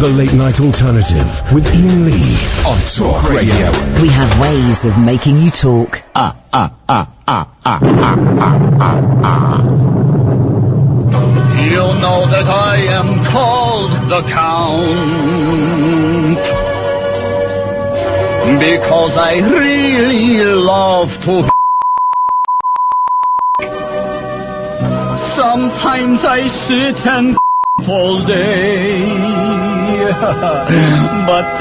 The Late Night Alternative with Iain Lee on Talk Radio. We have ways of making you talk. You know that I am called the Count because I really love to. Sometimes I sit and all day, but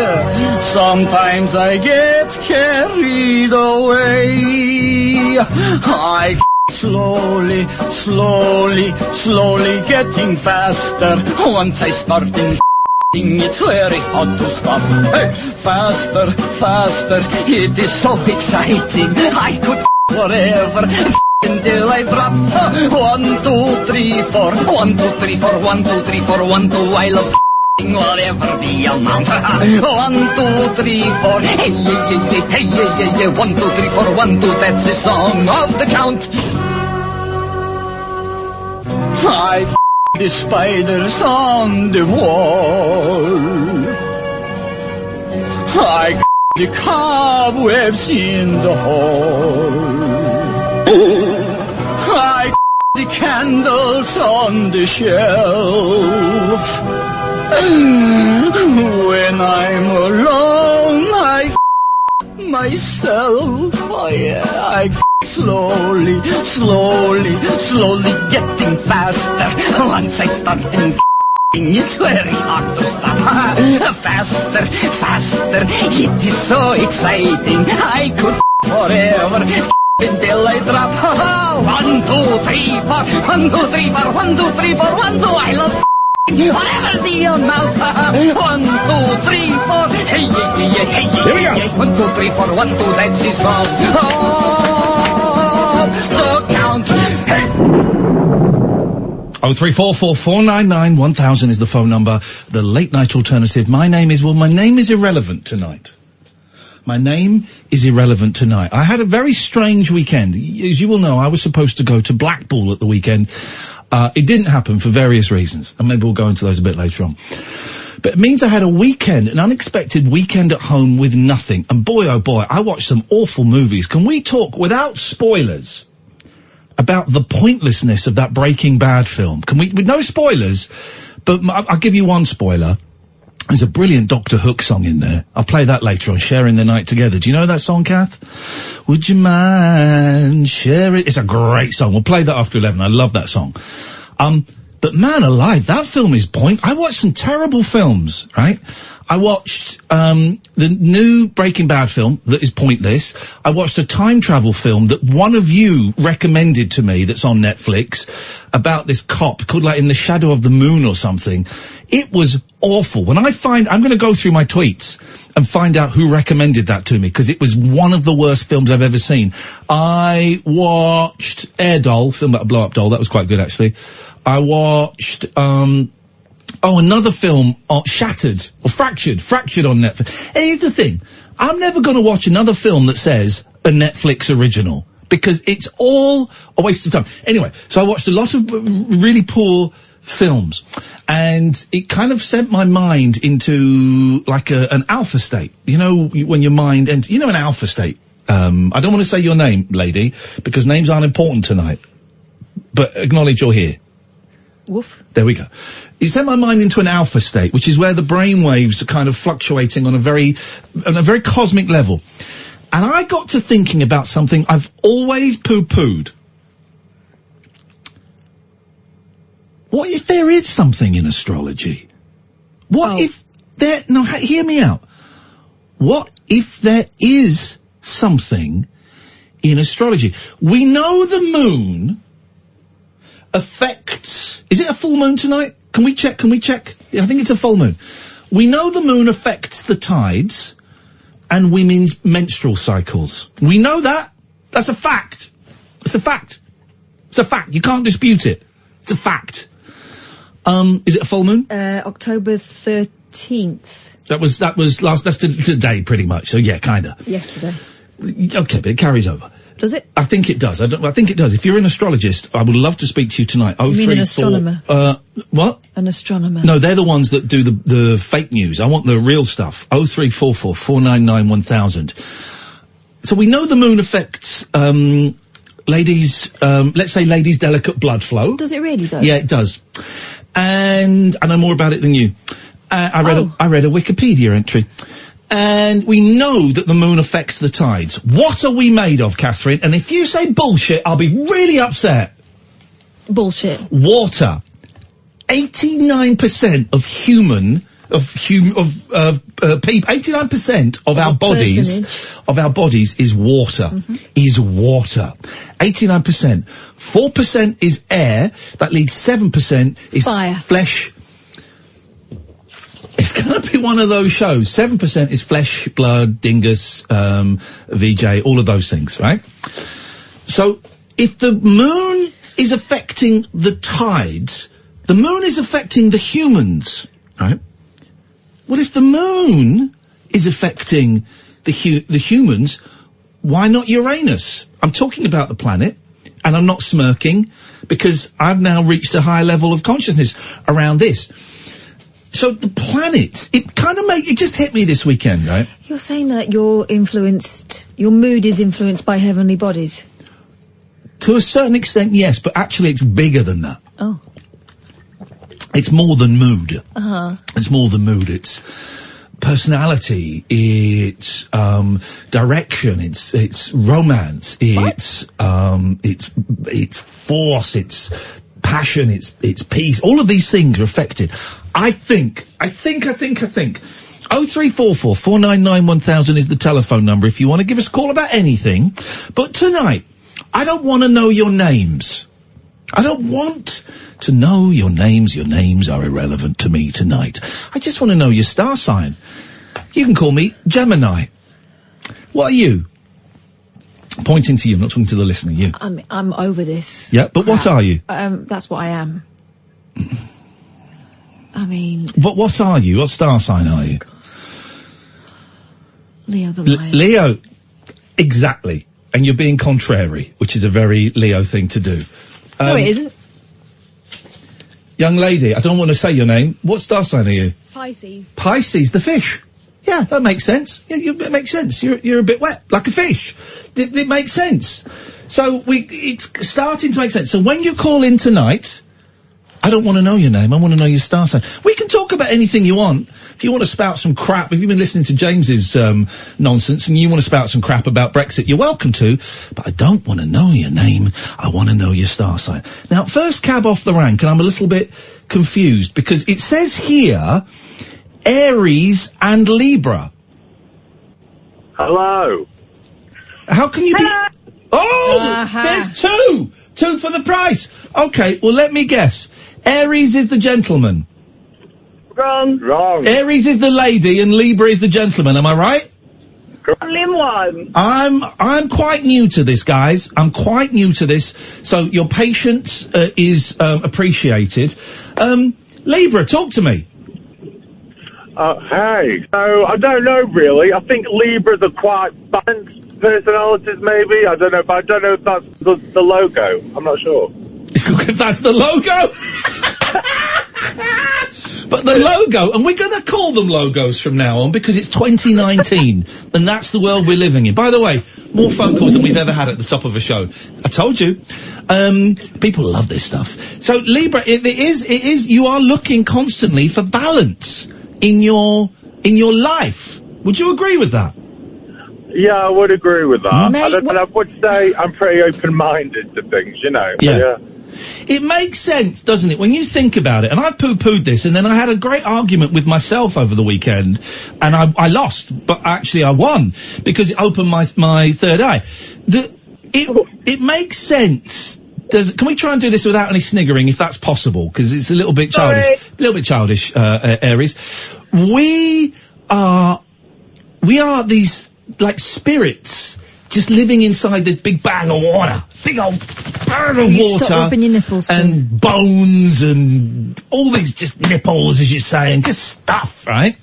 sometimes I get carried away. I slowly getting faster. Once I start it's very hard to stop. Hey, faster, it is so exciting. I could forever until I drop. 1, 2, 3, 4. 1, 2, 3, 4. 1, 2, 3, 4. 1, 2. I love whatever the amount. 1, 2, 3, 4. Hey, hey. 1, 2, 3, 4. 1, 2. That's the song of the Count. I the spiders on the wall. I the cobwebs in the hall. I the candles on the shelf. When I'm alone, I myself. Oh yeah, I slowly getting faster. Once I start it's very hard to stop. Faster, it is so exciting. I could forever until I drop. 1, 2, 3, 4. 1, 2, 3, 4. 1, 2, 3, 4. 1, 2. I love whatever the amount. 1, 2, 3, 4. Hey. Here we go. 1, 2, 3, 4. 1, 2. That's the song. The Count. Hey. 03444991000 is the phone number. The Late Night Alternative. My name is irrelevant tonight. My name is irrelevant tonight. I had a very strange weekend. As you will know, I was supposed to go to Blackpool at the weekend. It didn't happen for various reasons, and maybe we'll go into those a bit later on. But it means I had a weekend, an unexpected weekend at home with nothing. And boy, oh boy, I watched some awful movies. Can we talk without spoilers about the pointlessness of that Breaking Bad film? Can we, with no spoilers, but I'll give you one spoiler. There's a brilliant Dr. Hook song in there. I'll play that later on, Sharing the Night Together. Do you know that song, Kath? Would you mind sharing? It's a great song. We'll play that after 11. I love that song. But man alive, that film is I watched some terrible films, right? I watched, the new Breaking Bad film that is pointless. I watched a time travel film that one of you recommended to me that's on Netflix about this cop called like In the Shadow of the Moon or something. It was awful. I'm going to go through my tweets and find out who recommended that to me because it was one of the worst films I've ever seen. I watched Air Doll, film about a blow up doll. That was quite good actually. I watched, another film, Fractured on Netflix. Here's the thing. I'm never going to watch another film that says a Netflix original because it's all a waste of time. Anyway, so I watched a lot of really poor films and it kind of sent my mind into like an alpha state. You know, when your mind enters, an alpha state. I don't want to say your name, lady, because names aren't important tonight, but acknowledge you're here. Woof. There we go. It sent my mind into an alpha state, which is where the brain waves are kind of fluctuating on a very cosmic level. And I got to thinking about something I've always poo-pooed. What if there is something in astrology? Hear me out. What if there is something in astrology? We know the moon affects... Is it a full moon tonight? Can we check? Yeah, I think it's a full moon. We know the moon affects the tides and women's menstrual cycles. We know that. That's a fact. It's a fact. You can't dispute it. It's a fact. Is it a full moon? October 13th. That's today pretty much. So yeah, kinda. Yesterday. Okay, but it carries over. Does it? I think it does. I think it does. If you're an astrologist, I would love to speak to you tonight. You mean an astronomer? What? An astronomer. No, they're the ones that do the fake news. I want the real stuff. 0344 499 1000. So we know the moon affects, ladies, let's say ladies' delicate blood flow. Does it really though? Yeah, it does. And I know more about it than you. I read a Wikipedia entry. And we know that the moon affects the tides. What are we made of, Catherine? And if you say bullshit, I'll be really upset. Bullshit. Water. 89% of people, 89% of our bodies is water. Is water. 89%. 4% is air. That leaves 7% is fire. Flesh. It's going to be one of those shows. 7% is flesh, blood, dingus, VJ, all of those things, right? So, if the moon is affecting the tides, the moon is affecting the humans, right? Well, if the moon is affecting the humans, why not Uranus? I'm talking about the planet, and I'm not smirking, because I've now reached a high level of consciousness around this. So the planet, it just hit me this weekend, right? You're saying that your mood is influenced by heavenly bodies? To a certain extent, yes, but actually it's bigger than that. Oh. It's more than mood. Uh-huh. It's more than mood. It's personality. It's direction. It's romance. It's force. It's passion. It's peace. All of these things are affected. I think. 0344 499 1000 is the telephone number if you want to give us a call about anything. But tonight, I don't want to know your names. I don't want to know your names. Your names are irrelevant to me tonight. I just want to know your star sign. You can call me Gemini. What are you? Pointing to you, I'm not talking to the listener, you. I'm over this. Yeah, but what are you? That's what I am. I mean... But what are you? What star sign are you? Leo the Lion. Leo. Exactly. And you're being contrary, which is a very Leo thing to do. No, it isn't. Young lady, I don't want to say your name. What star sign are you? Pisces. Pisces, the fish. Yeah, that makes sense. Yeah, it makes sense. You're a bit wet, like a fish. It makes sense. So it's starting to make sense. So when you call in tonight, I don't want to know your name. I want to know your star sign. We can talk about anything you want. If you want to spout some crap, if you've been listening to James's nonsense and you want to spout some crap about Brexit, you're welcome to. But I don't want to know your name. I want to know your star sign. Now, first cab off the rank, and I'm a little bit confused because it says here Aries and Libra. Hello. How can you be... Oh! There's two! Two for the price! Okay, well, let me guess. Aries is the gentleman. Wrong. Aries is the lady and Libra is the gentleman, am I right? Only one. I'm quite new to this, guys. I'm quite new to this, so your patience is appreciated. Libra, talk to me. Hey. So, I don't know, really. I think Libras are quite balanced personalities, maybe. I don't know if that's the logo. I'm not sure. If that's the logo? But the logo, and we're going to call them logos from now on because it's 2019, and that's the world we're living in. By the way, more phone calls than we've ever had at the top of a show. I told you. People love this stuff. So, Libra, it is, you are looking constantly for balance in your life. Would you agree with that? Yeah, I would agree with that. Mate, I would say I'm pretty open-minded to things, you know. Yeah. It makes sense, doesn't it, when you think about it? And I've poo-pooed this, and then I had a great argument with myself over the weekend, and I lost, but actually I won, because it opened my third eye. It makes sense. Can we try and do this without any sniggering, if that's possible? Because it's a little bit childish. Aries. We are these, like, spirits just living inside this big bag of water. Big old bag of water. Stop rubbing your nipples, please. And bones and all these just nipples, as you say, and just stuff, right?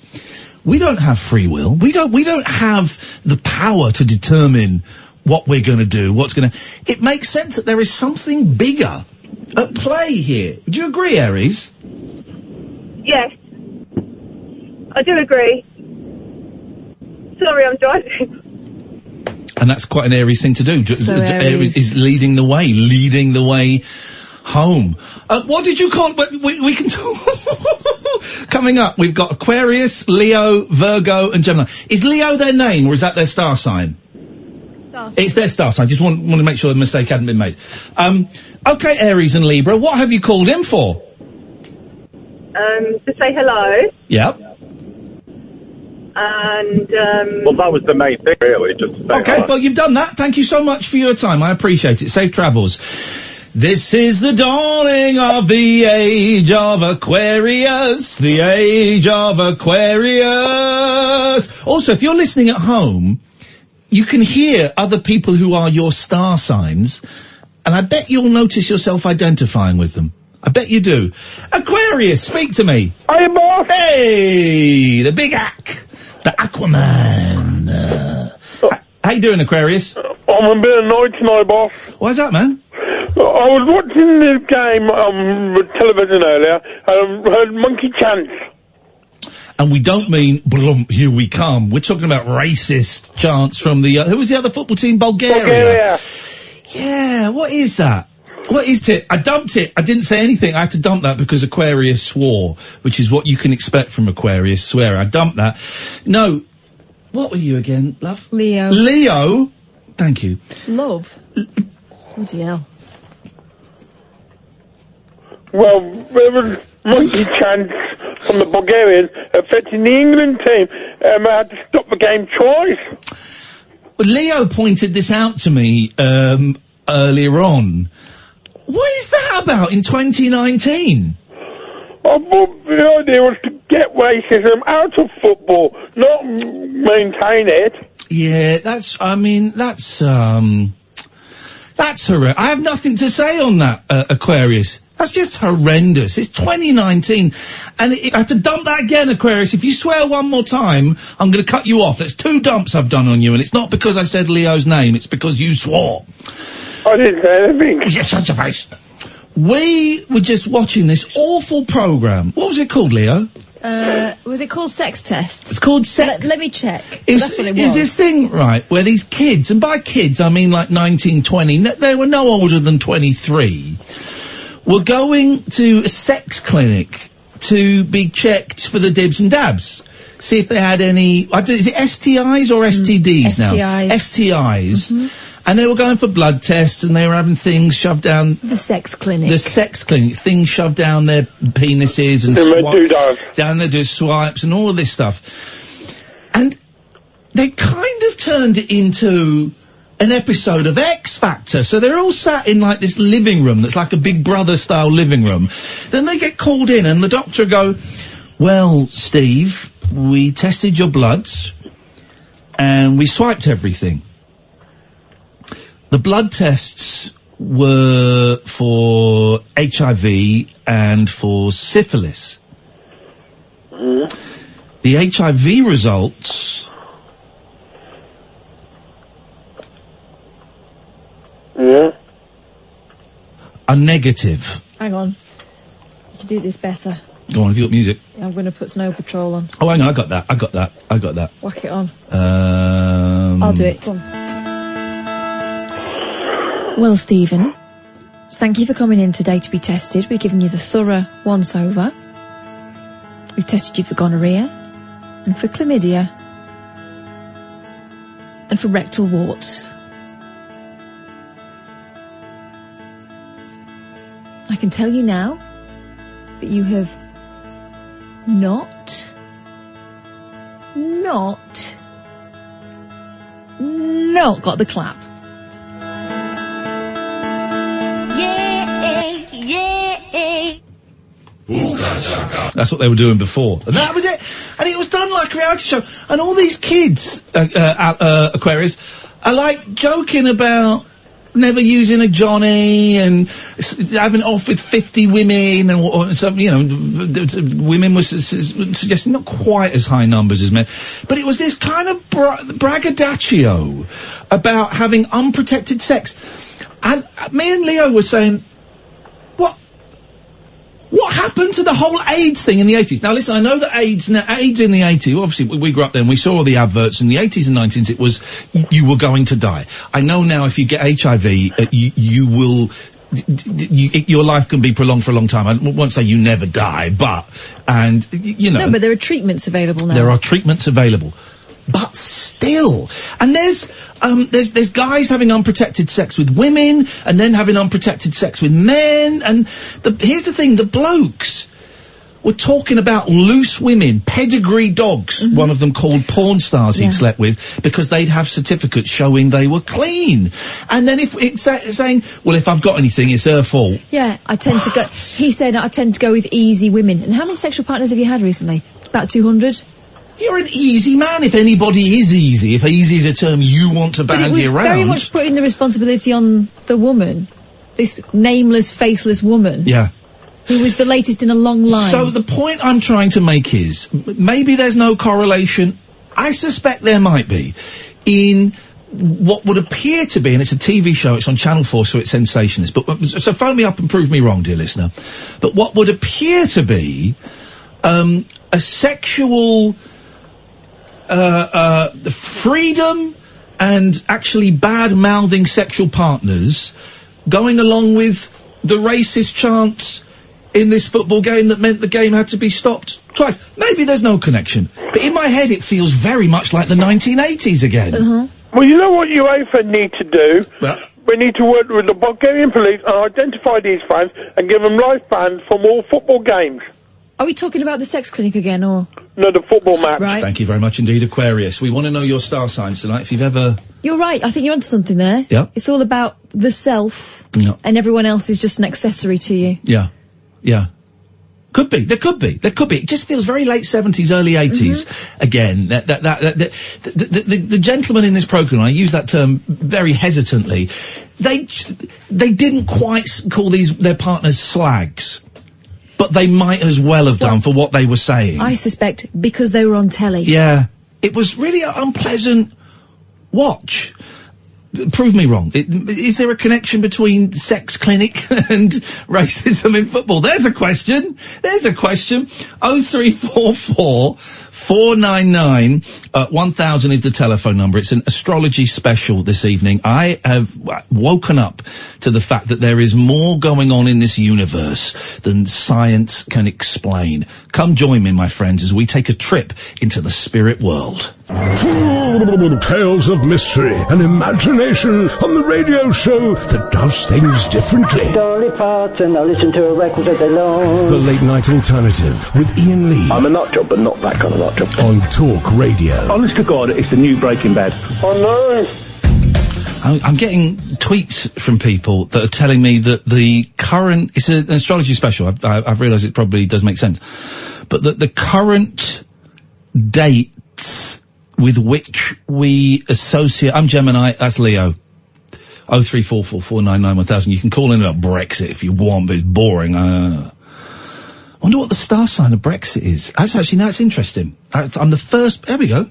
We don't have free will. We don't have the power to determine what we're going to do, it makes sense that there is something bigger at play here. Do you agree, Aries? Yes. I do agree. Sorry, I'm driving. And that's quite an Aries thing to do. Aries is leading the way home. What did you call? But we can talk. Coming up, we've got Aquarius, Leo, Virgo, and Gemini. Is Leo their name, or is that their star sign? Star sign. It's their star sign. Just want to make sure the mistake hadn't been made. Okay, Aries and Libra, what have you called in for? To say hello. Yep. And, Well, that was the main thing, really, just to say Okay, hello. well, you've done that. Thank you so much for your time. I appreciate it. Safe travels. This is the dawning of the age of Aquarius. The age of Aquarius. Also, if you're listening at home, you can hear other people who are your star signs, and I bet you'll notice yourself identifying with them. I bet you do. Aquarius, speak to me. Hey, boss. Hey, the big the Aquaman. How you doing, Aquarius? I'm a bit annoyed tonight, boss. Why's that, man? I was watching the game on television earlier, and I heard Monkey Chance. And we don't mean, blump, here we come. We're talking about racist chants from the, who was the other football team? Bulgaria. Yeah, what is that? What is it? I dumped it. I didn't say anything. I had to dump that because Aquarius swore, which is what you can expect from Aquarius, swear. I dumped that. No. What were you again, love? Leo. Leo? Thank you. Love. Bloody hell. Well, there was Monkey Chance from the Bulgarians affecting the England team. I had to stop the game twice. Leo pointed this out to me, earlier on. What is that about in 2019? I thought the idea was to get racism out of football, not maintain it. Yeah, that's horrendous. I have nothing to say on that, Aquarius. That's just horrendous. It's 2019. And I have to dump that again, Aquarius. If you swear one more time, I'm going to cut you off. That's 2 dumps I've done on you, and it's not because I said Leo's name. It's because you swore. I didn't say anything. Yeah, shut your face. We were just watching this awful programme. What was it called, Leo? Was it called Sex Test? It's called Sex... Let me check. That's what it was. Is this thing, right, where these kids, and by kids I mean like 19, 20, they were no older than 23, were going to a sex clinic to be checked for the dibs and dabs. See if they had any... is it STIs or STDs now? STIs. Mm-hmm. And they were going for blood tests, and they were having things shoved down... The sex clinic. Things shoved down their penises and down their swipes and all of this stuff. And they kind of turned it into an episode of X Factor. So they're all sat in like this living room that's like a Big Brother style living room. Then they get called in, and the doctor go, well, Steve, we tested your bloods and we swiped everything. The blood tests were for HIV and for syphilis. The HIV results are negative. Hang on. You can do this better. Go on, have you got music? I'm going to put Snow Patrol on. Oh, hang on, I got that. Whack it on. I'll do it. Go on. Well, Stephen, thank you for coming in today to be tested. We're giving you the thorough once-over. We've tested you for gonorrhea, and for chlamydia, and for rectal warts. I can tell you now that you have not got the clap. That's what they were doing before. And that was it. And it was done like a reality show. And all these kids, Aquarius, are like joking about never using a Johnny and having it off with 50 women and or some, women were suggesting not quite as high numbers as men, but it was this kind of braggadocio about having unprotected sex. And me and Leo were saying, what happened to the whole AIDS thing in the 80s? Now listen, I know that AIDS in the 80s, obviously we grew up then, we saw all the adverts in the 80s and 90s, it was, you were going to die. I know now if you get HIV, your life can be prolonged for a long time. I won't say you never die, but No, but there are treatments available now. There are treatments available. But still, and there's guys having unprotected sex with women, and then having unprotected sex with men, and here's the thing, the blokes were talking about loose women, pedigree dogs, one of them called porn stars he'd slept with, because they'd have certificates showing they were clean. And then if it's saying, well, if I've got anything, it's her fault. Yeah, he said, I tend to go with easy women. And how many sexual partners have you had recently? About 200? You're an easy man, if anybody is easy. If easy is a term you want to bandy around. But it was very much putting the responsibility on the woman. This nameless, faceless woman. Yeah. Who was the latest in a long line. So the point I'm trying to make is, maybe there's no correlation. I suspect there might be. In what would appear to be, and it's a TV show, it's on Channel 4, so it's sensationalist. But, so phone me up and prove me wrong, dear listener. But what would appear to be, a sexual, the freedom and actually bad-mouthing sexual partners going along with the racist chants in this football game that meant the game had to be stopped twice. Maybe there's no connection, but in my head it feels very much like the 1980s again. Well, you know what UEFA need to do? Well, we need to work with the Bulgarian police and identify these fans and give them life bans from all football games. Are we talking about the sex clinic again, or...? No, the football match. Right. Thank you very much indeed, Aquarius. We want to know your star signs tonight, if you've ever... You're right, I think you're onto something there. Yeah. It's all about the self, and everyone else is just an accessory to you. Yeah. Yeah. Could be. There could be. It just feels very late 70s, early 80s. Again, the gentlemen in this programme, I use that term very hesitantly, they didn't quite call their partners slags. But they might as well have done for what they were saying. I suspect because they were on telly. Yeah. It was really an unpleasant watch. Prove me wrong. Is there a connection between sex clinic and racism in football? There's a question. 0344 499 1000 is the telephone number. It's an astrology special this evening. I have woken up to the fact that there is more going on in this universe than science can explain. Come join me, my friends, as we take a trip into the spirit world. Tales of mystery and imagination on the radio show that does things differently. Dolly Parton, I listen to a record all day long. The Late Night Alternative with Iain Lee. I'm a nut job, but not that kind of nut job. On Talk Radio. Honest to God, it's the new Breaking Bad. Oh no! I'm getting tweets from people that are telling me that the current... It's an astrology special. I've realised it probably does make sense. But that the current dates with which we associate... I'm Gemini, that's Leo. 034449911000. You can call in about Brexit if you want, but it's boring. I wonder what the star sign of Brexit is. That's interesting. I'm the first... There we go.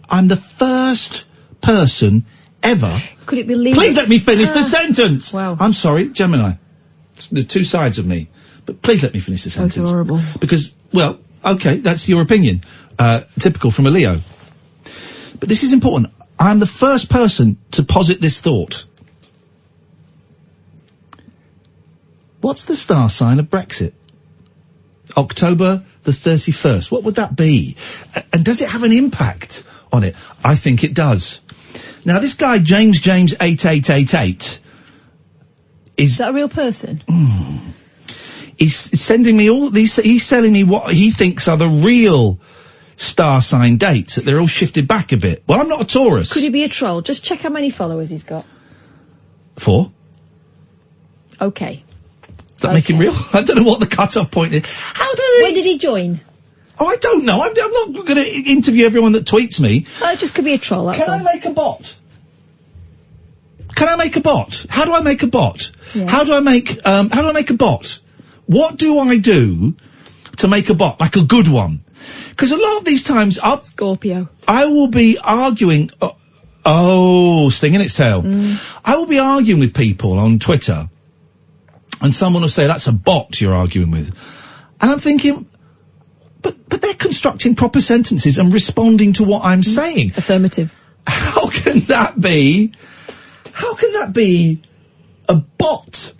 I'm the first person ever... Could it be legal? Please let me finish the sentence! Wow. I'm sorry, Gemini. It's the two sides of me. But please let me finish the sentence. That's horrible. Because, well, okay, that's your opinion. Typical from a Leo. But this is important. I'm the first person to posit this thought. What's the star sign of Brexit? October the 31st. What would that be? And does it have an impact on it? I think it does. Now, this guy, James 8888, is that a real person? He's sending me all these, he's telling me what he thinks are the real star sign dates, that they're all shifted back a bit. Well, I'm not a Taurus. Could he be a troll? Just check how many followers he's got. 4. Okay. Does that make him real? I don't know what the cut-off point is. When did he join? Oh, I don't know. I'm not going to interview everyone that tweets me. It just could be a troll, that's all. Can I make a bot? can I make a bot? How do I make a bot? Yeah. How do I make a bot? What do I do to make a bot? Like a good one? Because a lot of these times, Scorpio. I will be arguing, stinging its tail. I will be arguing with people on Twitter, and someone will say, that's a bot you're arguing with. And I'm thinking, but they're constructing proper sentences and responding to what I'm saying. Affirmative. How can that be a bot?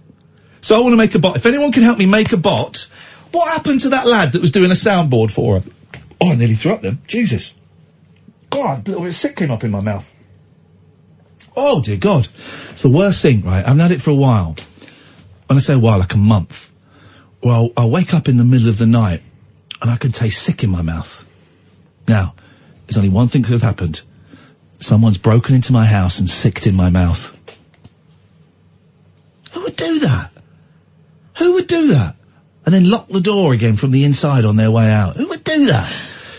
So I want to make a bot. If anyone can help me make a bot, what happened to that lad that was doing a soundboard for her? Oh, I nearly threw up then. Jesus. God, a little bit of sick came up in my mouth. Oh, dear God. It's the worst thing, right? I've had it for a while. When I say a while, like a month. Well, I'll wake up in the middle of the night and I can taste sick in my mouth. Now, there's only one thing could have happened. Someone's broken into my house and sicked in my mouth. Who would do that? Who would do that? And then lock the door again from the inside on their way out. Who would do that?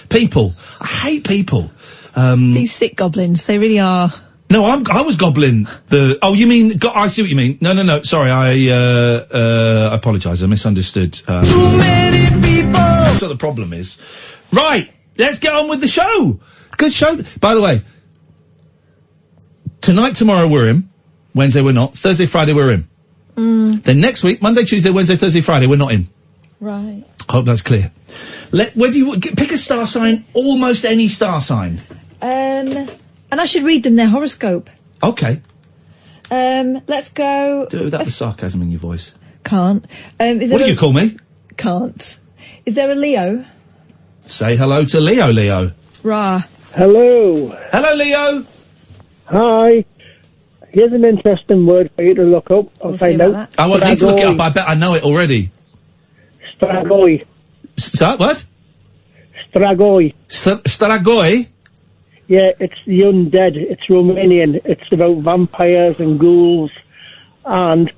People. I hate people. These sick goblins, they really are. No, I was gobbling the... Oh, you mean... I see what you mean. No. Sorry, I apologise. I misunderstood. Too many people! That's what the problem is. Right, let's get on with the show. Good show. By the way, tonight, tomorrow, we're in. Wednesday, we're not. Thursday, Friday, we're in. Then next week, Monday, Tuesday, Wednesday, Thursday, Friday, we're not in. Right. Hope that's clear. Where do you... Pick a star sign, almost any star sign. And I should read them their horoscope. Okay. Let's go... Do it without the sarcasm in your voice. Can't. What do you call me? Can't. Is there a Leo? Say hello to Leo. Rah. Hello. Hello, Leo. Hi. Here's an interesting word for you to look up. I'll find out. I won't need to look it up. I bet I know it already. Stragoi. What? Stragoi. Stragoi? Yeah, it's the undead. It's Romanian. It's about vampires and ghouls. And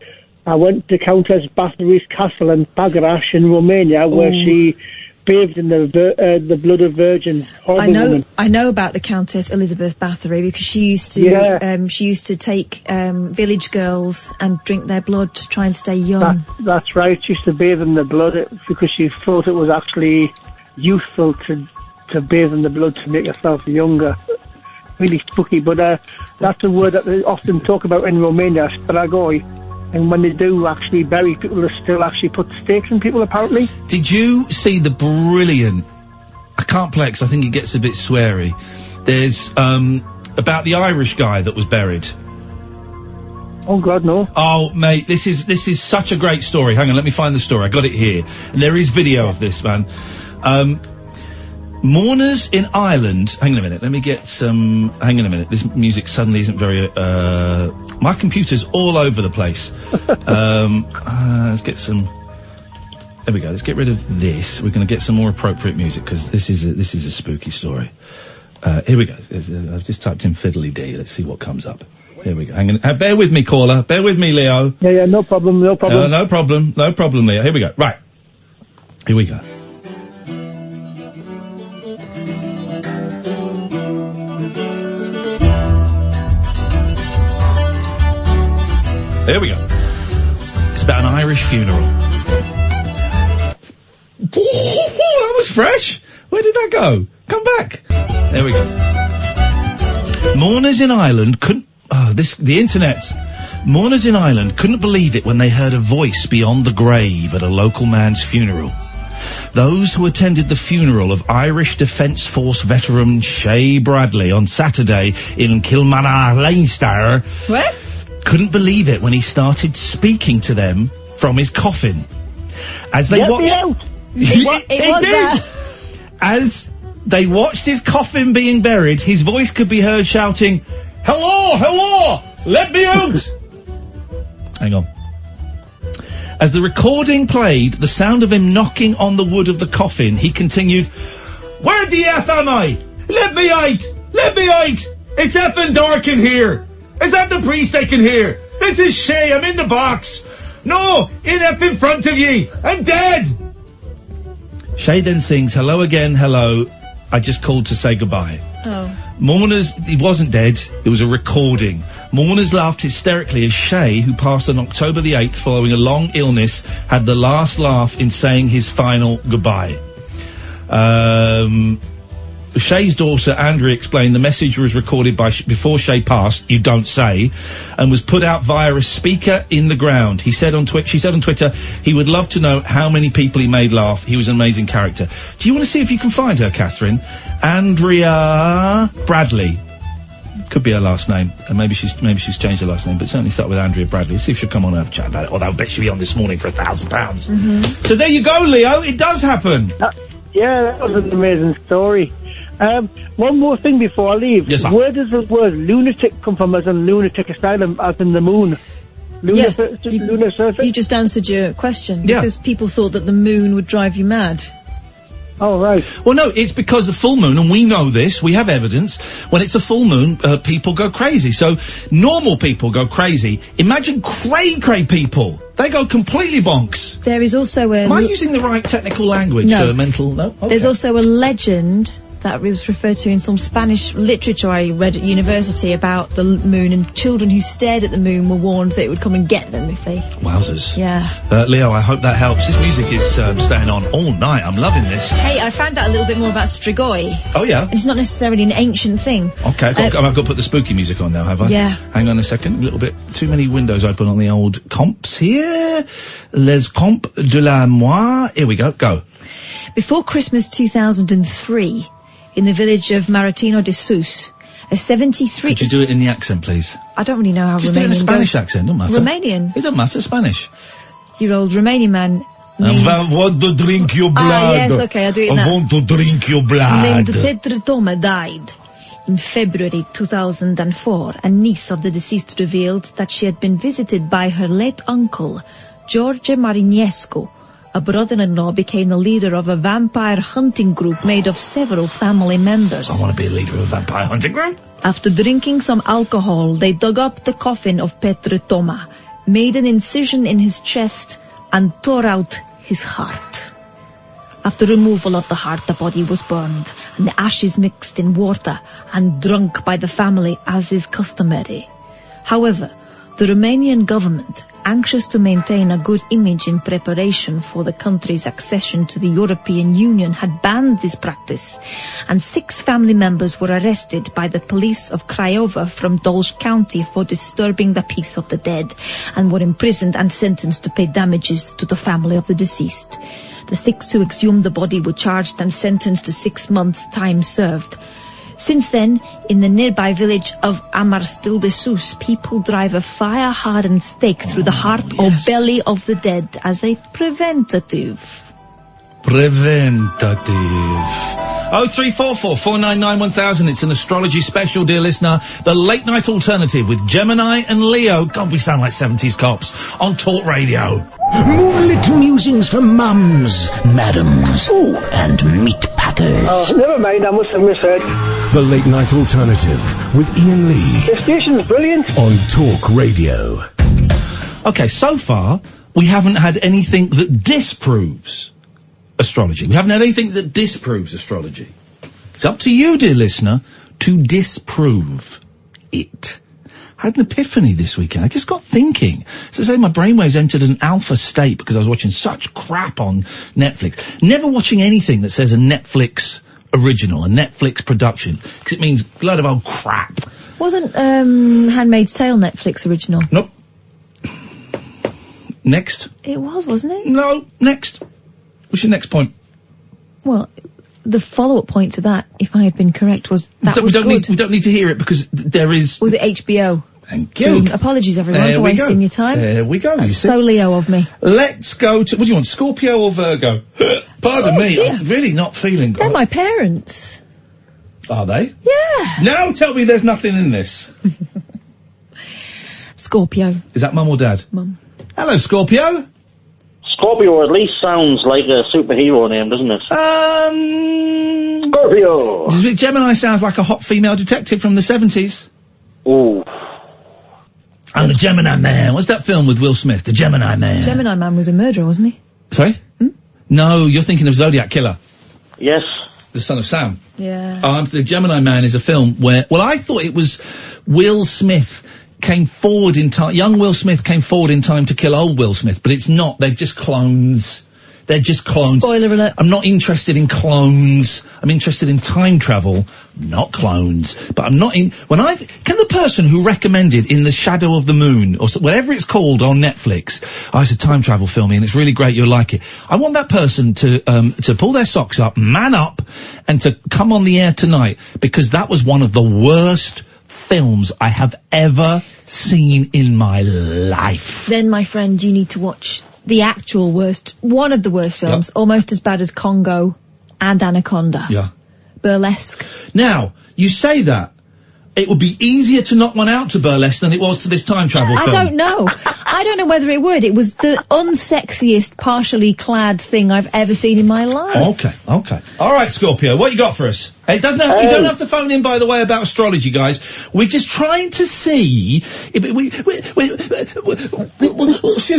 I went to Countess Bathory's castle in Pagarash in Romania, where she bathed in the blood of virgins. I know about the Countess Elizabeth Bathory because she used to take village girls and drink their blood to try and stay young. That's right. She used to bathe in the blood because she thought it was actually useful to bathe in the blood to make yourself younger. Really spooky, but that's a word that they often talk about in Romania, stragoi. And when they do actually bury people, they still actually put stakes in people, apparently. Did you see the brilliant... I can't play it because I think it gets a bit sweary. There's, about the Irish guy that was buried. Oh, God, no. Oh, mate, this is such a great story. Hang on, let me find the story. I got it here. And there is video of this, man. Mourners in Ireland... Hang on a minute, let me get some... Hang on a minute, this music suddenly isn't very... my computer's all over the place. Let's get some... There we go, let's get rid of this. We're going to get some more appropriate music, because this is a spooky story. Here we go. I've just typed in fiddly D. Let's see what comes up. Here we go. Hang on. Bear with me, caller. Bear with me, Leo. Yeah, no problem. No problem, Leo. Here we go. Right. Here we go. There we go. It's about an Irish funeral. Oh, that was fresh. Where did that go? Come back. There we go. Mourners in Ireland couldn't... the internet. Mourners in Ireland couldn't believe it when they heard a voice beyond the grave at a local man's funeral. Those who attended the funeral of Irish Defence Force veteran Shay Bradley on Saturday in Kilmanagh, Leinster... What? Couldn't believe it when he started speaking to them from his coffin. As they watched... As they watched his coffin being buried, his voice could be heard shouting, Hello! Let me out! Hang on. As the recording played, the sound of him knocking on the wood of the coffin, he continued, Where the F am I? Let me out! It's effing dark in here! Is that the priest I can hear? This is Shay, I'm in the box. No, in F in front of ye. I'm dead. Shay then sings, Hello again, hello. I just called to say goodbye. Oh. Mourners, he wasn't dead, it was a recording. Mourners laughed hysterically as Shay, who passed on October the 8th following a long illness, had the last laugh in saying his final goodbye. Shay's daughter, Andrea, explained the message was recorded before Shay passed, you don't say, and was put out via a speaker in the ground. She said on Twitter, he would love to know how many people he made laugh. He was an amazing character. Do you want to see if you can find her, Catherine? Andrea Bradley. Could be her last name. And maybe she's changed her last name, but certainly start with Andrea Bradley. See if she'll come on and have a chat about it. Although I bet she'll be on this morning for £1,000. Mm-hmm. So there you go, Leo. It does happen. Yeah, that was an amazing story. One more thing before I leave. Yes, sir. Where does the word lunatic come from as in lunatic asylum, as in the moon? Lunar surface? You just answered your question. Yeah. Because people thought that the moon would drive you mad. Oh, right. Well, no, it's because the full moon, and we know this, we have evidence, when it's a full moon, people go crazy. So, normal people go crazy. Imagine cray-cray people. They go completely bonks. There is also a... Am I using the right technical language for mental... No? Okay. There's also a legend that was referred to in some Spanish literature I read at university about the moon, and children who stared at the moon were warned that it would come and get them if they... Wowzers. Yeah. Leo, I hope that helps. This music is staying on all night. I'm loving this. Hey, I found out a little bit more about Strigoi. Oh, yeah? It's not necessarily an ancient thing. Okay, I've got to put the spooky music on now, have I? Yeah. Hang on a second. A little bit too many windows open on the old comps here. Les comps de la moi. Here we go. Go. Before Christmas 2003... in the village of Maritino de Sus, a 73... Could you do it in the accent, please? I don't really know how Just Romanian do it in a Spanish goes. accent, don't matter. Romanian. It doesn't matter, Spanish. Your old Romanian man named... I want to drink your blood. Ah, yes, okay, I'll do it in that. I want to drink your blood. Named Petre Toma died. In February 2004, a niece of the deceased revealed that she had been visited by her late uncle, George Marinescu. A brother-in-law became the leader of a vampire hunting group made of several family members. I want to be a leader of a vampire hunting group. After drinking some alcohol, they dug up the coffin of Petre Toma, made an incision in his chest, and tore out his heart. After removal of the heart, the body was burned, and the ashes mixed in water and drunk by the family as is customary. However, the Romanian government, anxious to maintain a good image in preparation for the country's accession to the European Union, had banned this practice, and 6 family members were arrested by the police of Craiova from Dolj County for disturbing the peace of the dead, and were imprisoned and sentenced to pay damages to the family of the deceased. The 6 who exhumed the body were charged and sentenced to 6 months' time served. Since then, in the nearby village of Amarstil de Sus, people drive a fire-hardened stake through the heart or belly of the dead as a preventative. 0344 499 1000. It's an astrology special, dear listener. The late night alternative with Gemini and Leo. God, we sound like 70s cops on Talk Radio. Moonlit musings from mums, madams, and meat packers. Oh, never mind, I must have misheard. The late night alternative with Iain Lee The station's brilliant. on Talk Radio. Okay, so far, we haven't had anything that disproves astrology. We haven't had anything that disproves astrology. It's up to you, dear listener, to disprove it. I had an epiphany this weekend. I just got thinking. As I say, my brainwaves entered an alpha state because I was watching such crap on Netflix. Never watching anything that says a Netflix original, a Netflix production, because it means a load of old crap. Wasn't Handmaid's Tale Netflix original? Nope. Next. It was, wasn't it? No, next. What's your next point? Well, the follow-up point to that, if I had been correct, was that was good. We don't need to hear it because there is... Was it HBO? Thank you. Apologies, everyone, for wasting your time. There we go. That's so Leo of me. Let's go to... What do you want, Scorpio or Virgo? Pardon me, dear. I'm really not feeling... They're my parents. Are they? Yeah. Now tell me there's nothing in this. Scorpio. Is that mum or dad? Mum. Hello, Scorpio. Scorpio at least sounds like a superhero name, doesn't it? Scorpio! Gemini sounds like a hot female detective from the 70s. Ooh. I'm the Gemini Man. What's that film with Will Smith? The Gemini Man. Gemini Man was a murderer, wasn't he? Sorry? No, you're thinking of Zodiac Killer. Yes. The Son of Sam. Yeah. The Gemini Man is a film where, well, I thought it was Will Smith came forward in time, young Will Smith came forward in time to kill old Will Smith, but it's not. They're just clones. They're just clones. Spoiler alert. I'm not interested in clones. I'm interested in time travel, not clones. But I'm not in, can the person who recommended In the Shadow of the Moon, or whatever it's called on Netflix, it's a time travel film and it's really great, you'll like it. I want that person to pull their socks up, man up, and to come on the air tonight, because that was one of the worst films I have ever seen in my life. Then, my friend, you need to watch the actual worst, one of the worst films, almost as bad as Congo and Anaconda. Yeah. Burlesque. Now, you say that. It would be easier to knock one out to Burlesque than it was to this time travel film. I don't know. I don't know whether it would. It was the unsexiest, partially clad thing I've ever seen in my life. Okay. All right, Scorpio, what you got for us? It doesn't have, you don't have to phone in, by the way, about astrology, guys. We're just trying to see. Excuse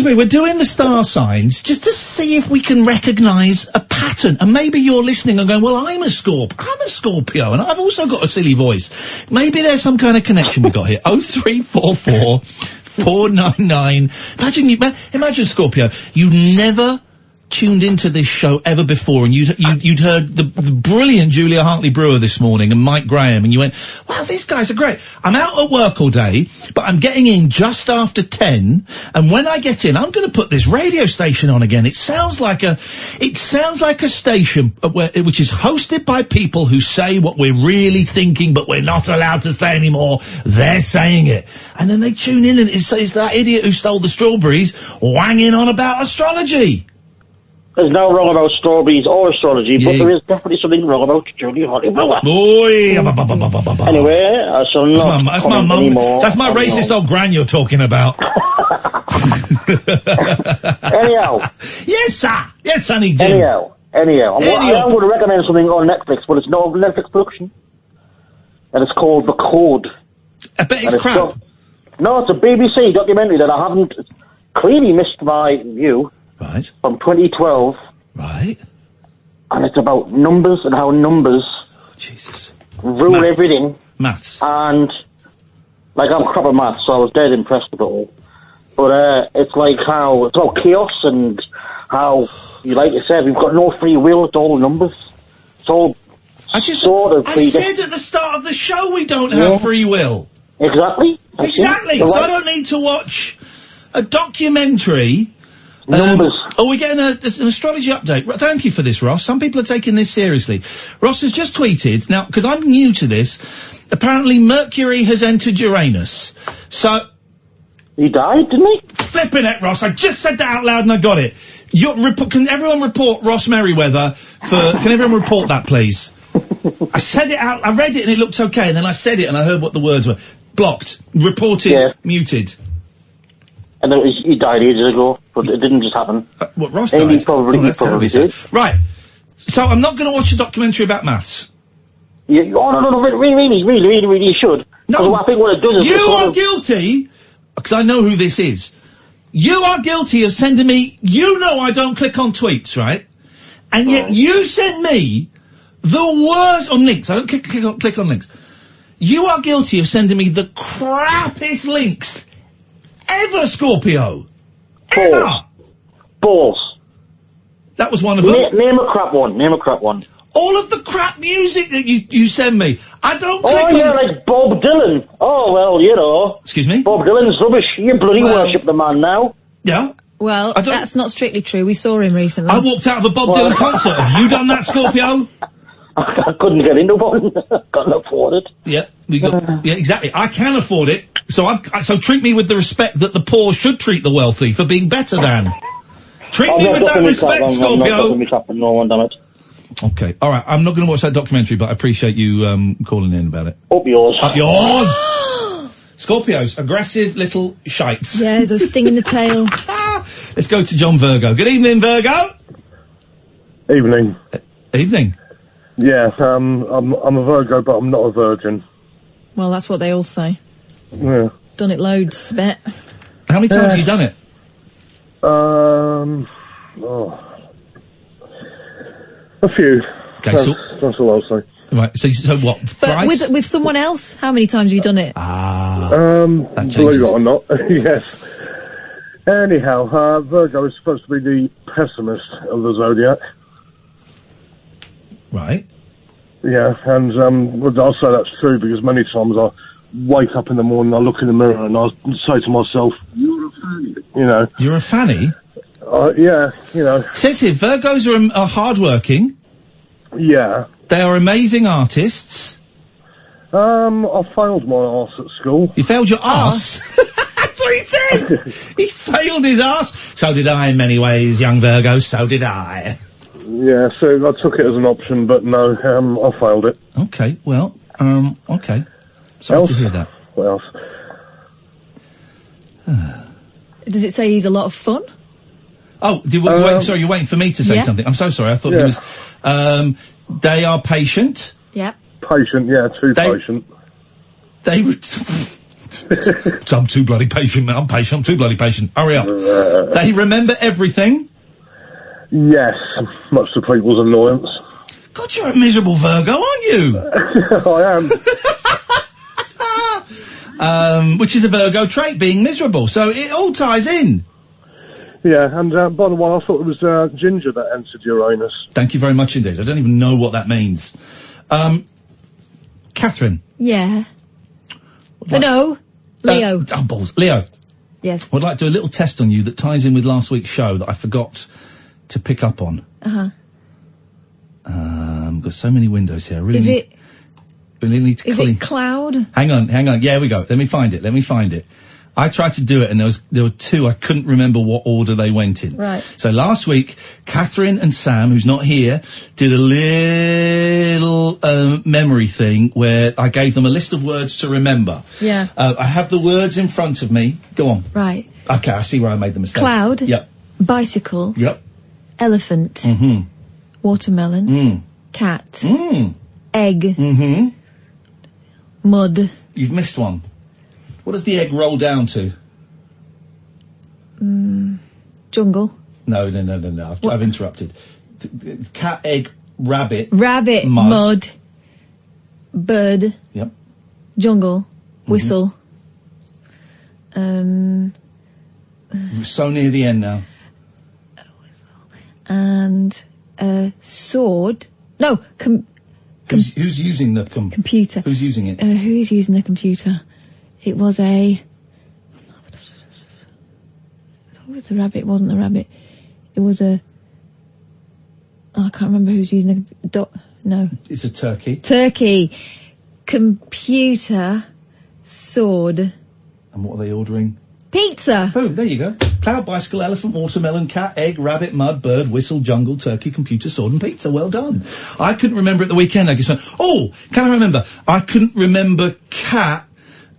me, we're doing the star signs just to see if we can recognise a pattern. And maybe you're listening and going, well, I'm a Scorpio, and I've also got a silly voice. Maybe there's some kind of connection we got here. 0344 499. Imagine, Scorpio, you never tuned into this show ever before, and you'd heard the brilliant Julia Hartley-Brewer this morning and Mike Graham, and you went, wow, these guys are great. I'm out at work all day, but I'm getting in just after 10, and when I get in, I'm going to put this radio station on again. It sounds like a station which is hosted by people who say what we're really thinking, but we're not allowed to say anymore. They're saying it. And then they tune in, and it's that idiot who stole the strawberries wanging on about astrology. There's no wrong about strawberries or astrology, but there is definitely something wrong about Julia Hartley-Brewer. Anyway, I shall not comment anymore. That's my racist old gran you're talking about. Anyhow. Yes, sir. Yes, honey Jim. Anyhow. I am going to recommend something on Netflix, but it's not a Netflix production. And it's called The Code. I bet it's crap. No, it's a BBC documentary that I haven't clearly missed my view. Right. From 2012. Right. And it's about numbers and how numbers rule everything. Maths. And, like, I'm crap at maths, so I was dead impressed with it all. But, it's like how, it's all chaos and how, like you said, we've got no free will, it's all numbers. It's all I said at the start of the show we don't have free will. Exactly. Exactly. So I don't need to watch a documentary. Numbers. We're getting an astrology update. Thank you for this, Ross. Some people are taking this seriously. Ross has just tweeted, now, because I'm new to this, apparently Mercury has entered Uranus. So... He died, didn't he? Flipping it, Ross. I just said that out loud and I got it. Can everyone report Ross Merriweather can everyone report that, please? I said it out, I read it and it looked okay, and then I said it and I heard what the words were. Blocked. Reported. Muted. And he died ages ago, but it didn't just happen. What, Ross died? He probably did. Right. So I'm not going to watch a documentary about maths. Yeah, no, really, you should. No. I think what it does is... You are guilty, because I know who this is. You are guilty of sending me... You know I don't click on tweets, right? And yet you send me the worst... On links. I don't click on links. You are guilty of sending me the crappiest links ever, Scorpio. Balls. That was one of them. Name a crap one. All of the crap music that you send me. I don't click on... Oh, yeah, like Bob Dylan. Oh, well, you know. Excuse me? Bob Dylan's rubbish. You bloody worship the man now. Yeah? Well, that's not strictly true. We saw him recently. I walked out of a Bob Dylan concert. Have you done that, Scorpio? I couldn't get into one. Couldn't afford it. Yeah, yeah, exactly. I can afford it. So so treat me with the respect that the poor should treat the wealthy for being better than. Treat me with that respect, Scorpio. No one done it. Okay, all right. I'm not going to watch that documentary, but I appreciate you calling in about it. Up yours. Up yours. Scorpios, aggressive little shites. Yeah, so stinging the tail. Let's go to John Virgo. Good evening, Virgo. Evening. Evening. Yes, I'm a Virgo, but I'm not a virgin. Well, that's what they all say. Yeah. Done it loads, I bet. How many times have you done it? A few. Okay, so That's all I'll say. Right, so what, But thrice? with someone else, how many times have you done it? Believe it or not, yes. Anyhow, Virgo is supposed to be the pessimist of the zodiac. Right. Yeah, and I'll say that's true because many times I wake up in the morning, I look in the mirror and I say to myself, "You're a fanny." You know. You're a fanny? Yeah, you know. It says here, Virgos are hard-working. Yeah. They are amazing artists. I failed my arse at school. You failed your arse? That's what he said! He failed his arse. So did I in many ways, young Virgo, so did I. Yeah, so I took it as an option, but no, I failed it. Okay, well, okay. Sorry to hear that. What else? Does it say he's a lot of fun? Oh, sorry, you're waiting for me to say Yeah. something. I'm so sorry, I thought he was... they are patient. Yeah. Patient, yeah, too patient. I'm too bloody patient, man. I'm patient. I'm too bloody patient. Hurry up. They remember everything. Yes, much to people's annoyance. God, you're a miserable Virgo, aren't you? I am. Which is a Virgo trait, being miserable. So it all ties in. Yeah, and by the way, I thought it was Ginger that entered Uranus. Thank you very much indeed. I don't even know what that means. Catherine. Yeah. No. Leo. Balls. Leo. Yes. I'd like to do a little test on you that ties in with last week's show that I forgot to pick up on. Uh-huh. Got so many windows here. I really Is need, it... really need to Is clean. it cloud? Hang on. Yeah, here we go. Let me find it. I tried to do it and there were two, I couldn't remember what order they went in. Right. So last week, Catherine and Sam, who's not here, did a little memory thing where I gave them a list of words to remember. Yeah. I have the words in front of me. Go on. Right. Okay, I see where I made the mistake. Cloud. Yep. Bicycle. Yep. Elephant. Mm-hmm. Watermelon. Mm. Cat. Mm. Egg. Mm-hmm. Mud. You've missed one. What does the egg roll down to? Jungle. No. I've interrupted. Cat, egg, rabbit. Rabbit. Mud. Bird. Yep. Jungle. Whistle. We're so near the end now. And sword. No. Who's using the computer? Who's using it? Who is using the computer? It was I thought it was a rabbit. It wasn't a rabbit. It was a... I can't remember who's using the... No. It's a turkey. Turkey. Computer. Sword. And what are they ordering? Pizza. Boom, there you go. Cloud, bicycle, elephant, watermelon, cat, egg, rabbit, mud, bird, whistle, jungle, turkey, computer, sword and pizza. Well done. I couldn't remember at the weekend. I just went, can I remember? I couldn't remember cat,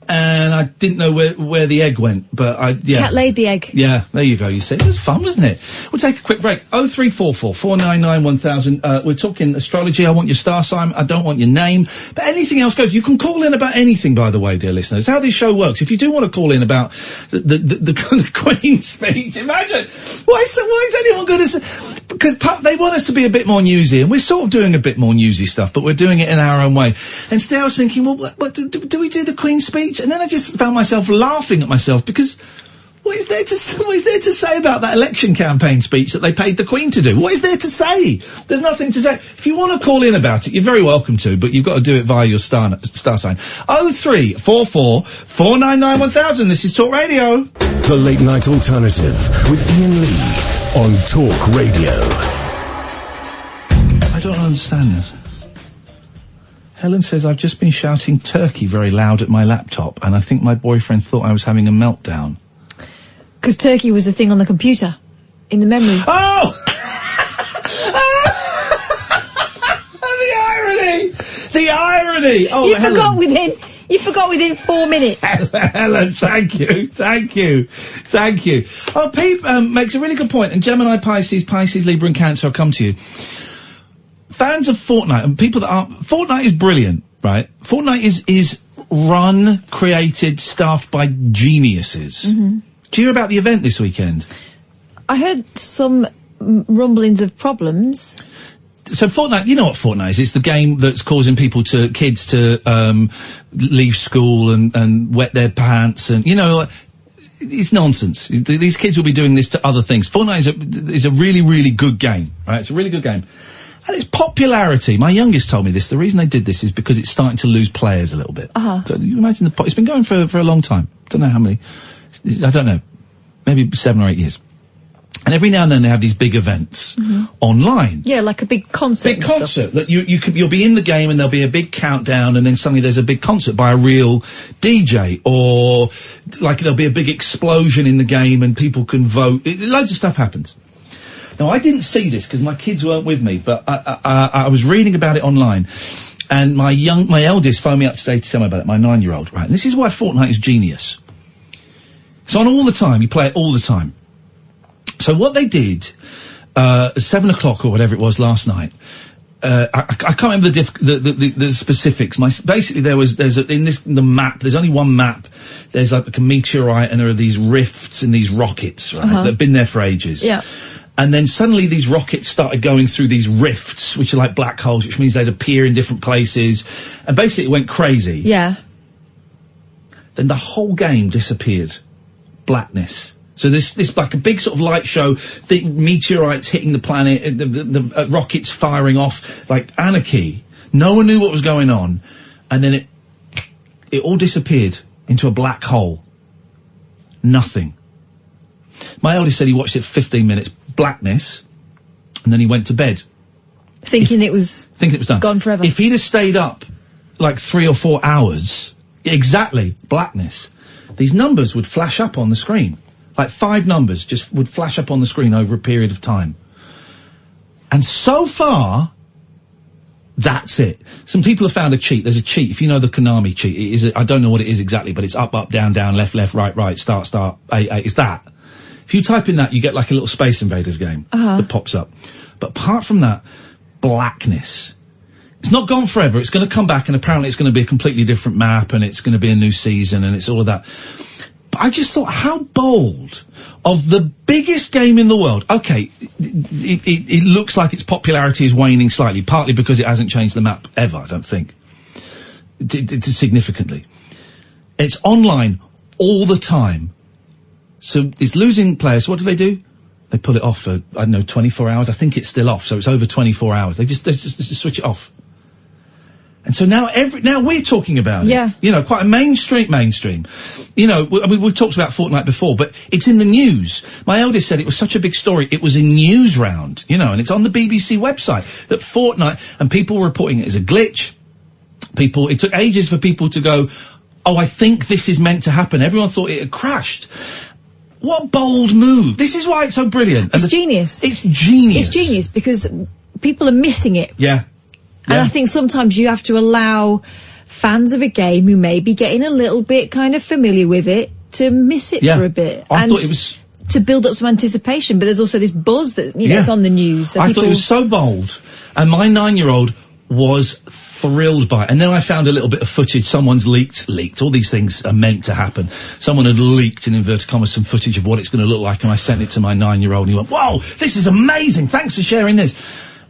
and I didn't know where the egg went, but Cat laid the egg. Yeah, there you go. You see, it was fun, wasn't it? We'll take a quick break. 0344 499 1000. We're talking astrology. I want your star sign. I don't want your name, but anything else goes. You can call in about anything, by the way, dear listeners. How this show works. If you do want to call in about the Queen's speech, imagine why is anyone going to say? Because they want us to be a bit more newsy, and we're sort of doing a bit more newsy stuff, but we're doing it in our own way. And still, I was thinking, well, do we do the Queen's speech? And then I just found myself laughing at myself because what is there to say about that election campaign speech that they paid the Queen to do? What is there to say? There's nothing to say. If you want to call in about it, you're very welcome to, but you've got to do it via your star sign. 0344 499 1000. This is Talk Radio. The Late Night Alternative with Iain Lee on Talk Radio. I don't understand this. Helen says, I've just been shouting turkey very loud at my laptop, and I think my boyfriend thought I was having a meltdown. Because turkey was the thing on the computer. In the memory. Oh! The irony! Oh, you forgot within 4 minutes. Helen, thank you. Oh, Pete makes a really good point, and Gemini, Pisces, Libra and Cancer, I'll come to you. Fans of Fortnite and people that aren't... Fortnite is brilliant, right? Fortnite is run, created, staffed by geniuses. Mm-hmm. Do you hear about the event this weekend? I heard some rumblings of problems. So Fortnite, you know what Fortnite is? It's the game that's causing kids to leave school and wet their pants, and it's nonsense. These kids will be doing this to other things. Fortnite is a really, really good game, right? It's a really good game. And its popularity, my youngest told me this, the reason they did this is because it's starting to lose players a little bit. So you imagine it's been going for a long time. Don't know how many, I don't know, maybe 7 or 8 years. And every now and then they have these big events online. Yeah, like a big concert. Big concert that you'll be in the game and there'll be a big countdown and then suddenly there's a big concert by a real DJ, or like there'll be a big explosion in the game and people can vote. Loads of stuff happens. Now I didn't see this because my kids weren't with me, but I was reading about it online, and my eldest phoned me up today to tell me about it, my 9-year-old, right? And this is why Fortnite is genius. It's on all the time, you play it all the time. So what they did, 7 o'clock or whatever it was last night, I can't remember the specifics. Basically the map, there's only one map. There's like a meteorite and there are these rifts in these rockets, right? That have been there for ages. Yeah. And then suddenly these rockets started going through these rifts, which are like black holes, which means they'd appear in different places. And basically it went crazy. Yeah. Then the whole game disappeared. Blackness. So this like a big sort of light show, the meteorites hitting the planet, the rockets firing off, like anarchy. No one knew what was going on. And then it all disappeared into a black hole. Nothing. My eldest said he watched it 15 minutes, blackness, and then he went to bed. Thinking it was done. Gone forever. If he'd have stayed up like 3 or 4 hours, exactly, blackness, these numbers would flash up on the screen. Like 5 numbers just would flash up on the screen over a period of time. And so far, that's it. Some people have found a cheat. There's a cheat. If you know the Konami cheat, it is I don't know what it is exactly, but it's up, up, down, down, left, left, right, right, start, start, A. It's that. If you type in that, you get like a little Space Invaders game that pops up. But apart from that, blackness. It's not gone forever. It's going to come back, and apparently it's going to be a completely different map, and it's going to be a new season, and it's all of that. But I just thought, how bold of the biggest game in the world. Okay, it looks like its popularity is waning slightly, partly because it hasn't changed the map ever, I don't think. Significantly. It's online all the time. So it's losing players. So what do? They pull it off for, I don't know, 24 hours. I think it's still off, so it's over 24 hours. They just switch it off. And so now we're talking about it. Quite a mainstream. We've talked about Fortnite before, but it's in the news. My eldest said it was such a big story, it was a news round, and it's on the BBC website that Fortnite, and people were reporting it as a glitch. It took ages for people to go, oh, I think this is meant to happen. Everyone thought it had crashed. What bold move. This is why it's so brilliant. It's genius. It's genius. It's genius because people are missing it. Yeah. And I think sometimes you have to allow fans of a game who may be getting a little bit kind of familiar with it to miss it for a bit. I thought it was... to build up some anticipation, but there's also this buzz that, it's on the news. So I thought it was so bold. And my 9-year-old was thrilled by it. And then I found a little bit of footage. Someone's leaked. All these things are meant to happen. Someone had leaked, in inverted commas, some footage of what it's going to look like, and I sent it to my 9-year-old, and he went, whoa, this is amazing, thanks for sharing this.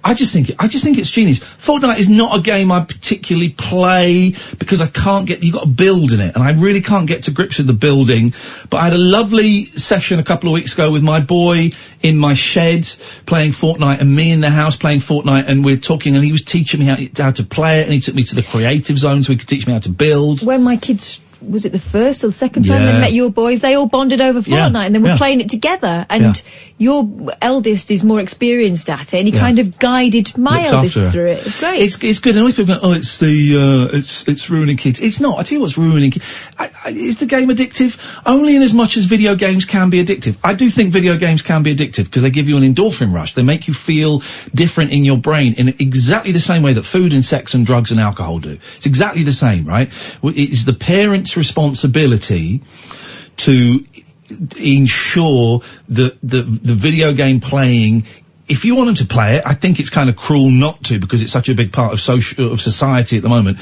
I just think it's genius. Fortnite is not a game I particularly play because you've got to build in it, and I really can't get to grips with the building. But I had a lovely session a couple of weeks ago with my boy in my shed playing Fortnite, and me in the house playing Fortnite, and we're talking, and he was teaching me how to play it, and he took me to the creative zone so he could teach me how to build. When my kids, was it the first or the second time they met your boys, they all bonded over Fortnite, and then we're playing it together, and your eldest is more experienced at it, and he kind of guided my eldest through it. It's great. It's good. And always people go, it's ruining kids. It's not. I tell you what's ruining kids. Is the game addictive? Only in as much as video games can be addictive. I do think video games can be addictive because they give you an endorphin rush. They make you feel different in your brain in exactly the same way that food and sex and drugs and alcohol do. It's exactly the same, right? It's the parent's responsibility to ensure that the video game playing, if you want them to play it, I think it's kind of cruel not to because it's such a big part of society at the moment,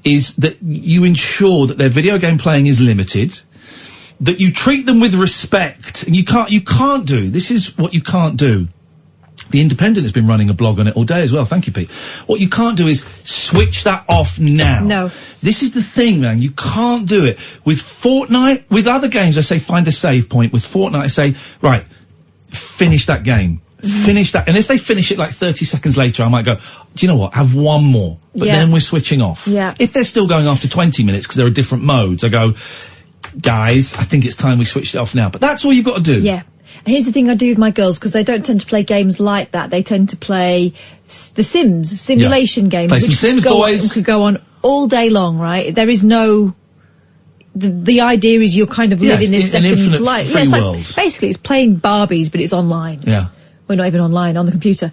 is that you ensure that their video game playing is limited, that you treat them with respect, and you can't do, this is what you can't do. The Independent has been running a blog on it all day as well. Thank you, Pete. What you can't do is switch that off now. No. This is the thing, man. You can't do it. With Fortnite, with other games, I say find a save point. With Fortnite, I say, right, finish that game. Finish that. And if they finish it like 30 seconds later, I might go, do you know what? Have one more. But then we're switching off. Yeah. If they're still going after 20 minutes because there are different modes, I go, guys, I think it's time we switched it off now. But that's all you've got to do. Yeah. Here's the thing I do with my girls, because they don't tend to play games like that. They tend to play The Sims, simulation games. Play some Sims, boys. Could go on all day long, right? There is no... The idea is you're kind of living this an second infinite life. free It's world. like, basically, it's playing Barbies, but it's online. Yeah. We're not even online, on the computer.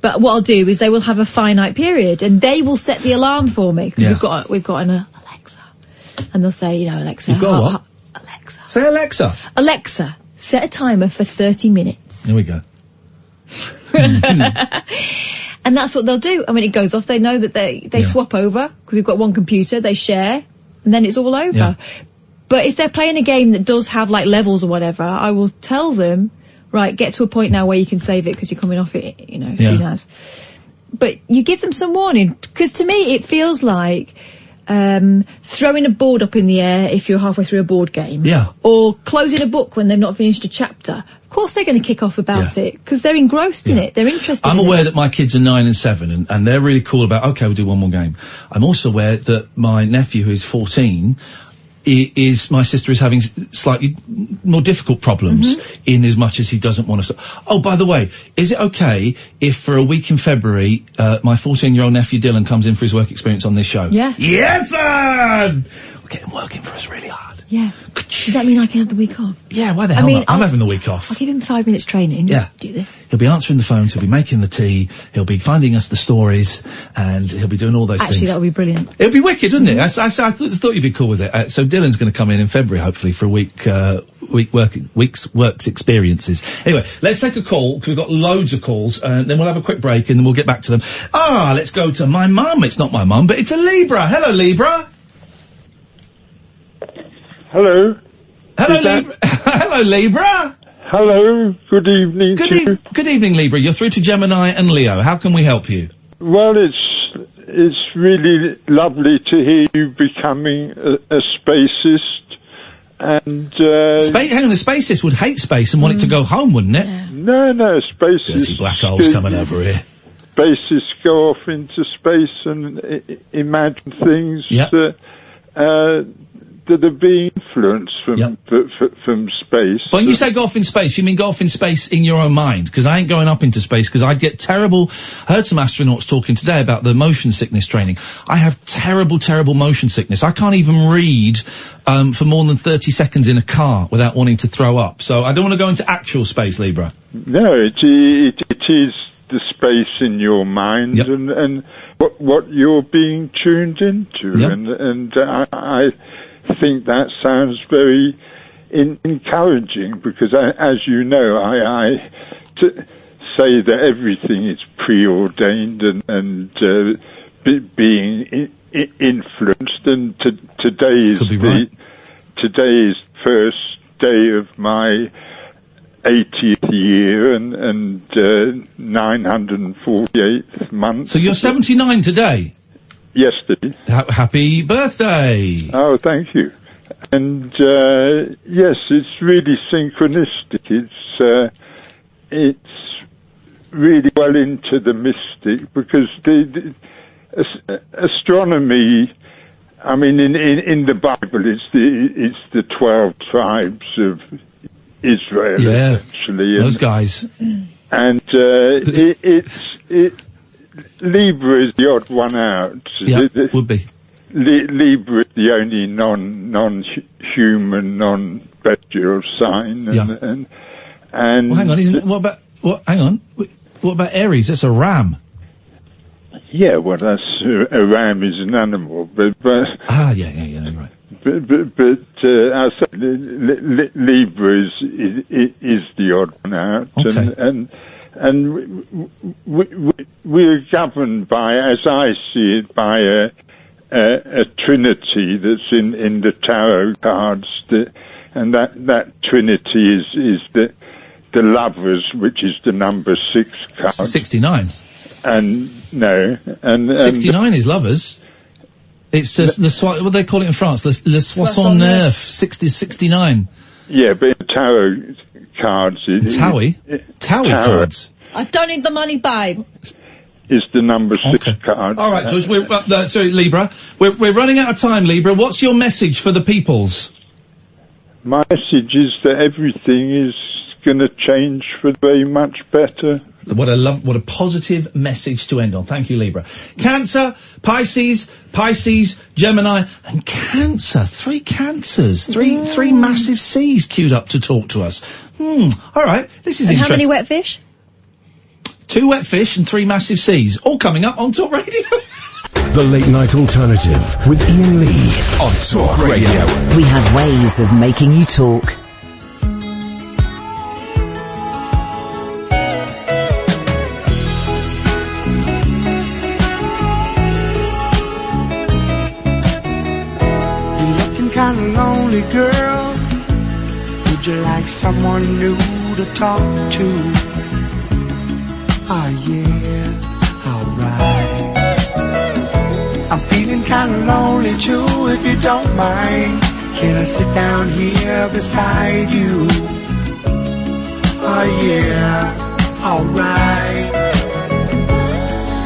But what I'll do is they will have a finite period, and they will set the alarm for me, because we've got an Alexa. And they'll say, Alexa... You've got what? Alexa. Say Alexa. Alexa, set a timer for 30 minutes. Here we go. And that's what they'll do. And when it goes off, they know that they swap over, because we've got one computer, they share, and then it's all over. Yeah. But if they're playing a game that does have, like, levels or whatever, I will tell them, right, get to a point now where you can save it, because you're coming off it, soon as. But you give them some warning, because to me it feels like throwing a board up in the air if you're halfway through a board game. Yeah. Or closing a book when they've not finished a chapter. Of course they're going to kick off about it, because they're engrossed in it. They're interested I'm in aware it. that my kids are 9 and 7, and they're really cool about, okay, we'll do one more game. I'm also aware that my nephew, who's 14, my sister is having slightly more difficult problems in as much as he doesn't want to stop. Oh, by the way, is it okay if for a week in February, my 14-year-old nephew Dylan comes in for his work experience on this show? Yeah. Yes, man! We'll get him working for us really hard. Yeah. Does that mean I can have the week off? Yeah, why the hell not? I'm having the week off. I'll give him 5 minutes training. Yeah. Do this. He'll be answering the phones, he'll be making the tea, he'll be finding us the stories, and he'll be doing all those things. Actually, that would be brilliant. It'll be wicked, wouldn't it? I thought you'd be cool with it. So Dylan's going to come in February, hopefully, for a week's works experiences. Anyway, let's take a call, because we've got loads of calls, then we'll have a quick break, and then we'll get back to them. Let's go to my mum. It's not my mum, but it's a Libra. Hello, Libra. Hello. Hello, Libra. Hello, Libra. Hello. Good evening. Good evening, Libra. You're through to Gemini and Leo. How can we help you? Well, it's really lovely to hear you becoming a spacist. And hang on, a spacist would hate space and want it to go home, wouldn't it? Yeah. No, spacists. Dirty black holes coming over here. Spacists go off into space and imagine things that are being influenced from space. But when you say go off in space, you mean go off in space in your own mind? Because I ain't going up into space, because I'd get terrible... Heard some astronauts talking today about the motion sickness training. I have terrible, terrible motion sickness. I can't even read for more than 30 seconds in a car without wanting to throw up. So I don't want to go into actual space, Libra. No, it is the space in your mind and what you're being tuned into. And I think that sounds very encouraging, because as you know, I say that everything is preordained and being influenced. And today is the first day of my 80th year and 948th month. So you're 79 today? Yesterday. Happy birthday! Oh, thank you. And yes, it's really synchronistic. It's really well into the mystic, because the astronomy. I mean, in the Bible, it's the 12 tribes of Israel, actually. Those guys. And Libra is the odd one out. Yeah, would be. Libra is the only non-human, non-bestial sign. And well, hang on, isn't it? Hang on. What about Aries? That's a ram. Yeah, well, that's a ram is an animal, but yeah, right. But I said Libra is the odd one out, and we're governed by, as I see it, by a trinity that's in the tarot cards, and that trinity is the the Lovers, which is the number 6 card. 69. And 69 is Lovers. It's just what do they call it in France? Le Soissons Neuf, 69. Yeah, but in tarot cards... Towie cards? I don't need the money, babe. Is the number 6 card. All right, so sorry, Libra. We're running out of time, Libra. What's your message for the peoples? My message is that everything is going to change for very much better. What a positive message to end on. Thank you, Libra. Cancer, Pisces, Gemini, and Cancer. 3 Cancers. Three massive C's queued up to talk to us. All right, this is interesting. How many wet fish? 2 wet fish and 3 massive C's. All coming up on Talk Radio. The Late Night Alternative with Iain Lee on Talk Radio. We have ways of making you talk. Kinda lonely girl, would you like someone new to talk to? Oh yeah, alright. I'm feeling kinda lonely too, if you don't mind. Can I sit down here beside you? Oh yeah, alright.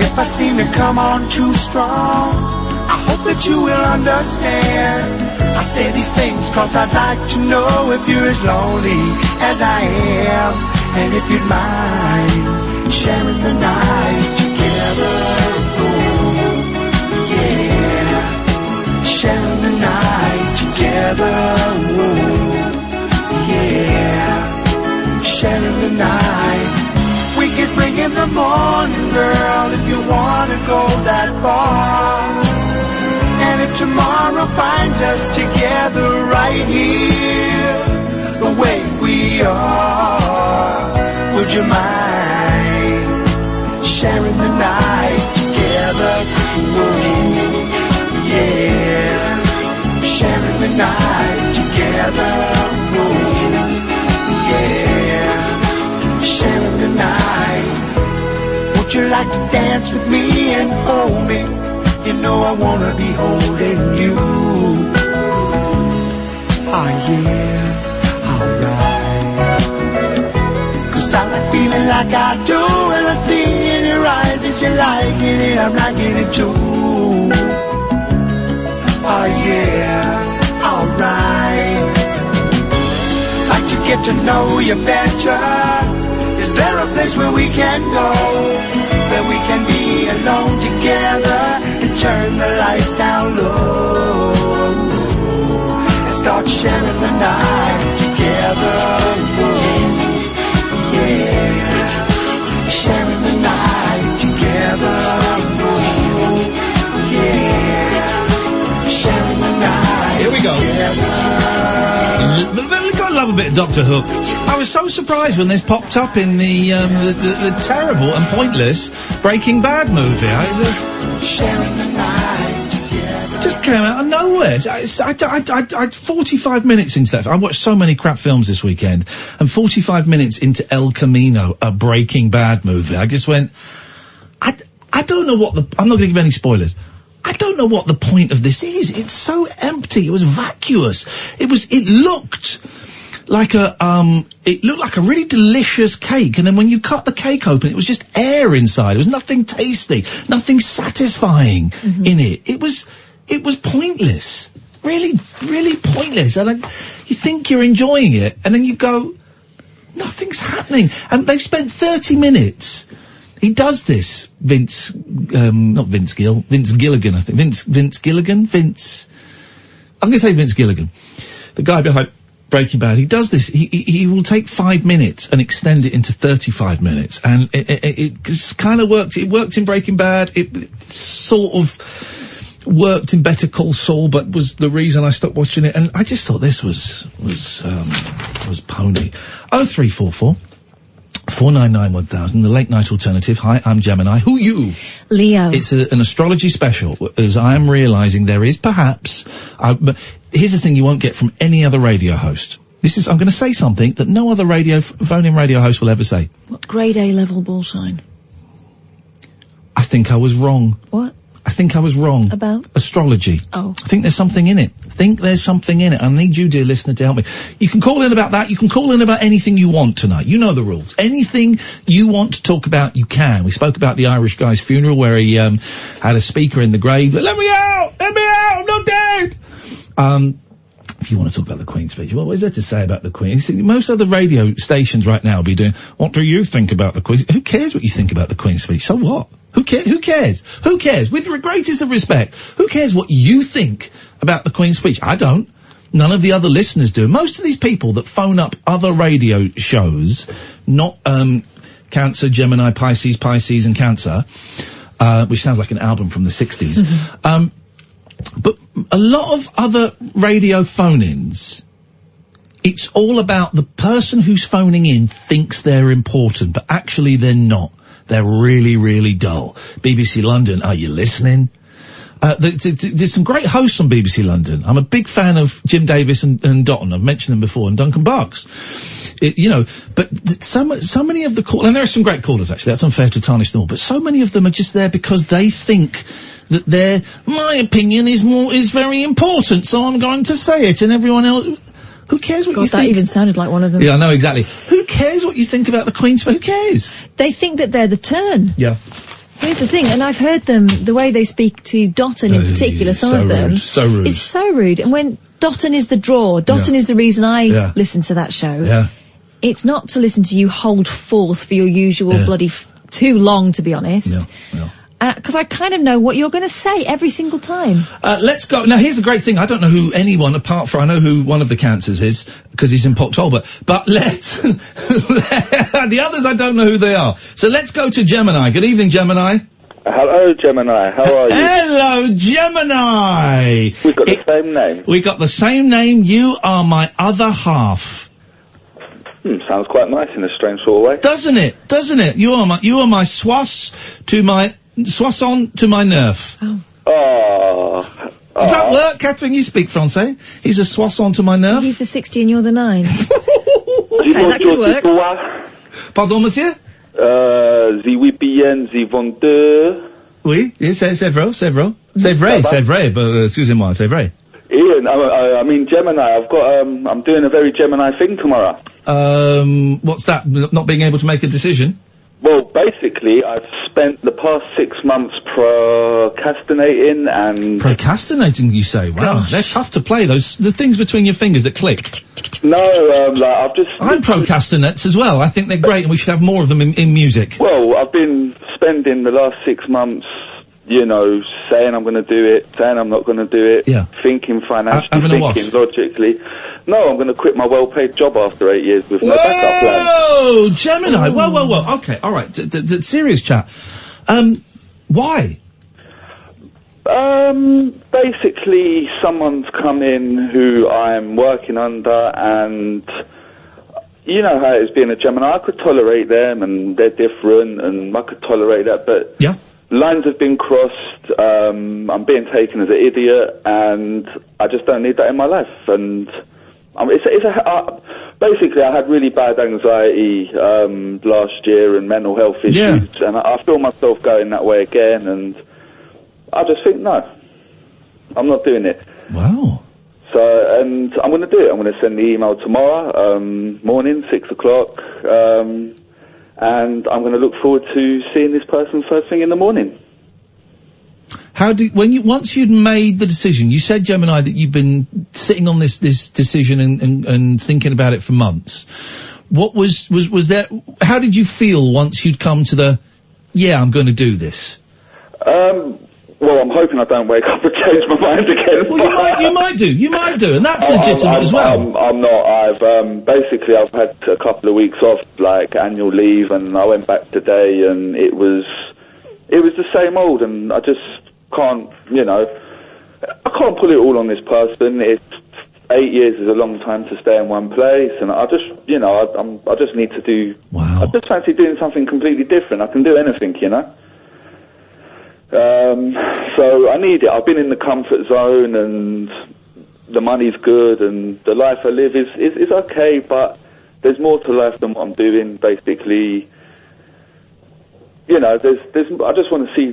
If I seem to come on too strong, I hope that you will understand. I say these things cause I'd like to know if you're as lonely as I am, and if you'd mind sharing the night together. Oh, yeah, sharing the night together. Oh, yeah, sharing the night. We can bring in the morning, girl, if you wanna go that far. And if tomorrow finds us together right here, the way we are, would you mind sharing the night together? Ooh, yeah, sharing the night together. Ooh, yeah, sharing the night. Would you like to dance with me and hold me? You know I wanna be holding you. Oh yeah, alright. Cause I like feeling like I do, and I see in your eyes that you're liking it, I'm liking it too. Oh yeah, alright. Like to get to know you better. Is there a place where we can go, where we can be alone together? Turn the lights down low and start sharing the night together. Yeah, sharing the night together. Yeah, sharing the night. Here we go. Gotta love a bit of Doctor Who. I was so surprised when this popped up in the terrible and pointless Breaking Bad movie. Sharing the night just came out of nowhere. I 45 minutes into that. I watched so many crap films this weekend, and 45 minutes into El Camino, a Breaking Bad movie, I just went, I don't know what I'm not going to give any spoilers. I don't know what the point of this is. It's so empty. It was vacuous. It looked like a really delicious cake, and then when you cut the cake open, it was just air inside. There was nothing tasty, nothing satisfying in it. It was pointless. Really, really pointless. And you think you're enjoying it, and then you go, nothing's happening. And they've spent 30 minutes. He does this, Vince Gilligan, I think. Vince Gilligan? I'm gonna say Vince Gilligan. The guy behind Breaking Bad. He does this. He will take 5 minutes and extend it into 35 minutes. And it kind of worked. It worked in Breaking Bad. It sort of worked in Better Call Saul, but was the reason I stopped watching it. And I just thought this was pony. 0344 499 1000, the Late Night Alternative. Hi, I'm Gemini. Who you? Leo. It's an astrology special, as I am realising there is perhaps, but here's the thing you won't get from any other radio host. I'm going to say something that no other phone-in radio host will ever say. What grade A level ball sign? I think I was wrong. What? I think I was wrong. About? Astrology. Oh. I think there's something in it. I need you, dear listener, to help me. You can call in about that. You can call in about anything you want tonight. You know the rules. Anything you want to talk about, you can. We spoke about the Irish guy's funeral where he, had a speaker in the grave. Let me out! Let me out! I'm not dead! If you want to talk about the Queen's speech, what is there to say about the Queen? Most other radio stations right now will be doing, what do you think about the Queen? Who cares what you think about the Queen's speech? So what? Who cares? Who cares? With the greatest of respect, who cares what you think about the Queen's speech? I don't. None of the other listeners do. Most of these people that phone up other radio shows, not, Cancer, Gemini, Pisces and Cancer, which sounds like an album from the 60s, but a lot of other radio phone-ins, it's all about the person who's phoning in thinks they're important, but actually they're not. They're really, really dull. BBC London, are you listening? There's some great hosts on BBC London. I'm a big fan of Jim Davis and Dotton. I've mentioned them before, and Duncan Barks. But so many of the callers, and there are some great callers actually, that's unfair to tarnish them all, but so many of them are just there because they think that my opinion is very important, so I'm going to say it, and everyone else, who cares what you think? That even sounded like one of them. Yeah, I know, exactly. Who cares what you think about the Queen's speech? Who cares? They think that they're the turn. Yeah. Here's the thing, and I've heard them, the way they speak to Dotton in particular, some of them. Rude, so rude. Is so rude. And when Dotton is the draw, Dotton is the reason I listen to that show. Yeah. It's not to listen to you hold forth for your usual bloody too long, to be honest. Yeah. Because I kind of know what you're going to say every single time. Let's go. Now, here's the great thing. I don't know who anyone, apart from, I know who one of the Cancers is, because he's in Poctober. But let's, the others, I don't know who they are. So let's go to Gemini. Good evening, Gemini. Hello, Gemini. How are you? Hello, Gemini. We've got the same name. We got the same name. You are my other half. Sounds quite nice in a strange sort of way. Doesn't it? You are my soissons to my nerf. Oh. Does that work, Catherine? You speak Francais. He's a soisson to my nerf. He's the 60 and you're the 9. Okay, that could work. Pardon, monsieur? The weekend, the 22. Oui, c'est vrai. C'est vrai, but excusez-moi, c'est vrai. Ian, I mean Gemini. I'm doing a very Gemini thing tomorrow. What's that? Not being able to make a decision? Well, basically, I've spent the past 6 months procrastinating and... Procrastinating, you say? Wow, They're tough to play, the things between your fingers that click. No, I've just... I'm procrastinates as well. I think they're great and we should have more of them in music. Well, I've been spending the last 6 months, saying I'm going to do it, saying I'm not going to do it, thinking financially, thinking logically. No, I'm going to quit my well-paid job after 8 years with no backup plan. Whoa, Gemini! Whoa. Okay, all right. Serious chat. Why? Basically, someone's come in who I'm working under, and you know how it's being a Gemini. I could tolerate them, and they're different, and I could tolerate that, but lines have been crossed. I'm being taken as an idiot, and I just don't need that in my life. And basically, I had really bad anxiety last year and mental health issues, and I feel myself going that way again. And I just think, no, I'm not doing it. Wow. So, and I'm going to do it. I'm going to send the email tomorrow morning, 6 o'clock, and I'm going to look forward to seeing this person first thing in the morning. Once you'd made the decision, you said, Gemini, that you've been sitting on this decision and thinking about it for months. What was there, how did you feel once you'd come to I'm going to do this? Well, I'm hoping I don't wake up and change my mind again. Well, you might do, and that's legitimate as well. I'm not. I've had a couple of weeks off, like annual leave, and I went back today, and it was the same old, and I just can't, I can't put it all on this person. 8 years is a long time to stay in one place, and I just, I just need to do. Wow. I just fancy doing something completely different. I can do anything, So I need it. I've been in the comfort zone, and the money's good and the life I live is okay, but there's more to life than what I'm doing, basically. You know, I just want to see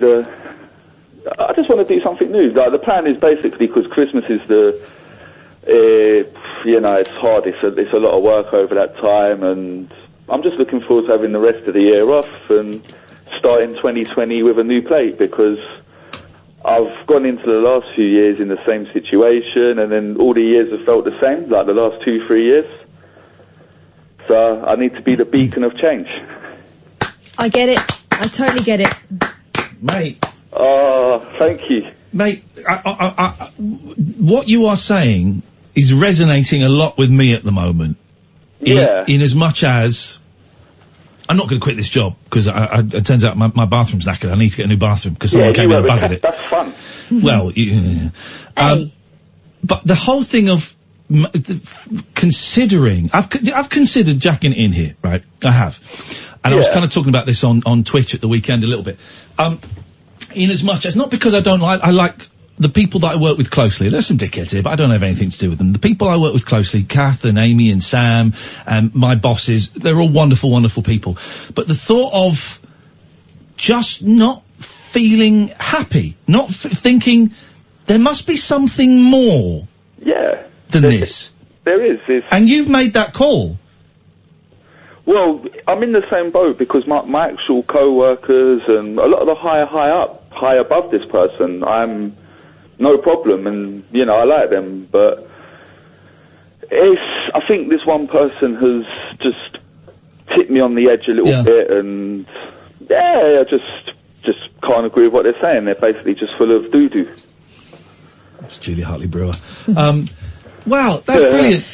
I just want to do something new. Like, the plan is basically, because Christmas is you know, it's hard. It's a lot of work over that time, and I'm just looking forward to having the rest of the year off and starting 2020 with a new plate, because I've gone into the last few years in the same situation, and then all the years have felt the same, like the last 2-3 years. So I need to be the beacon of change. I get it. I totally get it. Mate. Oh, thank you. Mate, what you are saying is resonating a lot with me at the moment. In as much as I'm not going to quit this job, because it turns out my bathroom's knackered. I need to get a new bathroom because someone came in and buggered it. That's fun. Well, but the whole thing of considering, I've considered jacking it in here, right? I have. And I was kind of talking about this on Twitch at the weekend a little bit. In as much as, not because I like the people that I work with closely. There's some dickheads here, but I don't have anything to do with them. The people I work with closely, Kath and Amy and Sam and my bosses, they're all wonderful, wonderful people. But the thought of just not feeling happy, not thinking there must be something more than this. There is. And you've made that call. Well, I'm in the same boat, because my actual co-workers and a lot of the high above this person, I'm no problem, and, you know, I like them, but I think this one person has just tipped me on the edge a little bit, and I just can't agree with what they're saying. They're basically just full of doo-doo. It's Julia Hartley-Brewer. Wow, that's brilliant.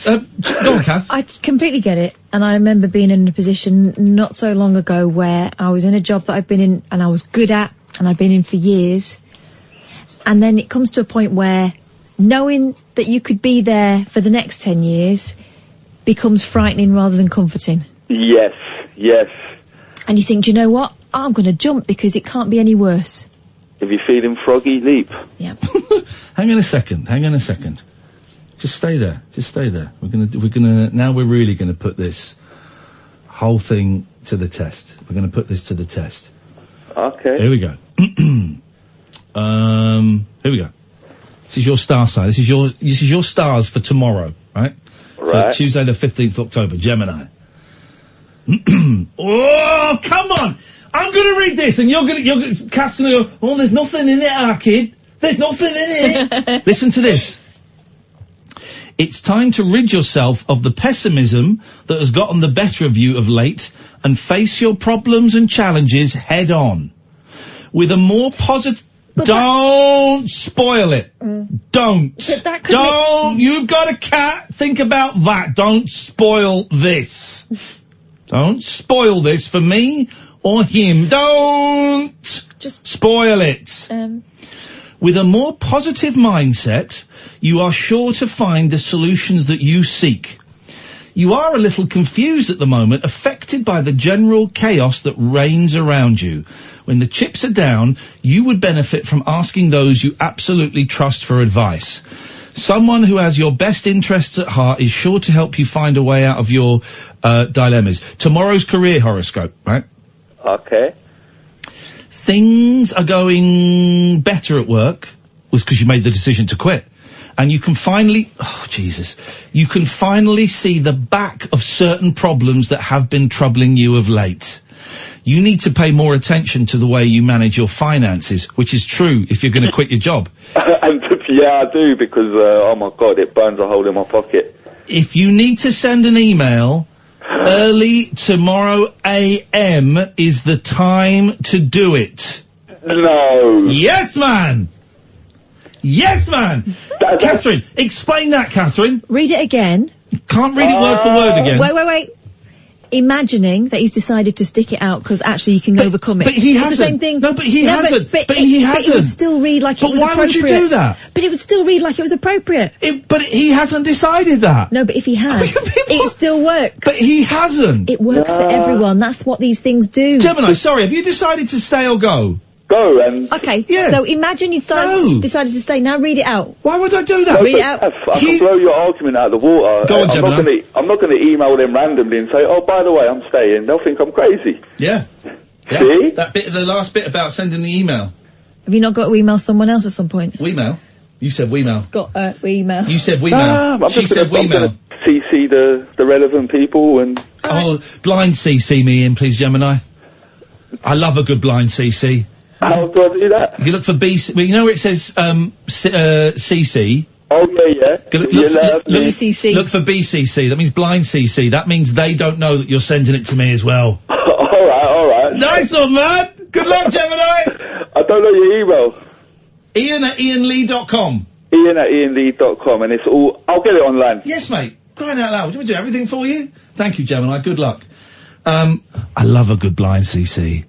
Go on, Kath. I completely get it. And I remember being in a position not so long ago where I was in a job that I've been in and I was good at and I'd been in for years. And then it comes to a point where knowing that you could be there for the next 10 years becomes frightening rather than comforting. Yes. And you think, do you know what? I'm going to jump because it can't be any worse. If you're feeling froggy, leap. Yeah. Hang on a second. Just stay there. Now we're really gonna put this whole thing to the test. We're gonna put this to the test. Okay. Here we go. Here we go. This is your star sign. This is your stars for tomorrow, right? Right. For Tuesday the 15th of October, Gemini. Oh, come on! I'm gonna read this, and Kath's gonna go, oh, there's nothing in it, kid. There's nothing in it. Listen to this. It's time to rid yourself of the pessimism that has gotten the better of you of late and face your problems and challenges head on. With a more positive... Don't spoil it. Don't. You've got a cat. Think about that. Don't spoil this. Don't spoil this for me or him. Don't spoil it. With a more positive mindset, you are sure to find the solutions that you seek. You are a little confused at the moment, affected by the general chaos that reigns around you. When the chips are down, you would benefit from asking those you absolutely trust for advice. Someone who has your best interests at heart is sure to help you find a way out of your dilemmas. Tomorrow's career horoscope, right? Okay. Things are going better at work was because you made the decision to quit. And you can finally, you can finally see the back of certain problems that have been troubling you of late. You need to pay more attention to the way you manage your finances, which is true if you're going to quit your job. Yeah, I do, because, oh my God, it burns a hole in my pocket. If you need to send an email, early tomorrow AM is the time to do it. No. Yes, man! Yes, man! Catherine, explain that, Catherine. Read it again. Can't read it word for word again. Wait. Imagining that he's decided to stick it out because actually you can overcome it. But he hasn't. It's the same thing. No, but he hasn't. But he hasn't. But it would still read like it was appropriate. But why would you do that? But it would still read like it was appropriate. But he hasn't decided that. No, but if he had, it still works. But he hasn't. It works for everyone. That's what these things do. Gemini, sorry, have you decided to stay or go? go and... Okay, so imagine you decided to stay. Now read it out. Why would I do that? Read it out. I can blow your argument out of the water. Go on, Gemini. I'm not going to email them randomly and say, oh, by the way, I'm staying. They'll think I'm crazy. Yeah. See? That bit, the last bit about sending the email. Have you not got to email someone else at some point? Weemail? You said weemail. Got email. You said weemail. She said weemail. CC the relevant people and... Oh, blind CC me in, please, Gemini. I love a good blind CC. How do I do that? You look for BC... Well, you know where it says, CC? Oh, yeah. BCC. Look for BCC. That means blind CC. That means they don't know that you're sending it to me as well. All right. Nice one, man! Good luck, Gemini! I don't know your email. Ian at ianlee.com. Ian at ianlee.com, and it's all... I'll get it online. Yes, mate. Crying out loud. Do we do everything for you? Thank you, Gemini. Good luck. I love a good blind CC.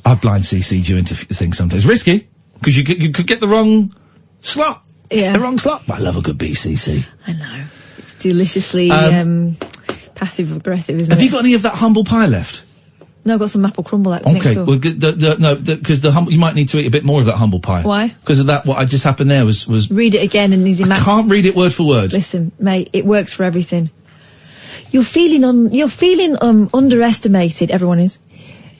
I've blind CC'd you into things sometimes. Risky, because you could get the wrong slot. Yeah. The wrong slot. But I love a good BCC. I know. It's deliciously passive-aggressive, isn't it? Have you got any of that humble pie left? No, I've got some apple crumble next door. Okay, well, because you might need to eat a bit more of that humble pie. Why? Because of that, what just happened there was... Read it again and easy I can't read it word for word. Listen, mate, it works for everything. You're feeling underestimated, everyone is.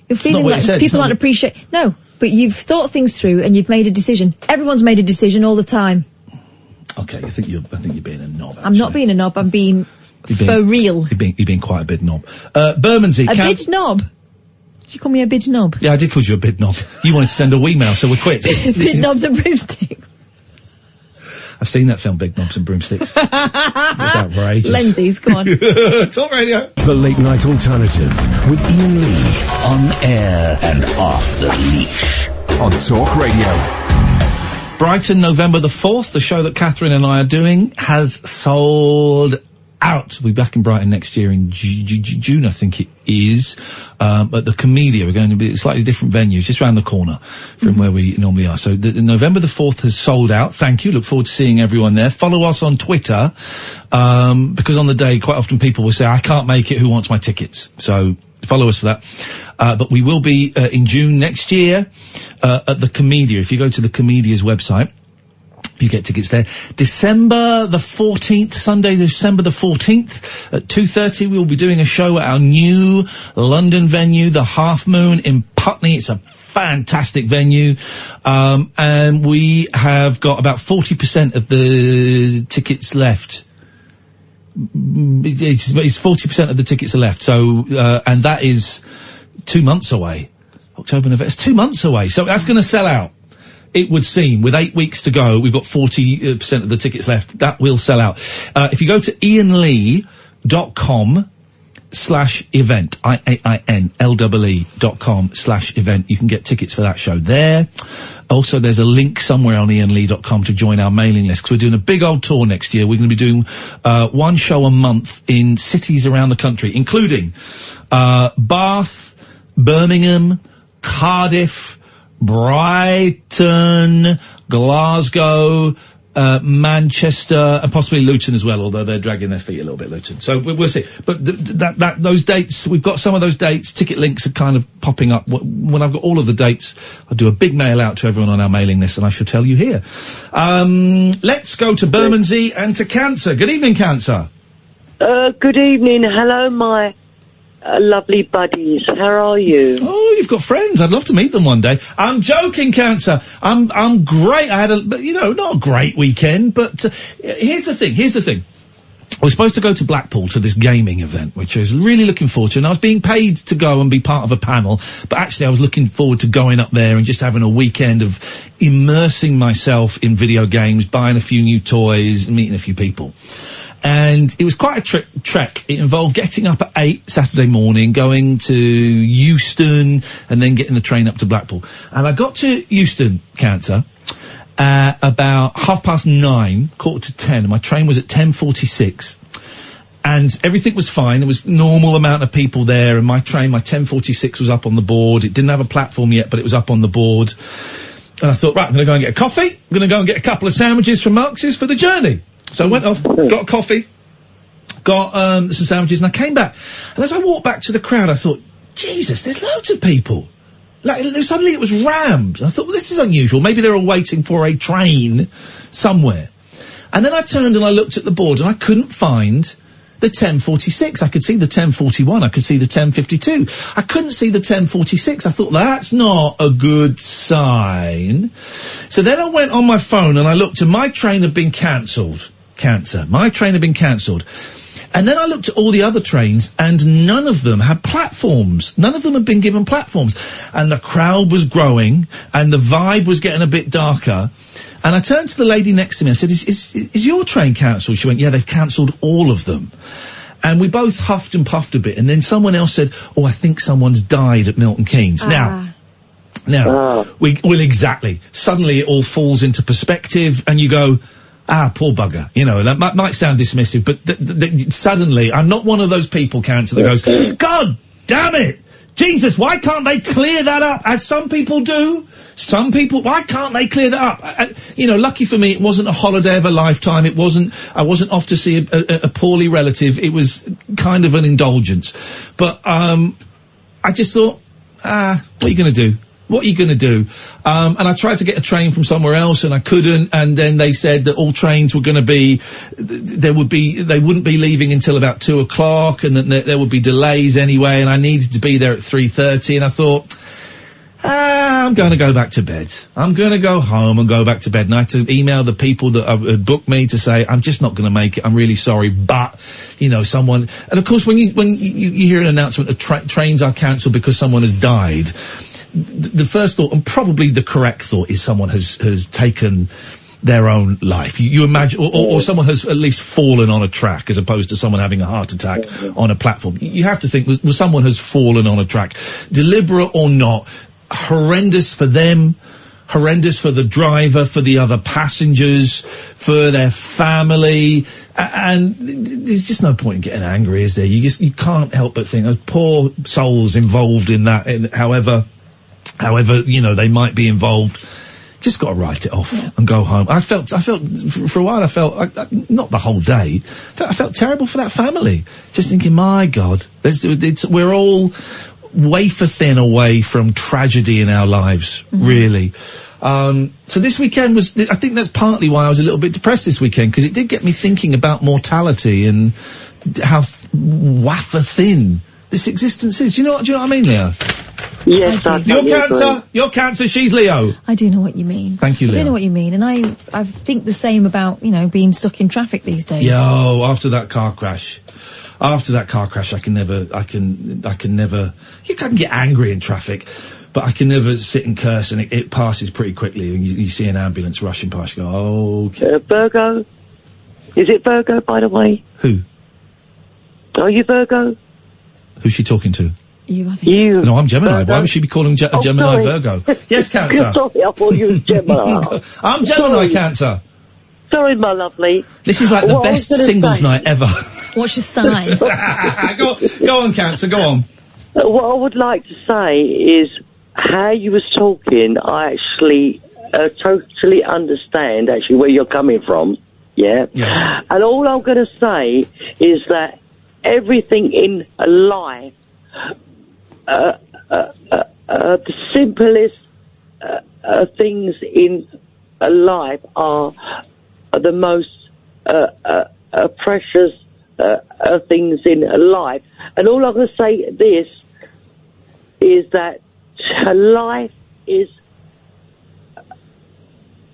You're feeling like people aren't appreciate... No, but you've thought things through and you've made a decision. Everyone's made a decision all the time. Okay, I think you're being a knob, actually. I'm not being a knob, I'm being for real. You're being quite a big knob. Bermondsey... A bid knob? Did you call me a bid knob? Yeah, I did call you a bid knob. You wanted to send a weemail, so we're quits. Bid knobs and broomsticks. I've seen that film, Big Knobs and Broomsticks. It's outrageous. Lenses, come on. Talk Radio. The Late Night Alternative with Iain Lee. On air and off the leash. On Talk Radio. Brighton, November the 4th, the show that Catherine and I are doing, has sold out. We'll be back in Brighton next year in June, I think it is. At the Comedia, we're going to be a slightly different venue, just around the corner from where we normally are. So November the 4th has sold out. Thank you. Look forward to seeing everyone there. Follow us on Twitter, because on the day, quite often people will say, I can't make it, who wants my tickets? So follow us for that. But we will be in June next year at the Comedia. If you go to the Comedia's website, you get tickets there. December the 14th, Sunday, December the 14th at 2:30, we will be doing a show at our new London venue, the Half Moon in Putney. It's a fantastic venue. And we have got about 40% of the tickets left. It's 40% of the tickets are left. So, and that is 2 months away. October, November. It's 2 months away. So that's going to sell out. It would seem, with 8 weeks to go, we've got 40% of the tickets left. That will sell out. If you go to iainlee.com/event, IAINLEE.com/event, you can get tickets for that show there. Also, there's a link somewhere on iainlee.com to join our mailing list, because we're doing a big old tour next year. We're going to be doing one show a month in cities around the country, including Bath, Birmingham, Cardiff, Brighton, Glasgow, Manchester, and possibly Luton as well, although they're dragging their feet a little bit, Luton. So we'll see. But those dates, we've got some of those dates. Ticket links are kind of popping up. When I've got all of the dates, I'll do a big mail out to everyone on our mailing list, and I shall tell you here. Let's go to Bermondsey and to Cancer. Good evening, Cancer. Good evening. Hello, my lovely buddies. How are you? Oh, you've got friends. I'd love to meet them one day. I'm joking, Cancer. I'm great. I had not a great weekend, but here's the thing. I was supposed to go to Blackpool to this gaming event, which I was really looking forward to, and I was being paid to go and be part of a panel, but actually I was looking forward to going up there and just having a weekend of immersing myself in video games, buying a few new toys, and meeting a few people. And it was quite a trek. It involved getting up at 8 Saturday morning, going to Euston, and then getting the train up to Blackpool. And I got to Euston, Cancer, about 9:30, 9:45, and my train was at 10:46. And everything was fine. There was normal amount of people there, and my train, my 10:46 was up on the board. It didn't have a platform yet, but it was up on the board. And I thought, right, I'm going to go and get a coffee. I'm going to go and get a couple of sandwiches from Marx's for the journey. So I went off, got a coffee, got some sandwiches, and I came back. And as I walked back to the crowd, I thought, Jesus, there's loads of people. Suddenly it was rammed. I thought, well, this is unusual. Maybe they're all waiting for a train somewhere. And then I turned and I looked at the board and I couldn't find the 10:46. I could see the 10:41. I could see the 10:52. I couldn't see the 10:46. I thought, that's not a good sign. So then I went on my phone and I looked and my train had been cancelled. My train had been cancelled. And then I looked at all the other trains and none of them had platforms. None of them had been given platforms. And the crowd was growing and the vibe was getting a bit darker. And I turned to the lady next to me. I said, is your train cancelled? She went, yeah, they've cancelled all of them. And we both huffed and puffed a bit. And then someone else said, oh, I think someone's died at Milton Keynes. Now, exactly. Suddenly it all falls into perspective and you go, poor bugger. You know, that might sound dismissive, but suddenly I'm not one of those people, Cancer, that goes, God damn it! Jesus, why can't they clear that up? As some people do. Some people, why can't they clear that up? Lucky for me, it wasn't a holiday of a lifetime. I wasn't off to see a poorly relative. It was kind of an indulgence. But, I just thought, what are you gonna do? What are you going to do? And I tried to get a train from somewhere else and I couldn't. And then they said that all trains were going to be, they wouldn't be leaving until about 2 o'clock and that there would be delays anyway. And I needed to be there at 3:30. And I thought, I'm going to go back to bed. I'm going to go home and go back to bed. And I had to email the people that had booked me to say, I'm just not going to make it. I'm really sorry. But, someone, and of course, when you hear an announcement of trains are cancelled because someone has died, the first thought, and probably the correct thought, is someone has taken their own life. You imagine, or someone has at least fallen on a track, as opposed to someone having a heart attack on a platform. You have to think, someone has fallen on a track, deliberate or not. Horrendous for them, horrendous for the driver, for the other passengers, for their family, and there's just no point in getting angry, is there? You can't help but think of poor souls involved in that, and however, they might be involved. Just got to write it off and go home. I felt for a while, not the whole day, I felt terrible for that family. Just thinking, my God, we're all wafer thin away from tragedy in our lives, really. So this weekend I think that's partly why I was a little bit depressed this weekend, because it did get me thinking about mortality and how wafer thin this existence is. Do you know what I mean, Leo? Yes, You're Cancer, she's Leo. I do know what you mean. Thank you, Leo. I do know what you mean, and I think the same about, being stuck in traffic these days. After that car crash, I can get angry in traffic, but I can never sit and curse, and it passes pretty quickly, and you see an ambulance rushing past, you go, oh, okay. Virgo? Is it Virgo, by the way? Who? Are you Virgo? Who's she talking to? You, I think. You. No, I'm Gemini. Virgo? Why would she be calling Gemini sorry. Virgo? Yes, Cancer. Sorry, I thought you was Gemini. I'm Gemini, Cancer. Sorry, my lovely. This is like the best singles night ever. What's your sign? Go on, Cancer, go on. What I would like to say is, how you was talking, I actually totally understand actually where you're coming from, yeah? And all I'm going to say is that everything in life, the simplest things in life are the most precious things in life. And all I'm going to say this is that life is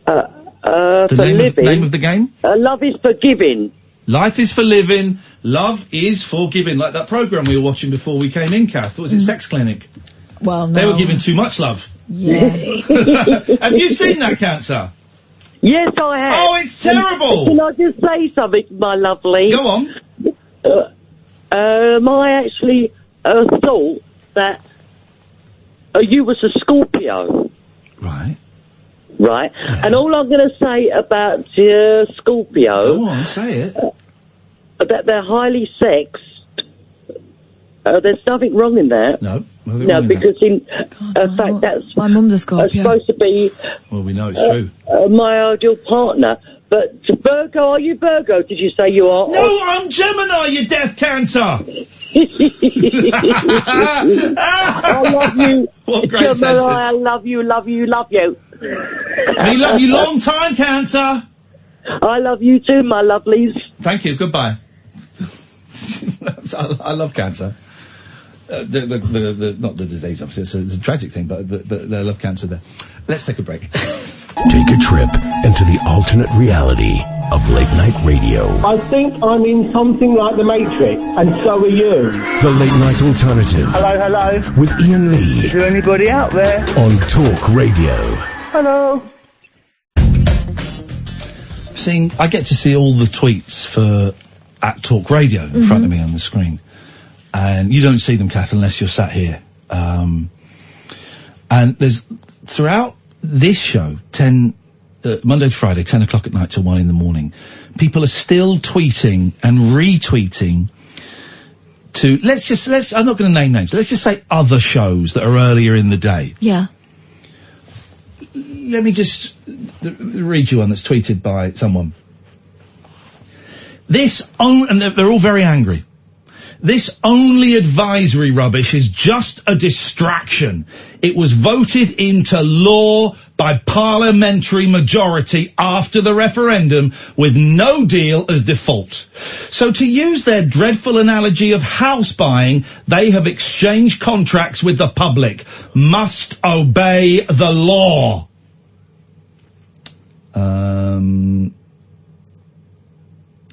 for living. Name of the game? Love is for giving. Life is for living. Love is for giving. Like that programme we were watching before we came in, Kath. What was it, Sex Clinic? Well, no. They were giving too much love. Yeah. Have you seen that, Cancer? Yes, I have. Oh, it's terrible. Can I just say something, my lovely? Go on. I actually thought that you was a Scorpio. Right. Right. Yeah. And all I'm going to say about Scorpio... Go on, say it. That they're highly sexed. There's nothing wrong in that. No. No, because in fact that's... My mum's a Scorpio. Supposed to be... Well, we know it's true. My ideal partner. But Virgo, are you Virgo? Did you say you are? No, I'm Gemini, you deaf Cancer! I love you. What a great Gemini, sentence. I love you, love you, love you. We love you long time, Cancer. I love you too, my lovelies. Thank you. Goodbye. I love Cancer. Not the disease, obviously. It's a tragic thing, but I love Cancer there. Let's take a break. Take a trip into the alternate reality of late night radio. I think I'm in something like the Matrix, and so are you. The Late Night Alternative. Hello, hello. With Iain Lee. Is there anybody out there? On Talk Radio. Hello. I get to see all the tweets for @Talk Radio in front of me on the screen. And you don't see them, Kath, unless you're sat here. And there's, throughout this show, Monday to Friday, 10 o'clock at night till 1 in the morning, people are still tweeting and retweeting to, I'm not going to name names, let's just say other shows that are earlier in the day. Yeah. Let me just read you one that's tweeted by someone. And they're all very angry. This only advisory rubbish is just a distraction. It was voted into law by parliamentary majority after the referendum with no deal as default. So to use their dreadful analogy of house buying, they have exchanged contracts with the public. Must obey the law.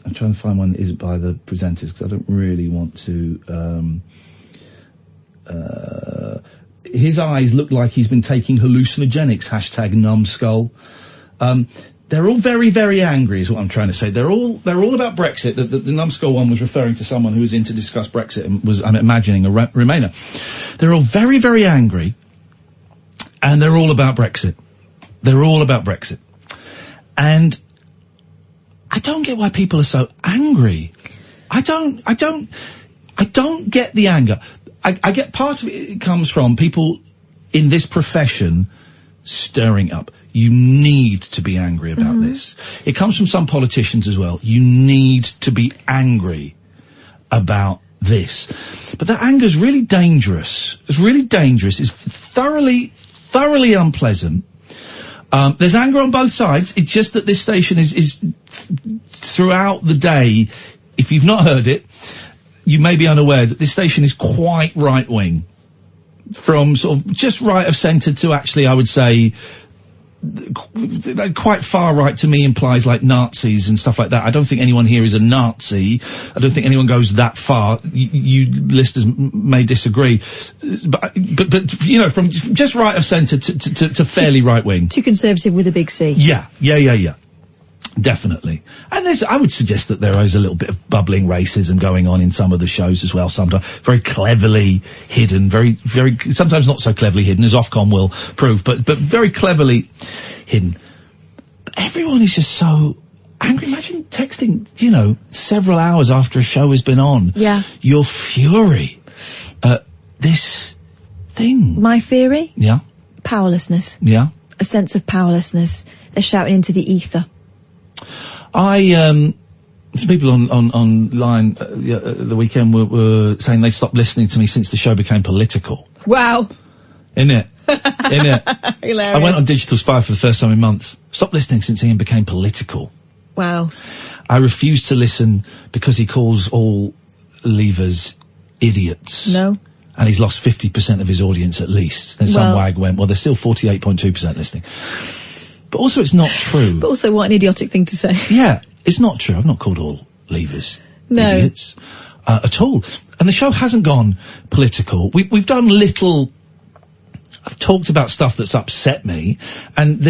I'm trying to find one that isn't by the presenters because I don't really want to. His eyes look like he's been taking hallucinogenics. #numbskull. They're all very, very angry, is what I'm trying to say. They're all about Brexit. The numbskull one was referring to someone who was in to discuss Brexit and was, I'm imagining, a Remainer. They're all very, very angry, and they're all about Brexit. They're all about Brexit, and I don't get why people are so angry. I don't get the anger. I get part of it comes from people in this profession stirring up. You need to be angry about this. It comes from some politicians as well. You need to be angry about this. But that anger is really dangerous. It's really dangerous. It's thoroughly unpleasant. There's anger on both sides. It's just that this station is throughout the day. If you've not heard it, you may be unaware that this station is quite right-wing. From sort of just right of centre to actually, I would say, quite far right to me implies like Nazis and stuff like that. I don't think anyone here is a Nazi. I don't think anyone goes that far. You listeners may disagree, but you know, from just right of centre to fairly right wing. Too conservative with a big C. Yeah. Definitely. And I would suggest that there is a little bit of bubbling racism going on in some of the shows as well, sometimes very cleverly hidden, very, very, sometimes not so cleverly hidden, as Ofcom will prove, but very cleverly hidden. But everyone is just so angry. Imagine texting, several hours after a show has been on. Yeah. Your fury at this thing. My theory? Yeah. Powerlessness. Yeah. A sense of powerlessness. They're shouting into the ether. Some people online the weekend were saying they stopped listening to me since the show became political. Wow. Isn't it? Hilarious. I went on Digital Spy for the first time in months. Stopped listening since Iain became political. Wow. I refuse to listen because he calls all leavers idiots. No. And he's lost 50% of his audience at least. Then some wag went, well, there's still 48.2% listening. But also it's not true. But also what an idiotic thing to say. Yeah, it's not true. I've not called all leavers idiots at all. And the show hasn't gone political. We've done little... I've talked about stuff that's upset me, and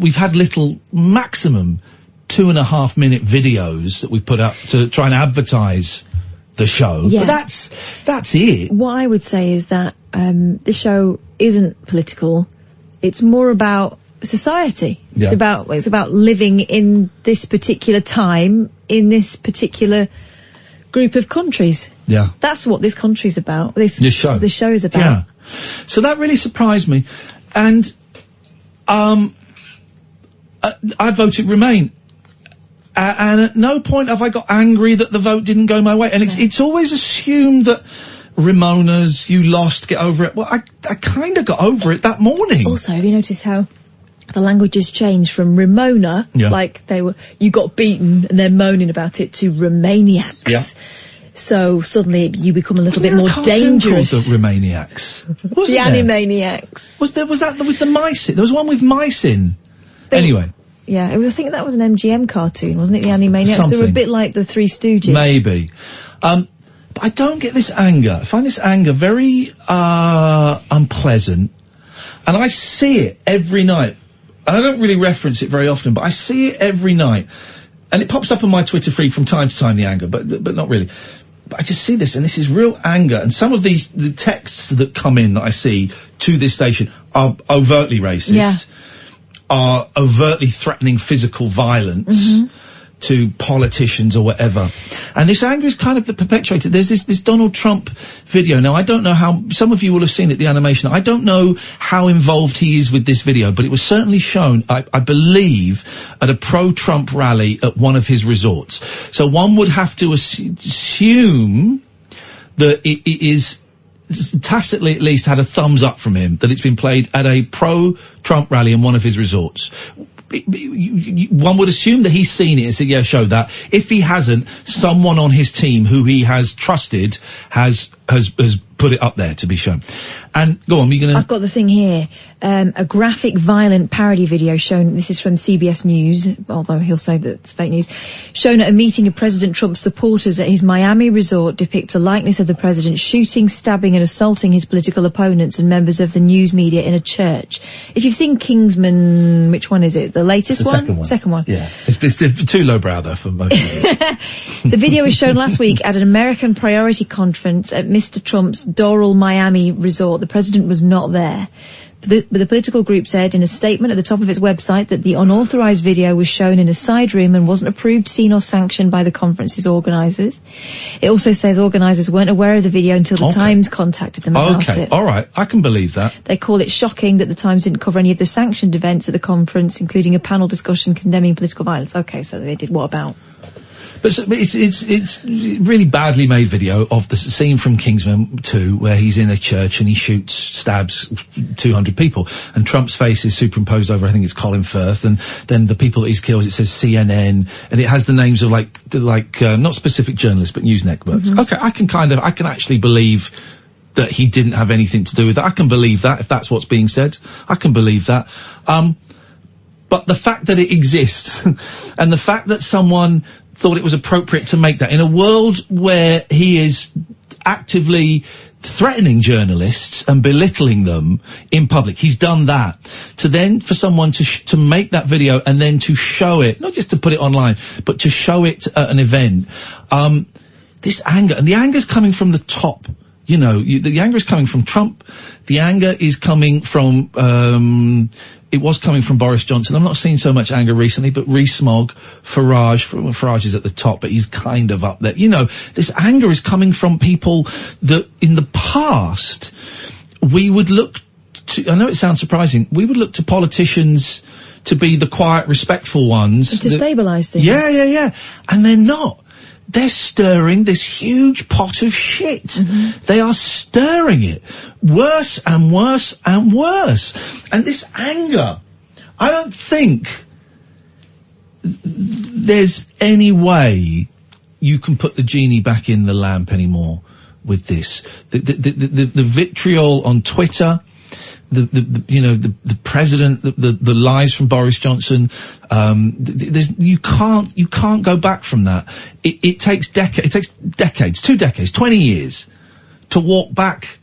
we've had little maximum 2.5 minute videos that we've put up to try and advertise the show. Yeah. But that's it. What I would say is that the show isn't political. It's more about society. Yeah. It's about living in this particular time, in this particular group of countries. Yeah. That's what this country's about. This show. The show is about. Yeah. So that really surprised me. And I voted Remain. And at no point have I got angry that the vote didn't go my way. And it's always assumed that Ramona's, you lost, get over it. Well, I kind of got over it that morning. Also, have you noticed how the language has changed from Ramona, like you got beaten and they're moaning about it, to Romaniacs. Yeah. So suddenly you become a little bit more Called dangerous. the Romaniacs. The Animaniacs. Was that with the mice in? There was one with mice in. Anyway. Yeah, I think that was an MGM cartoon, wasn't it? The Animaniacs. Something. They were a bit like the Three Stooges. Maybe. But I don't get this anger. I find this anger very unpleasant. And I see it every night. And I don't really reference it very often, but I see it every night. And it pops up on my Twitter feed from time to time, the anger, but not really. But I just see this, and this is real anger. And some of the texts that come in that I see to this station are overtly racist, are overtly threatening physical violence to politicians or whatever. And this anger is kind of perpetuated. There's this Donald Trump video. Now, I don't know how, some of you will have seen it, the animation. I don't know how involved he is with this video, but it was certainly shown, I believe, at a pro-Trump rally at one of his resorts. So one would have to assume that it is tacitly at least had a thumbs up from him, that it's been played at a pro-Trump rally in one of his resorts. One would assume that he's seen it and said, yeah, show that. If he hasn't, someone on his team who he has trusted has put it up there to be shown. And go on, you're gonna... I've got the thing here. A graphic, violent parody video shown, this is from CBS News, although he'll say that it's fake news, shown at a meeting of President Trump's supporters at his Miami resort depicts a likeness of the president shooting, stabbing and assaulting his political opponents and members of the news media in a church. If you've seen Kingsman, which one is it? The latest one? Second one. Second one. Yeah. It's too lowbrow though for most of you. The video was shown last week at an American Priority Conference at Mr. Trump's Doral Miami resort. The president was not there. But the political group said in a statement at the top of its website that the unauthorized video was shown in a side room and wasn't approved, seen or sanctioned by the conference's organisers. It also says organisers weren't aware of the video until the Times contacted them about it. All right, I can believe that. They call it shocking that the Times didn't cover any of the sanctioned events at the conference, including a panel discussion condemning political violence. Okay, so they did what about? But it's really badly made video of the scene from Kingsman 2 where he's in a church and he stabs 200 people, and Trump's face is superimposed over, I think it's Colin Firth, and then the people that he's killed, it says CNN, and it has the names of not specific journalists but news networks. Okay, I can actually believe that he didn't have anything to do with that. I can believe that if that's what's being said. I can believe that. But the fact that it exists and the fact that someone thought it was appropriate to make that in a world where he is actively threatening journalists and belittling them in public, he's done that. For someone to make that video and then to show it, not just to put it online, but to show it at an event, this anger, and the anger's coming from the top. You know, the anger is coming from Trump. The anger is coming from, it was coming from Boris Johnson. I'm not seeing so much anger recently, but Rees-Mogg, Farage is at the top, but he's kind of up there. You know, this anger is coming from people that in the past we would look to, I know it sounds surprising, we would look to politicians to be the quiet, respectful ones. And to stabilise things. Yeah. And they're not. They're stirring this huge pot of shit. They are stirring it worse and worse and worse. And this anger, I don't think there's any way you can put the genie back in the lamp anymore with this. The vitriol on Twitter, the president, the lies from Boris Johnson, you can't go back from that. It takes decades, 2 decades, 20 years to walk back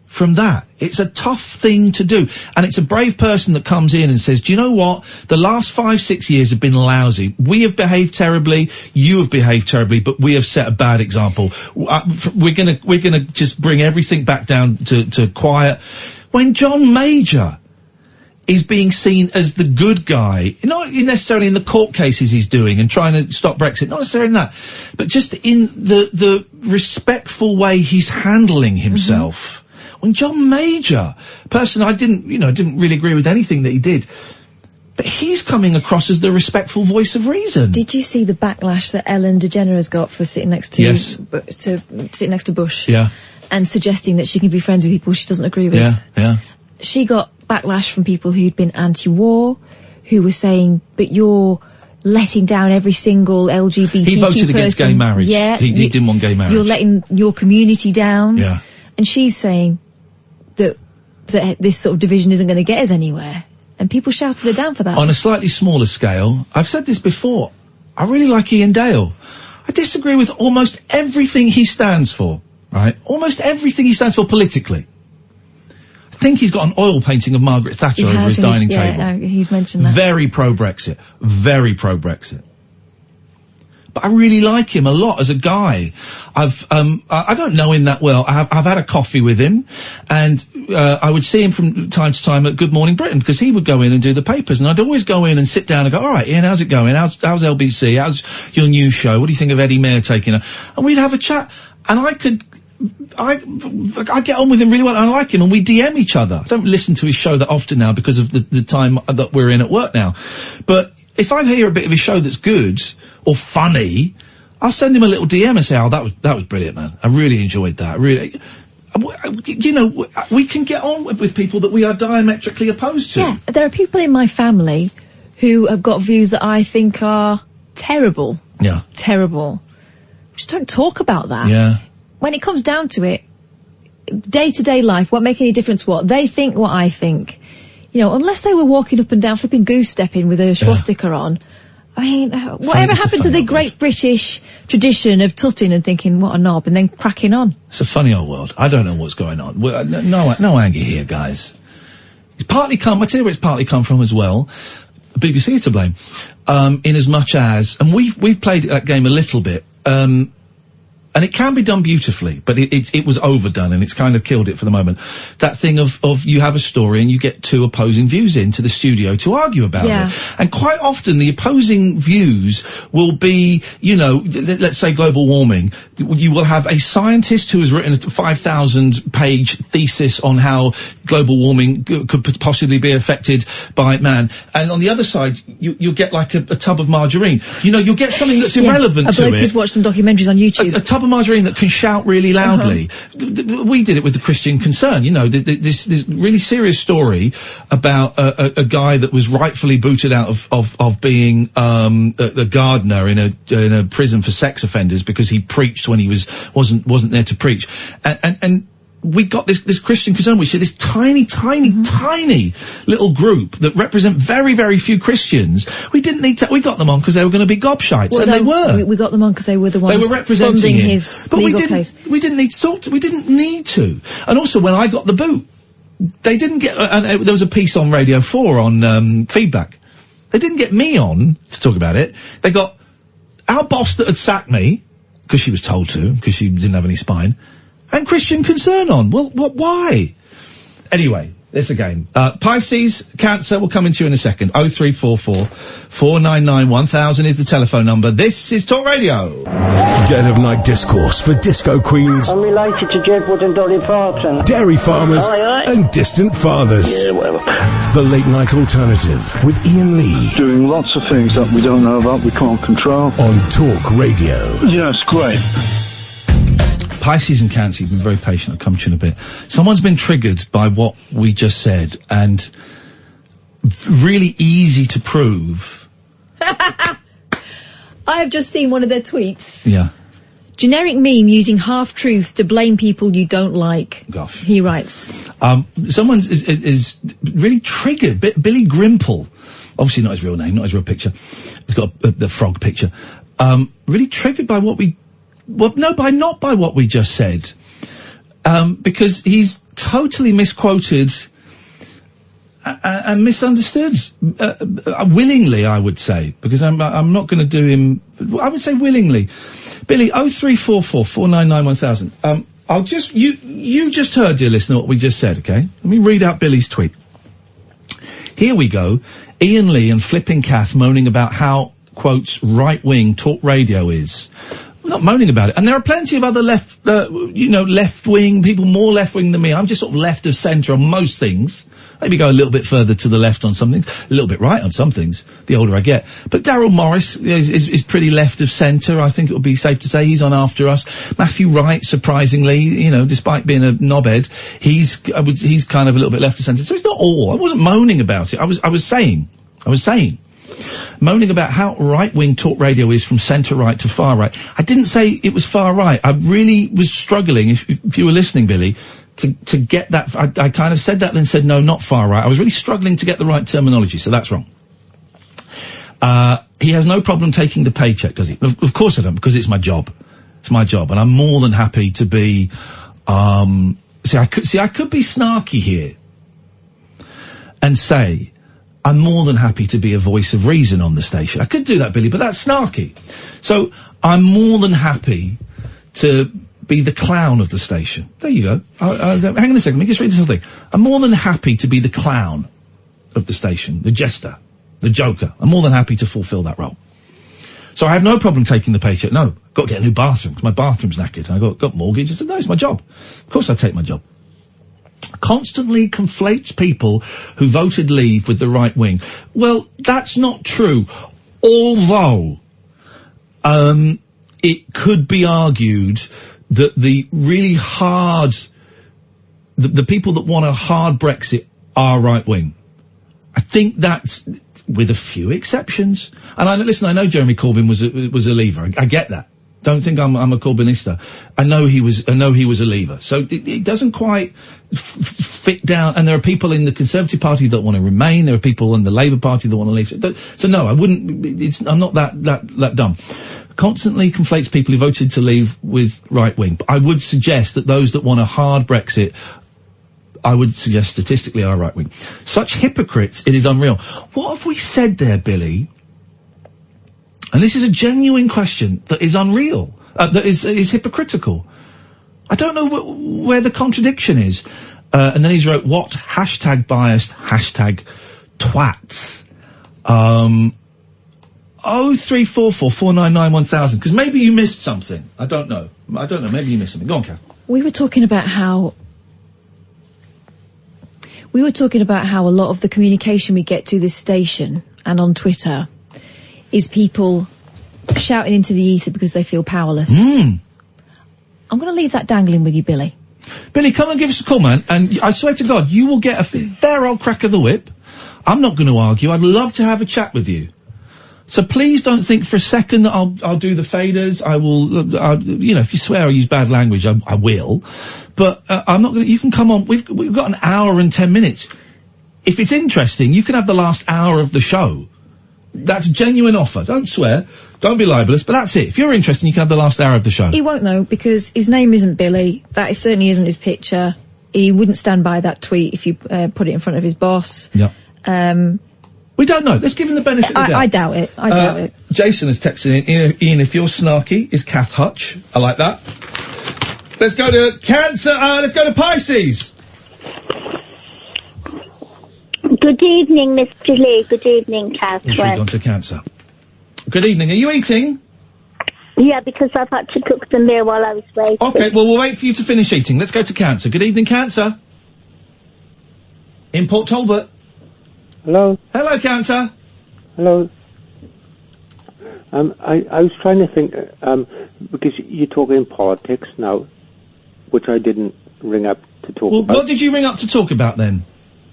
from that. It's a tough thing to do. And it's a brave person that comes in and says, do you know what? The last 5-6 years have been lousy. We have behaved terribly. You have behaved terribly, but we have set a bad example. We're gonna just bring everything back down to quiet. When John Major is being seen as the good guy, not necessarily in the court cases he's doing and trying to stop Brexit, not necessarily in that, but just in the respectful way he's handling himself. When John Major, person I didn't really agree with anything that he did, But he's coming across as the respectful voice of reason. Did you see the backlash that Ellen DeGeneres got for sitting next to sitting next to Bush? Yeah. And suggesting that she can be friends with people she doesn't agree with. Yeah. She got backlash from people who'd been anti-war, who were saying, but you're letting down every single LGBTQ He voted against gay marriage. Yeah. He didn't want gay marriage. You're letting your community down. Yeah. And she's saying that this sort of division isn't going to get us anywhere. And people shouted her down for that. On a slightly smaller scale, I've said this before, I really like Iain Dale. I disagree with almost everything he stands for, right? Almost everything he stands for politically. I think he's got an oil painting of Margaret Thatcher over his dining table. Yeah, he's mentioned that. Very pro-Brexit. Very pro-Brexit. But I really like him a lot as a guy. I don't know him that well. I've had a coffee with him, and I would see him from time to time at Good Morning Britain, because he would go in and do the papers, and I'd always go in and sit down and go, all right, Iain, how's it going? How's LBC? How's your new show? What do you think of Eddie Mair taking her? And we'd have a chat, and I get on with him really well, and I like him, and we DM each other. I don't listen to his show that often now because of the time that we're in at work now. But if I hear a bit of his show that's good or funny, I'll send him a little DM and say, oh, that was brilliant, man. I really enjoyed that. Really. You know, we can get on with people that we are diametrically opposed to. Yeah, there are people in my family who have got views that I think are terrible. Yeah. Terrible. Just don't talk about that. Yeah. When it comes down to it, day-to-day life won't make any difference what they think, what I think. You know, unless they were walking up and down, flipping goose-stepping with a swastika on. I mean, whatever happened to the great British tradition of tutting and thinking, what a knob, and then cracking on? It's a funny old world. I don't know what's going on. No anger here, guys. It's partly I tell you where it's partly come from as well. The BBC to blame. In as much as, and we've played that game a little bit, and it can be done beautifully, but it was overdone, and it's kind of killed it for the moment. That thing of you have a story and you get two opposing views into the studio to argue about it. And quite often the opposing views will be, you know, let's say global warming. You will have a scientist who has written a 5,000-page thesis on how global warming could possibly be affected by man. And on the other side, you'll get like a tub of margarine. You know, you'll get something that's irrelevant to it. A bloke who's watched some documentaries on YouTube. A tub of margarine that can shout really loudly. We did it with the Christian Concern, you know, this really serious story about a guy that was rightfully booted out of being a gardener in a prison for sex offenders because he preached when he wasn't there to preach, and we got this Christian Concern. We see this tiny little group that represent very, very few Christians. We didn't need to. We got them on because they were going to be gobshites, and they were. We got them on because they were the ones they were representing funding him. his but legal case. We didn't need to talk to. We didn't need to. And also, when I got the boot, they didn't get. There was a piece on Radio 4 on feedback. They didn't get me on to talk about it. They got our boss that had sacked me because she was told to, because she didn't have any spine. And Christian Concern on. Well, why? Anyway, this again. Pisces, Cancer, we'll come into you in a second. 0344 499 1000 is the telephone number. This is Talk Radio. Dead of Night discourse for disco queens, I'm related to Jedward and Dolly Parton. dairy farmers, and distant fathers. Yeah, whatever. The Late Night Alternative with Iain Lee Doing lots of things that we don't know about, we can't control. on Talk Radio. Yeah, it's great. Pisces and Cancer, you've been very patient. I'll come to you in a bit. Someone's been triggered by what we just said, and really easy to prove. I have just seen one of their tweets. Yeah. Generic meme using half-truths to blame people you don't like. Gosh. He writes. Someone is really triggered. Billy Grimple. Obviously not his real name, not his real picture. He's got the frog picture. Really triggered by what we... Well, no, not by what we just said. Because he's totally misquoted and misunderstood. Willingly, I would say. Because I'm not going to do him... I would say willingly. Billy, 0344 499 1000. I'll just... You just heard, dear listener, what we just said, okay? Let me read out Billy's tweet. Here we go. Iain Lee and Flipping Kath moaning about how, quotes, right-wing talk radio is. No, not moaning about it. And there are plenty of other left-wing people, more left-wing than me. I'm just sort of left of centre on most things. Maybe go a little bit further to the left on some things, a little bit right on some things, the older I get. But Daryl Morris is pretty left of centre. I think it would be safe to say he's on After Us. Matthew Wright, surprisingly, despite being a knobhead, he's kind of a little bit left of centre. So it's not all. I wasn't moaning about it. I was saying, moaning about how right-wing talk radio is from centre-right to far-right. I didn't say it was far-right. I really was struggling, if you were listening, Billy, to get that. I kind of said that, then said no, not far-right. I was really struggling to get the right terminology, so that's wrong. He has no problem taking the paycheck, does he? Of course I don't, because it's my job. It's my job, and I'm more than happy to be, I could be snarky here and say, I'm more than happy to be a voice of reason on the station. I could do that, Billy, but that's snarky. So I'm more than happy to be the clown of the station. There you go. Hang on a second, let me just read this whole thing. I'm more than happy to be the clown of the station, the jester, the joker. I'm more than happy to fulfil that role. So I have no problem taking the paycheck. No, got to get a new bathroom, because my bathroom's knackered. I got mortgage. I said, no, it's my job. Of course I take my job. Constantly conflates people who voted Leave with the right wing. Well, that's not true. Although, it could be argued that the really hard, the people that want a hard Brexit are right wing. I think that's, with a few exceptions. And I know Jeremy Corbyn was a Leaver. I get that. Don't think I'm a Corbynista. I know he was a Leaver. So it doesn't quite fit down. And there are people in the Conservative Party that want to remain. There are people in the Labour Party that want to leave. So no, I wouldn't. I'm not that dumb. Constantly conflates people who voted to leave with right wing. But I would suggest that those that want a hard Brexit, I would suggest statistically are right wing. Such hypocrites, it is unreal. What have we said there, Billy? And this is a genuine question that is unreal, that is hypocritical. I don't know where the contradiction is. And then he's wrote, what? Hashtag biased, hashtag twats. 0344 499 1000, because maybe you missed something. I don't know. Maybe you missed something. Go on, Kath. We were talking about how a lot of the communication we get to this station and on Twitter is people shouting into the ether because they feel powerless. I'm going to leave that dangling with you, Billy. Billy, come and give us a call, man, and I swear to God, you will get a fair old crack of the whip. I'm not going to argue. I'd love to have a chat with you. So please don't think for a second that I'll do the faders. I will, if you swear or use bad language, I will. But I'm not going to. You can come on. We've got an hour and 10 minutes. If it's interesting, you can have the last hour of the show. That's a genuine offer. Don't swear. Don't be libelous. But that's it. If you're interested, you can have the last hour of the show. He won't know, because his name isn't Billy. That certainly isn't his picture. He wouldn't stand by that tweet if you put it in front of his boss. Yeah. We don't know. Let's give him the benefit of the doubt. I doubt it. I doubt it. Jason has texted in. Ian, if you're snarky, is Kath Hutch. I like that. Let's go to Cancer. Let's go to Pisces. Good evening, Mr. Lee. Good evening, Catherine. We've gone to Cancer. Good evening. Are you eating? Yeah, because I've had to cook the meal while I was waiting. Okay, well, we'll wait for you to finish eating. Let's go to Cancer. Good evening, Cancer. In Port Talbot. Hello. Hello, Cancer. Hello. I was trying to think, because you're talking politics now, which I didn't ring up to talk about. What did you ring up to talk about then?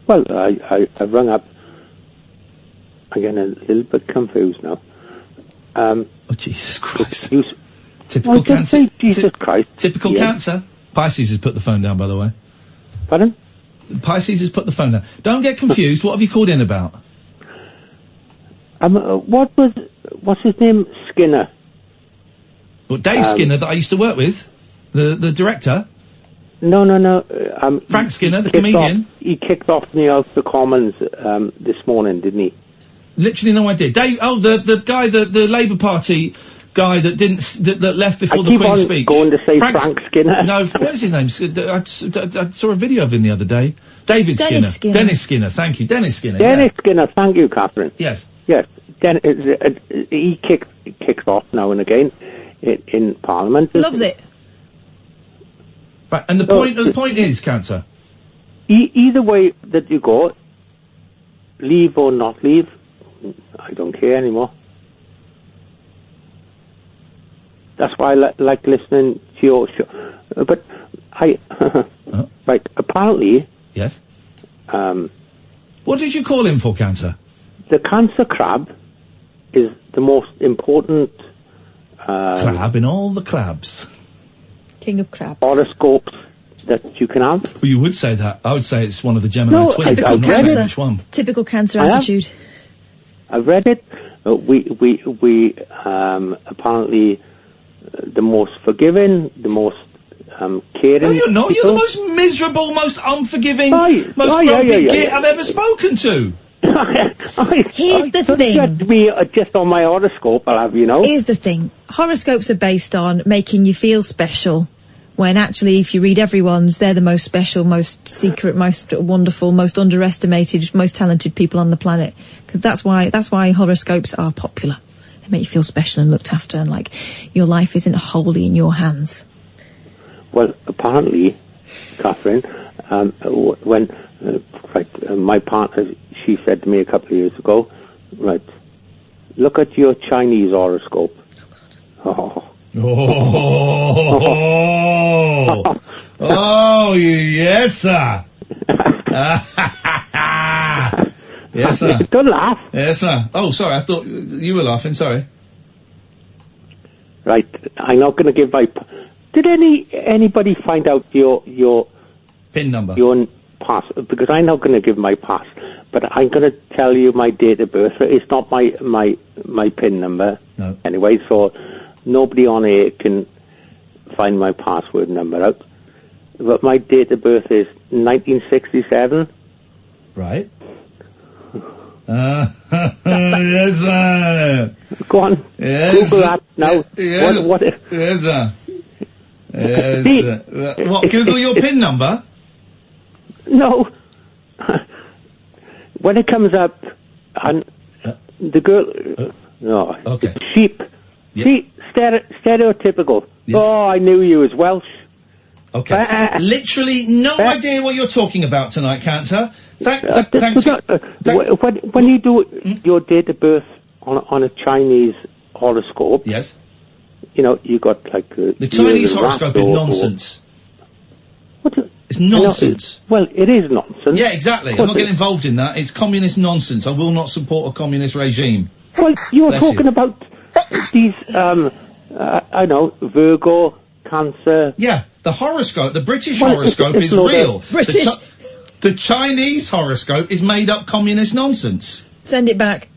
Well, I rung up. I'm getting a little bit confused now. Oh, Jesus Christ. Typical Cancer. Jesus Christ. Typical Cancer. Pisces has put the phone down, by the way. Pardon? Pisces has put the phone down. Don't get confused. What have you called in about? What's his name? Skinner. Well, Dave Skinner, that I used to work with? The director? No. Frank Skinner, the comedian? He kicked off me out the Commons, this morning, didn't he? Literally no idea. Dave, the guy, the Labour Party guy that left before the Queen's speech. Going to say Frank Skinner. No, what is his name? I saw a video of him the other day. David Dennis Skinner. Dennis Skinner, thank you. Dennis Skinner. Dennis Skinner, thank you, Catherine. Yes. Yes. He kicks off now and again. in Parliament. Loves it. Right, and the point is, Cancer. Either way that you go, leave or not leave, I don't care anymore. That's why I like listening to your show. But right, apparently... Yes? What did you call him for, Cancer? The Cancer crab is the most important... crab in all the crabs. King of crabs. Horoscopes that you can have. Well, you would say that. I would say it's one of the Gemini twins. Typical I'm not Cancer. saying which one. Typical Cancer I have. attitude. I've read it. We apparently the most forgiving, the most caring. No, you're not. people. You're the most miserable, most unforgiving, Right. most Oh, grumpy yeah. git I've ever spoken to. Here's the thing. Judge me just on my horoscope, I'll have you know. Here's the thing. Horoscopes are based on making you feel special, when actually, if you read everyone's, they're the most special, most secret, most wonderful, most underestimated, most talented people on the planet. Because that's why horoscopes are popular. They make you feel special and looked after, and like your life isn't wholly in your hands. Well, apparently, Catherine, when my partner, she said to me a couple of years ago, right, look at your Chinese horoscope. Oh. Oh, yes, sir. Yes, sir. Don't laugh. Yes, sir. Oh, sorry, I thought you were laughing, sorry. Right, I'm not going to give my... Did anybody find out your PIN number? Your pass, because I'm not going to give my pass, but I'm going to tell you my date of birth. It's not my PIN number. No. Anyway, so nobody on air can find my password number out. But my date of birth is 1967. Right. Yes, sir. Go on. Yes. Google that now. Yes. What? Yes, sir. Yes, sir. What, Google your PIN number? No. When it comes up, and the girl... no. Okay. Sheep. Yep. See, stereotypical. Yes. Oh, I knew you was Welsh. Okay. Literally no idea what you're talking about tonight, Cancer. Thanks. When you do your date of birth on a Chinese horoscope, yes, you know you got like the Chinese horoscope is nonsense. It's nonsense. Well, it is nonsense. Yeah, exactly. I'm not getting involved in that. It's communist nonsense. I will not support a communist regime. Well, you were talking about these. I know Virgo, Cancer. Yeah, the horoscope, the British horoscope is real. British. The Chinese horoscope is made up communist nonsense. Send it back.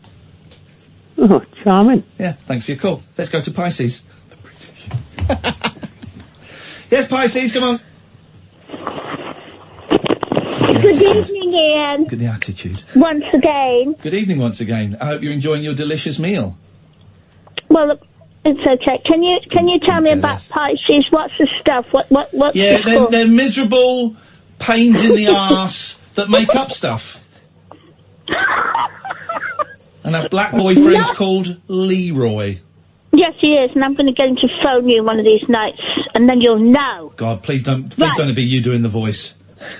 Oh, charming. Yeah, thanks for your call. Let's go to Pisces. The British. Yes, Pisces, come on. Good evening, Ian. Look at the attitude. Once again. Good evening once again. I hope you're enjoying your delicious meal. Well, it's okay. Can you tell me about Pisces? What's the stuff? What's Yeah, the they're miserable pains in the arse that make up stuff. And have black boyfriends called Leroy. Yes, he is, and I'm going to get him to phone you one of these nights, and then you'll know. God, please don't it be you doing the voice.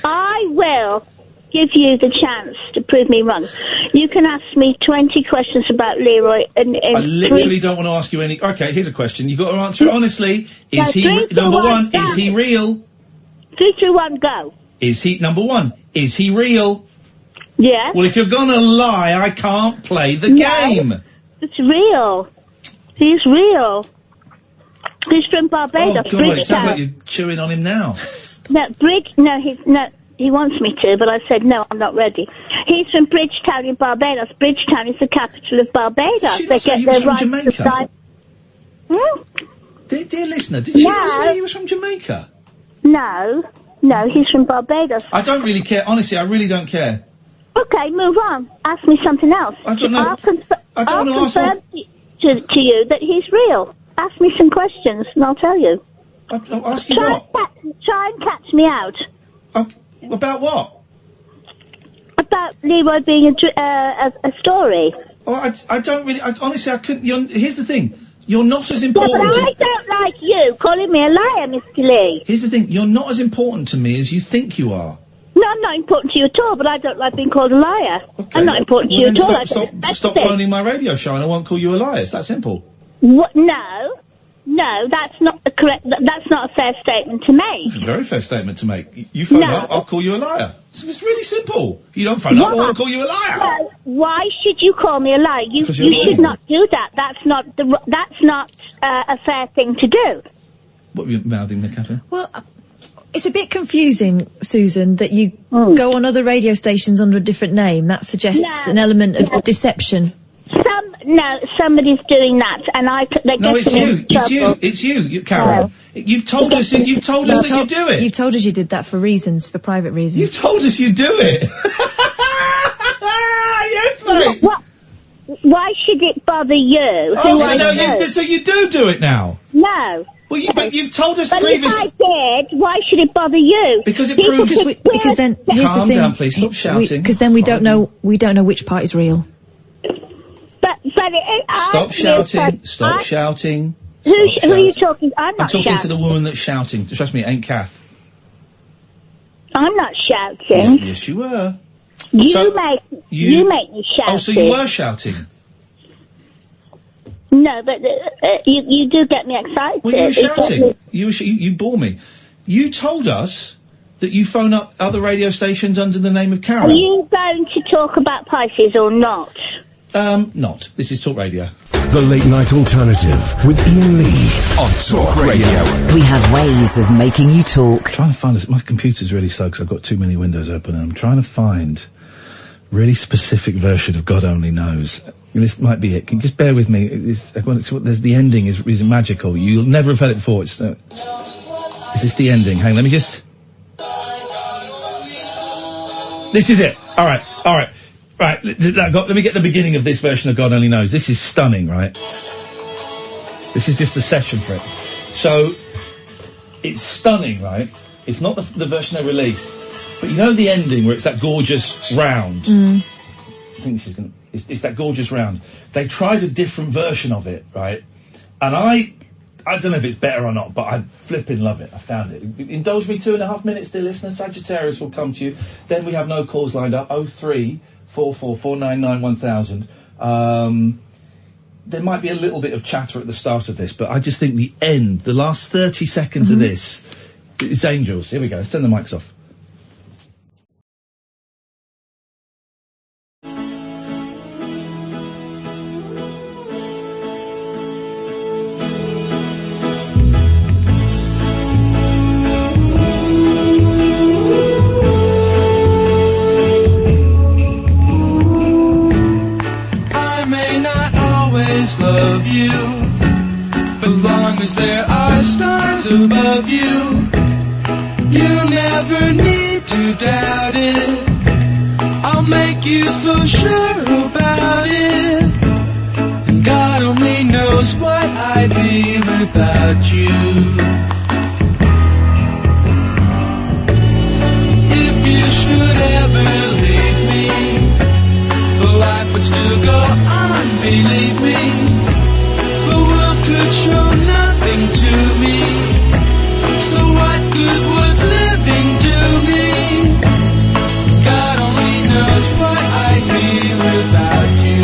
I will give you the chance to prove me wrong. You can ask me 20 questions about Leroy. I literally don't want to ask you any... Okay, here's a question. You've got to answer it honestly. Is he... Number one, is he real? 3, 2, 1, go. Is he... Number one, is he real? Yeah. Well, if you're going to lie, I can't play the game. It's real. He's real. He's from Barbados. Oh, God, it sounds like you're chewing on him now. He wants me to, but I said, no, I'm not ready. He's from Bridgetown in Barbados. Bridgetown is the capital of Barbados. Did she not say he was from Jamaica? Dear listener, did she not say he was from Jamaica? No, he's from Barbados. I don't really care. Honestly, I really don't care. Okay, move on. Ask me something else. I don't know. I'll confirm ask to you that he's real. Ask me some questions, and I'll tell you. I'll ask you what? Try and catch me out. About what? About Leroy being a story. Oh, I don't really... honestly, I couldn't... here's the thing. You're not as Yeah, important. but I don't like you calling me a liar, Mr. Lee. Here's the thing. You're not as important to me as you think you are. No, I'm not important to you at all, but I don't like being called a liar. I'm not important to you Well, at all. then stop phoning my radio show and I won't call you a liar. It's that simple. What? No, that's not the correct. That's not a fair statement to make. It's a very fair statement to make. You phone up, I'll call you a liar. It's really simple. You don't phone up, I'll call you a liar. No, why should you call me a liar? You you're wrong. should not do that. That's not a fair thing to do. What were you mouthing there, Catherine? Well, it's a bit confusing, Susan, that you go on other radio stations under a different name. That suggests an element of deception. Somebody's doing that, and It's you, Karen. You've told us that you do it. You've told us you did that for private reasons. You've told us you do it. Yes, mate. Why should it bother you? So you do it now? No. Well, but you've told us but previously. If I did, why should it bother you? Because it proves. Because then here's Calm the thing. down, please. Stop shouting. Because then we don't know which part is real. Stop shouting. Stop shouting. Who are you talking? I'm not talking shouting. to the woman that's shouting. Trust me, it ain't Kath. I'm not shouting. Yes, you were. You make me shout. Oh, so you were shouting? No, but you do get me excited. Well, you were shouting. You bore me. You told us that you phone up other radio stations under the name of Karen. Are you going to talk about Pisces or not? Not. This is Talk Radio. The Late Night Alternative with Iain Lee on Talk Radio. We have ways of making you talk. I'm trying to find this. My computer's really slow because I've got too many windows open, and I'm trying to find really specific version of God Only Knows. This might be it. Can you just bear with me? There's the ending is magical. You'll never have heard it before. Is this the ending? Hang on, let me just... This is it. All right. Right, let me get the beginning of this version of God Only Knows. This is stunning, right? This is just the session for it. So, it's stunning, right? It's not the version they released. But you know the ending where it's that gorgeous round? I think this is going to... It's that gorgeous round. They tried a different version of it, right? And I don't know if it's better or not, but I flipping love it. I found it. Indulge me 2.5 minutes, dear listener. Sagittarius will come to you. Then we have no calls lined up. 03444991000. There might be a little bit of chatter at the start of this, but I just think the end, the last 30 seconds of this, it's angels. Here we go. Let's turn the mics off. Love you, but long as there are stars above you, you never need to doubt it. I'll make you so sure about it, and God only knows what I'd be without you. If you should ever leave me, life would still go on, believe me. The world could show nothing to me. So what good would living do me? God only knows what I'd be without you.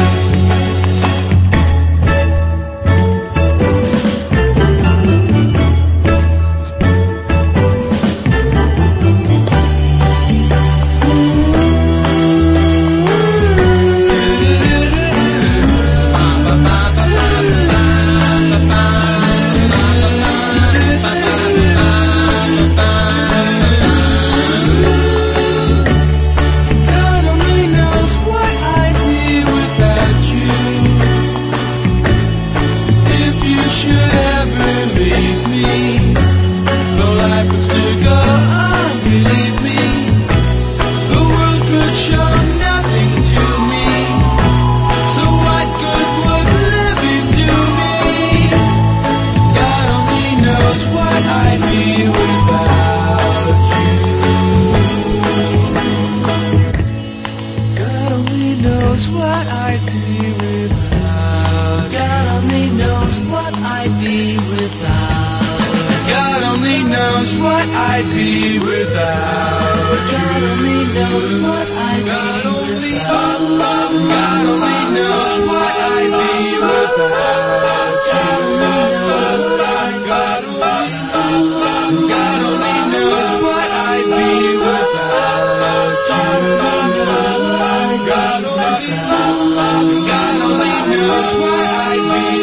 what I'd be without you. God only knows what I'd be without you. God only knows what I'd be without you. God only knows what I'd be without you. God only knows what I'd be without you. God only knows what I'd be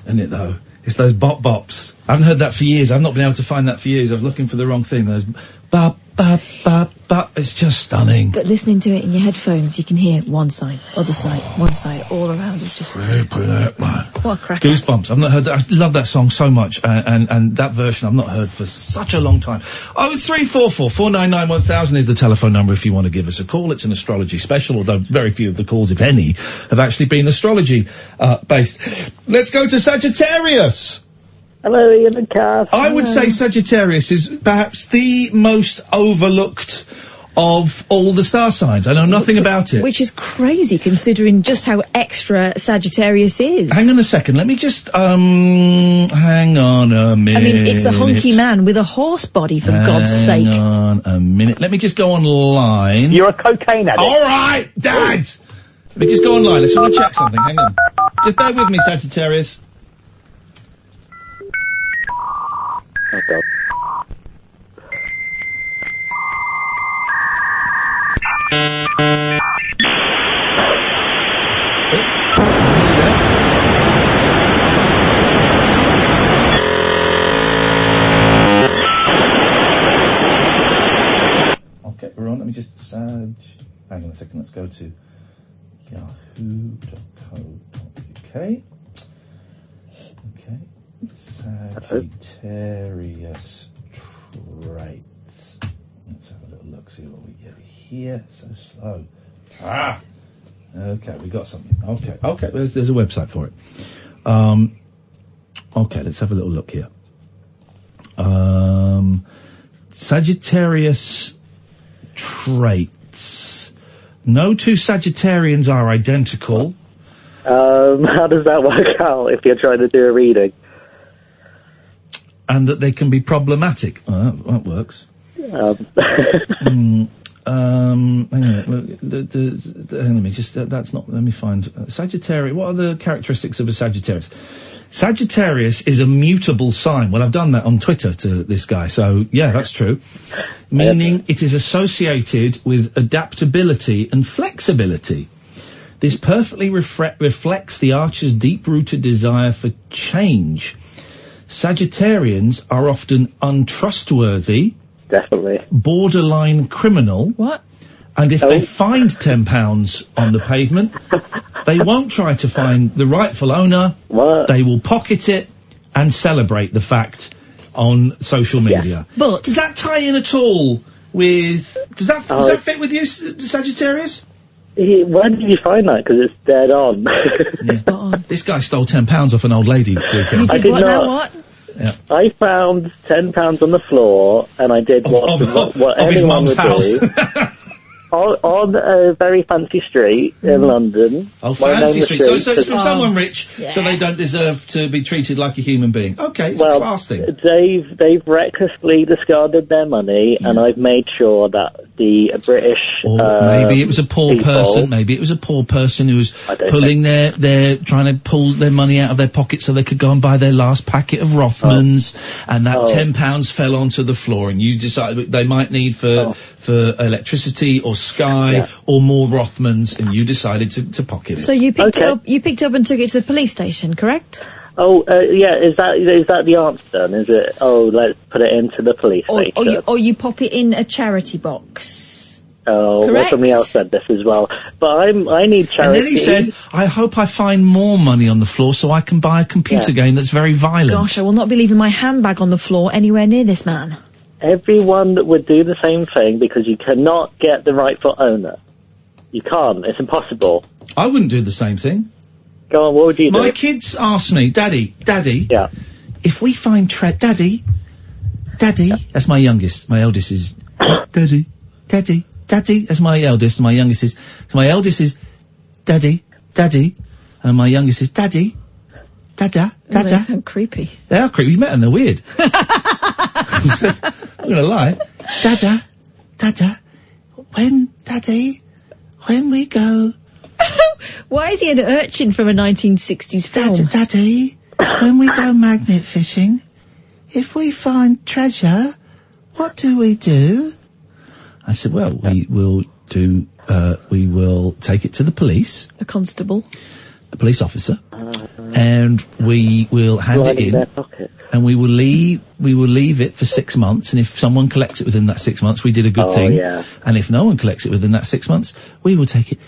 Isn't it though? It's those bop bops. I haven't heard that for years. I've not been able to find that for years. I was looking for the wrong thing. Those bop, bop, bop, bop. It's just stunning. But listening to it in your headphones, you can hear one side, other side, one side, all around. It's just... What a cracker. Goosebumps. I've not heard that. I love that song so much. And that version I've not heard for such a long time. 0344 499 1000 is the telephone number if you want to give us a call. It's an astrology special, although very few of the calls, if any, have actually been astrology based. Let's go to Sagittarius. Hello, Ian and Kath. I would say Sagittarius is perhaps the most overlooked of all the star signs. I know nothing about it. Which is crazy considering just how extra Sagittarius is. Hang on a second. Let me just, hang on a minute. I mean, it's a hunky man with a horse body, for God's sake. Hang on a minute. Let me just go online. You're a cocaine addict. All right, Dad! Let me just go online. Let's want to check something. Hang on. Just bear with me, Sagittarius. Oh, God. Okay, we're on. Let me just hang on a second. Let's go to yahoo.co.uk. Okay. Sagittarius traits. Let's have a little look, see what we get here. So slow. Okay, we got something. Okay, there's a website for it. Okay, let's have a little look here. Sagittarius traits. No two Sagittarians are identical. How does that work out if you're trying to do a reading? And that they can be problematic. Oh, that works. Hang on. Let me just, that's not, let me find, Sagittarius, what are the characteristics of a Sagittarius? Sagittarius is a mutable sign. Well, I've done that on Twitter to this guy, so yeah, that's true. Meaning it is associated with adaptability and flexibility. This perfectly reflects the Archer's deep-rooted desire for change. Sagittarians are often untrustworthy. Definitely. Borderline criminal. What? And if they find £10 on the pavement, they won't try to find the rightful owner. What? They will pocket it and celebrate the fact on social media. Yeah. But does that tie in at all with... Does that fit with you, Sagittarius? Where did you find that? Because it's dead on. Spot on. This guy stole £10 off an old lady this weekend. You did what now, what? Yeah. I found £10 on the floor, and I did what of his anyone mum's would house. do. on a very fancy street in London. Oh, fancy street. So it's from someone rich, so they don't deserve to be treated like a human being. Okay, it's a class thing. They've recklessly discarded their money, and I've made sure that the British... maybe it was a poor people, person. Maybe it was a poor person who was trying to pull their money out of their pocket so they could go and buy their last packet of Rothmans, and that £10 fell onto the floor, and you decided they might need for electricity or Sky or more Rothmans, and you decided to pocket it. So you picked it up. You picked up and took it to the police station, correct? Yeah. Is that the answer then? Is it? Oh, let's put it into the police station. Or you pop it in a charity box. Oh, well, somebody else said this as well. But I need charity. And then he said, I hope I find more money on the floor so I can buy a computer game that's very violent. Gosh, I will not be leaving my handbag on the floor anywhere near this man. Everyone would do the same thing because you cannot get the rightful owner. You can't. It's impossible. I wouldn't do the same thing. Go on, what would you do? My kids ask me, Daddy, yeah, if we find Daddy, that's my youngest. My eldest is, Daddy, that's my eldest, and my youngest is, so my eldest is, Daddy, and my youngest is, Dada. They sound creepy. They are creepy. You met them, they're weird. I'm gonna lie. Dada, when we go. Why is he an urchin from a 1960s film? Daddy, when we go magnet fishing, if we find treasure, what do we do? I said, well, we will take it to the police. A constable. A police officer. And we will hand it in. And we will leave it for 6 months, and if someone collects it within that 6 months, we did a good thing. Yeah. And if no one collects it within that 6 months, we will take it.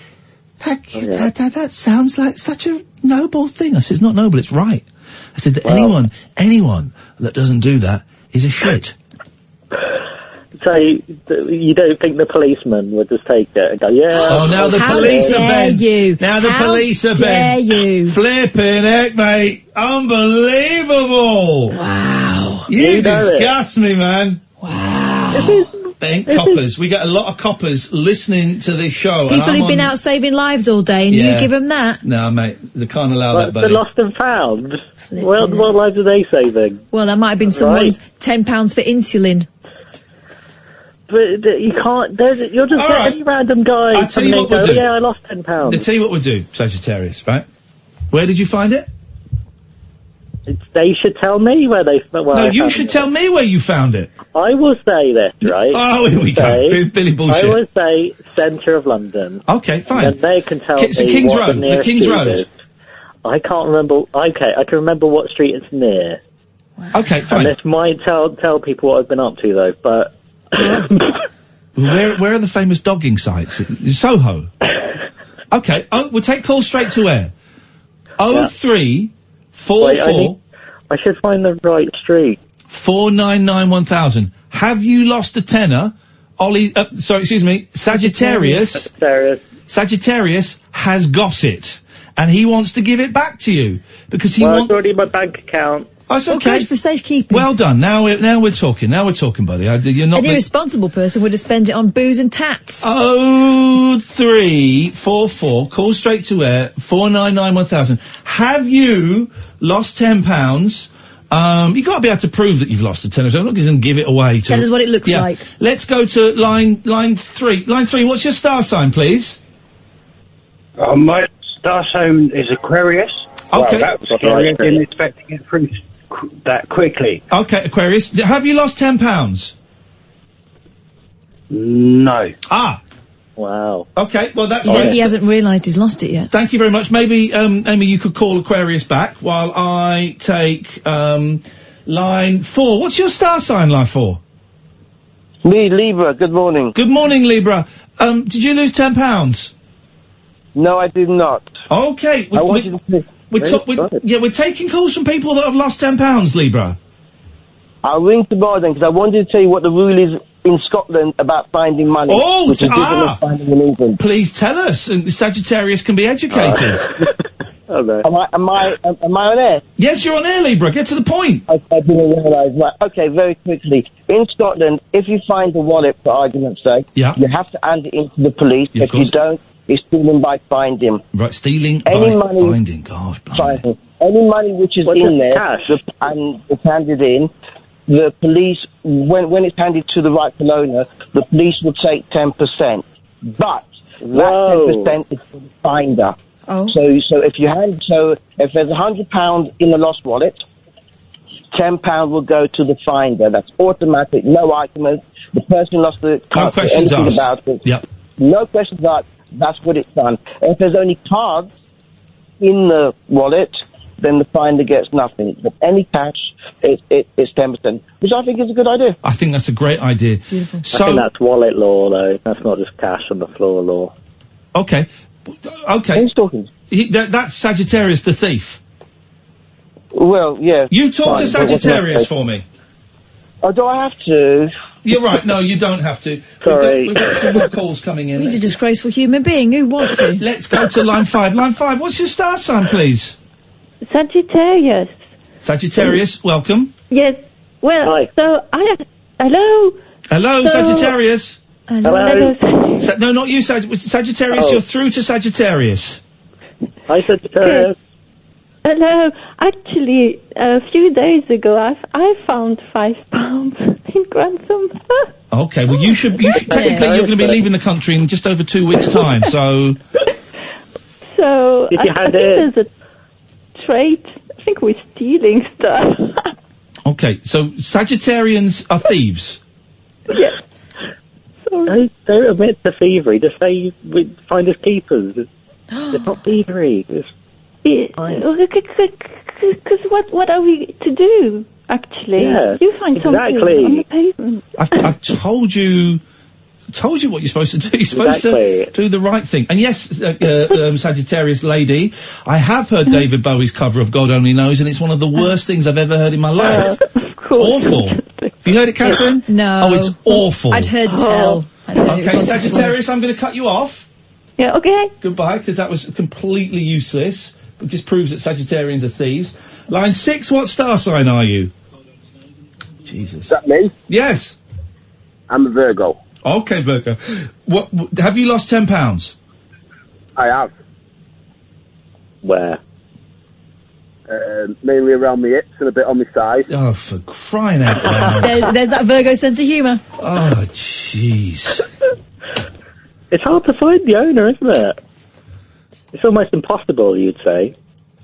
Thank you, Dada, that sounds like such a noble thing. I said, it's not noble, it's right. I said that anyone that doesn't do that is a shit. So you don't think the policeman would just take it and go, yeah? Oh, now the police are bent. You? Now the police are bent. You? Flipping heck, mate. Unbelievable. Wow. You disgust me, man. Wow. Bent coppers. We get a lot of coppers listening to this show. People who've been out saving lives all day, and you give them that? No, mate. They can't allow that, buddy. The lost and found. What lives are they saving? Well, that might have been someone's £10 for insulin. But you can't. You're just any random guy. I'll tell you what we'll do. Yeah, I lost £10. I'll tell you what we'll do, Sagittarius, right? Where did you find it? They should tell me where they. No, you should tell me where you found it. I will say this, right? Oh, here we go. Billy bullshit. I will say centre of London. Okay, fine. And they can tell me King's what Road. the nearest King's street Road. is. I can't remember. Okay, I can remember what street it's near. Okay, fine. And this might tell people what I've been up to, though. But where are the famous dogging sites? Soho. Okay. Oh, we'll take calls straight to air. 0344. I should find the right street. 499 1000. Have you lost a tenner? Sagittarius. Sagittarius has got it, and he wants to give it back to you because he wants. It's already in my bank account. Oh, it's okay. Good for safekeeping. Well done. Now we're talking. Buddy. You're not an irresponsible person would have spent it on booze and tats. 0344. Call straight to air. 499 1000. Have you lost £10? You got to be able to prove that you've lost a tenner. So I'm not going to give it away. Tell us what it looks like. Let's go to line 3. Line 3. What's your star sign, please? My star sign is Aquarius. Okay. Well, that was scary. I didn't expect to get through that quickly. Okay, Aquarius. Have you lost £10? No. Ah. Wow. Okay, well that's He hasn't realised he's lost it yet. Thank you very much. Maybe, Amy, you could call Aquarius back while I take, line 4. What's your star sign, line 4? Me, Libra. Good morning. Good morning, Libra. Did you lose £10? No, I did not. Okay. We're taking calls from people that have lost £10, Libra. I'll ring tomorrow then, because I wanted to tell you what the rule is in Scotland about finding money. Oh, which is different than finding in England. Please tell us. Sagittarius can be educated. Okay. Am I on air? Yes, you're on air, Libra. Get to the point. I didn't realise. Right. Okay, very quickly. In Scotland, if you find a wallet, for argument's sake, you have to hand it in to the police. Yeah, if you don't, it's stealing by finding. Right, stealing any by money, finding. Gosh, blimey. Any money which is in there and it's handed in, the police, when it's handed to the rightful owner, the police will take 10%. But that 10% is for the finder. Oh. So if there's £100 in the lost wallet, £10 will go to the finder. That's automatic, no argument. The person lost the No questions asked. About it. Yep. No questions asked. That's what it's done. If there's only cards in the wallet, then the finder gets nothing. But any cash, it's 10%, which I think is a good idea. I think that's a great idea. Beautiful. So I think that's wallet law, though. That's not just cash on the floor law. Okay. Who's talking? That's Sagittarius the thief. Well, yeah. You talk to Sagittarius for me. Oh, do I have to? You're right. No, you don't have to. Sorry. We've got some more calls coming in. He's a disgraceful human being. Who wants to? Let's go to line 5. Line 5, what's your star sign, please? Sagittarius. Sagittarius, welcome. Yes. Well, Hi. so I have... Hello? Hello, So- Sagittarius. Hello. No, not you, Sagittarius. Oh. You're through to Sagittarius. Hi, Sagittarius. Hello. Actually, a few days ago, I found £5 in Grantham. Okay, well, you should technically, you're going to be leaving the country in just over 2 weeks' time, so... So, Did you I hand think it? there's a trait. I think we're stealing stuff. Okay, so Sagittarians are thieves. Yes. Don't admit to thievery. Just say we find us keepers. It's not thievery. Because what are we to do, actually? Yeah, You find something exactly. on the pavement. I've told you what you're supposed to do. You're supposed to do the right thing. And yes, Sagittarius lady, I have heard David Bowie's cover of God Only Knows, and it's one of the worst things I've ever heard in my life. It's awful. Have you heard it, Catherine? No. Oh, it's awful. I'd heard tell. I'd heard it Okay, was Sagittarius, I'm going to cut you off. Yeah, okay. Goodbye, because that was completely useless. It just proves that Sagittarians are thieves. Line 6, what star sign are you? Jesus. Is that me? Yes. I'm a Virgo. Okay, Virgo. What have you lost £10? I have. Where? Mainly around my hips and a bit on my side. Oh, for crying out loud. there's that Virgo sense of humour. Oh, jeez. It's hard to find the owner, isn't it? It's almost impossible, you'd say.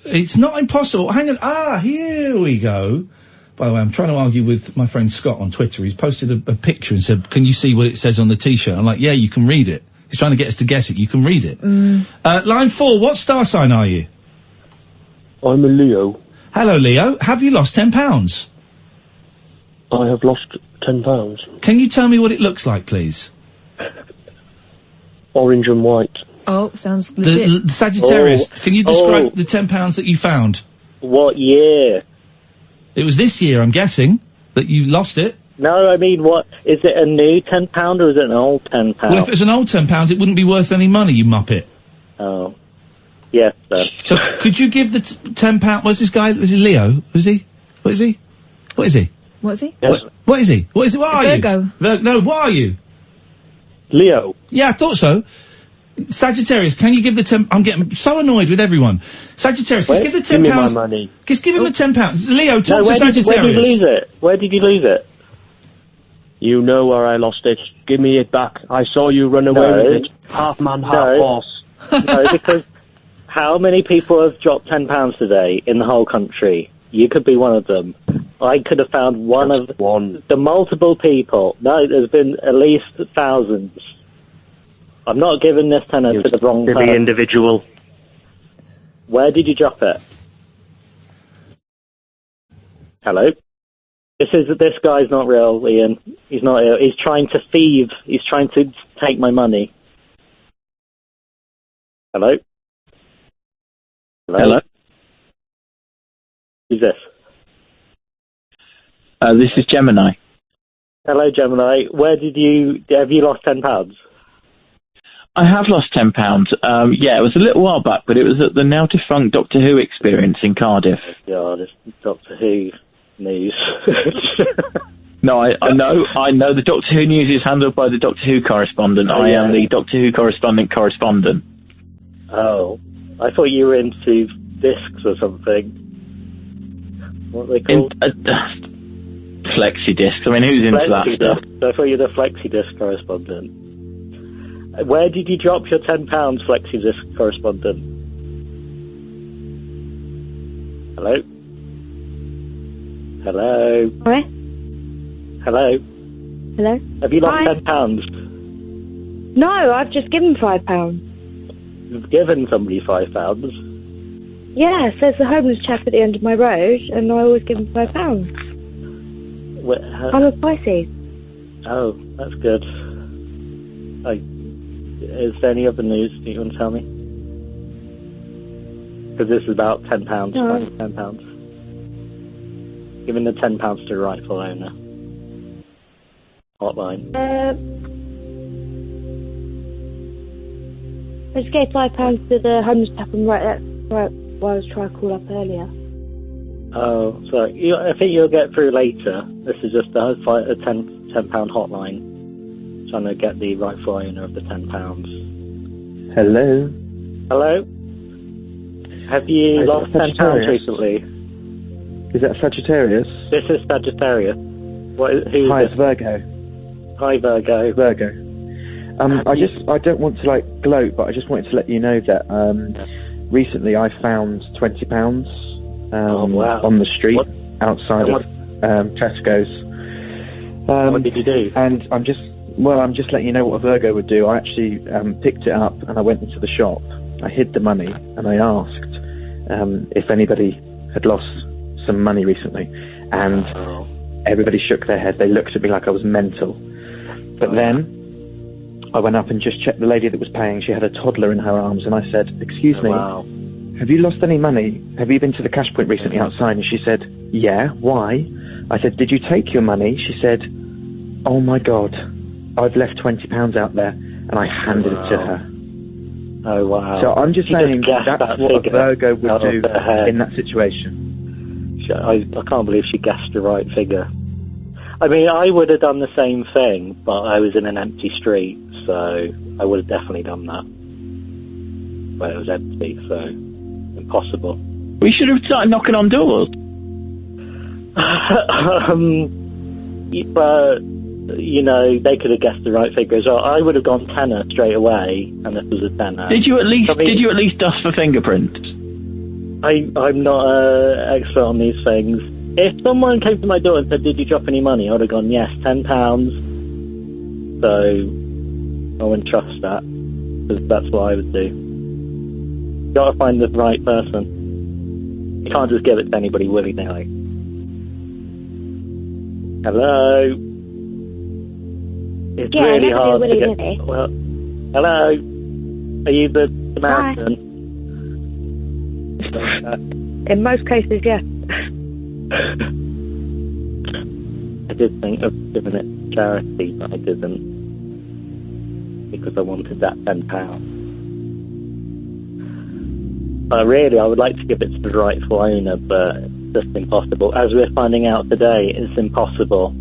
It's not impossible. Hang on. Here we go. By the way, I'm trying to argue with my friend Scott on Twitter. He's posted a picture and said, can you see what it says on the T-shirt? I'm like, yeah, you can read it. He's trying to get us to guess it. You can read it. Line 4, what star sign are you? I'm a Leo. Hello, Leo. Have you lost £10? I have lost £10. Can you tell me what it looks like, please? Orange and white. Oh, sounds legit. The Sagittarius. Can you describe the £10 that you found? What year? It was this year, I'm guessing, that you lost it. No, I mean, what? Is it a new £10 or is it an old £10? Well, if it was an old £10, it wouldn't be worth any money, you muppet. Oh. Yes, sir. So, could you give the £10... What's this guy? Is he Leo? Is he? What is he? What is he? What is he? What is he? What is he? What are Virgo. you? No, what are you? Leo. Yeah, I thought so. Sagittarius, can you give the £10... I'm getting so annoyed with everyone. Sagittarius, just give the £10... Give me my money. Just give him the £10. Leo, talk to where Sagittarius. Where did you lose it? Where did you lose it? You know where I lost it. Give me it back. I saw you run away with it. Half man, half horse. No, because how many people have dropped £10 today in the whole country? You could be one of them. I could have found one of the multiple people. No, there's been at least thousands. I'm not giving this tenner to the wrong person. The individual. Where did you drop it? Hello? This guy's not real, Ian. He's not real. He's trying to thieve. He's trying to take my money. Hello? Hello? Who's this? This is Gemini. Hello, Gemini. Have you lost £10? I have lost £10. Yeah, it was a little while back, but it was at the now defunct Doctor Who experience in Cardiff. Oh, God, it's Doctor Who news. No, I know the Doctor Who news is handled by the Doctor Who correspondent. I am the Doctor Who correspondent. Oh, I thought you were into discs or something. What are they called? Flexi discs. I mean, who's into that stuff? I thought you were the Flexi disc correspondent. Where did you drop your £10, Flexi disc correspondent? Hello? Hello? What? Hello? Hello? Have you lost Hi. £10? No, I've just given £5. You've given somebody £5? Yes, there's a homeless chap at the end of my road, and I always give him £5. I'm a Pisces. Oh, that's good. Is there any other news that you want to tell me? Because this is about £10. No. £10. Giving the £10 to the rightful owner. Hotline. I just gave £5 to the homeless chap, and right, that's right, what I was trying to call up earlier. Oh, sorry. I think you'll get through later. This is just a £10 hotline, trying to get the rightful owner of the £10. Hello. Hello? Have you lost £10 recently? Is that Sagittarius? This is Sagittarius. Hi, it's Virgo. Hi, Virgo. Virgo. I don't want to like gloat, but I just wanted to let you know that recently I found £20 on the street outside of Tesco's. What did you do? And I'm just letting you know what a Virgo would do. I actually picked it up and I went into the shop. I hid the money and I asked if anybody had lost some money recently, and everybody shook their head. They looked at me like I was mental. But then I went up and just checked the lady that was paying. She had a toddler in her arms, and I said, "Excuse me, have you lost any money? Have you been to the cash point recently outside?" And she said, "Yeah, why?" I said, "Did you take your money?" She said, "Oh my God, I've left £20 out there," and I handed it to her. Oh wow. So I'm just saying that's what a Virgo would do in that situation. I can't believe she guessed the right figure. I mean, I would have done the same thing, but I was in an empty street, so I would have definitely done that. But it was empty, so impossible. We should have started knocking on doors. But, you know, they could have guessed the right figure as well. I would have gone tenner straight away, and this was a tenner. Did you at least dust for fingerprints? I'm not an expert on these things. If someone came to my door and said, "Did you drop any money?" I would have gone, "Yes, £10. So I wouldn't trust that, because that's what I would do. You got to find the right person. You can't just give it to anybody willy-nilly. Hello? It's really hard to get... Well, hello? Are you the Samaritan? In most cases, yes. I did think of giving it to charity, but I didn't, because I wanted that £10. Really, I would like to give it to the rightful owner, but it's just impossible. As we're finding out today, it's impossible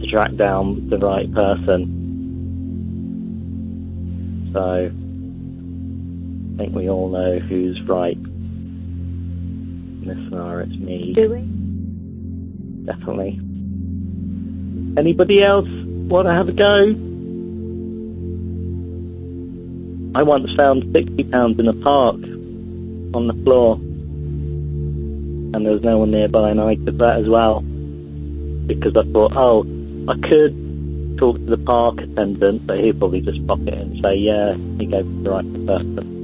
to track down the right person. So I think we all know who's right. In this scenario, it's me. Do we? Definitely. Anybody else want to have a go? I once found £60 in a park on the floor, and there was no one nearby, and I did that as well, because I thought, oh, I could talk to the park attendant, but he'd probably just pop it and say, yeah, he gave it to the right person.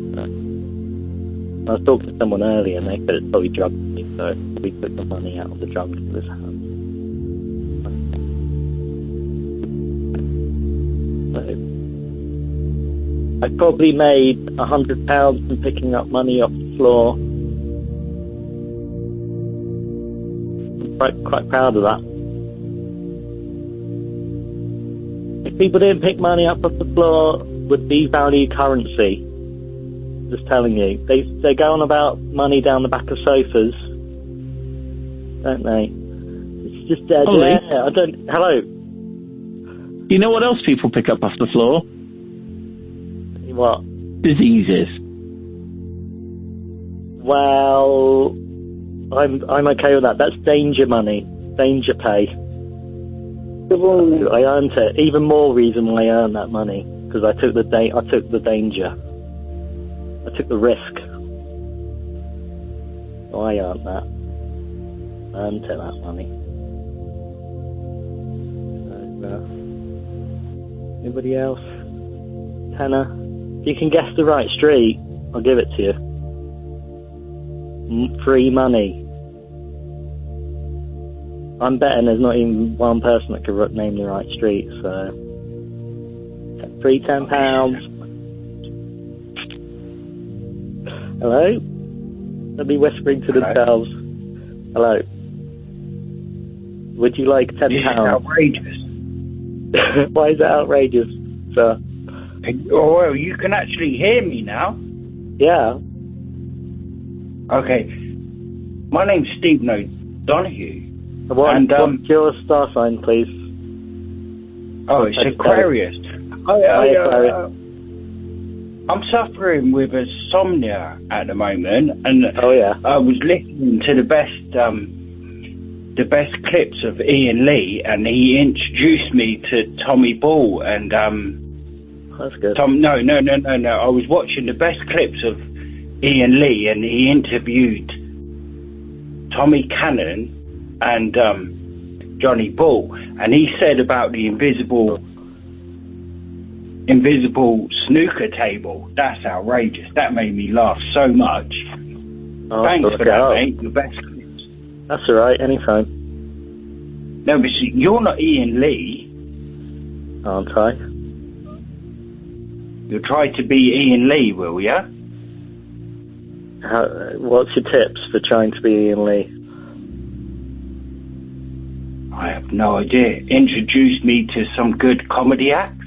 I was talking to someone earlier, and they said it's probably drugged me, so we took the money out of the drug to his hand. So I probably made £100 from picking up money off the floor. I'm quite proud of that. If people didn't pick money up off the floor, would devalue currency. Just telling you. They go on about money down the back of sofas, don't they? It's just dead air. Hello? You know what else people pick up off the floor? What? Diseases. Well, I'm okay with that. That's danger money. Danger pay. I earned it. Even more reason why I earned that money, because I took the danger. I took the risk. So I earned that. I earned it, that money. So, anybody else? Tenner? If you can guess the right street, I'll give it to you. Free money. I'm betting there's not even one person that could name the right street, so... Free £10. Hello? They'll be whispering to themselves. Hello? Would you like £10? This is outrageous. Why is that outrageous, sir? Oh, well, you can actually hear me now. Yeah. Okay. My name's Stephen O'Donoghue. What's your star sign, please? Oh, it's Aquarius. I'm suffering with insomnia at the moment, and I was listening to the best clips of Iain Lee, and he introduced me to Tommy Ball, and that's good. No. I was watching the best clips of Iain Lee, and he interviewed Tommy Cannon and Johnny Ball, and he said about the invisible snooker table. That's outrageous. That made me laugh so much. Thanks for that, mate. The best clips. That's all right. Anytime. No, but see, you're not Iain Lee. Aren't I? You'll try to be Iain Lee, will ya? What's your tips for trying to be Iain Lee? I have no idea. Introduce me to some good comedy acts.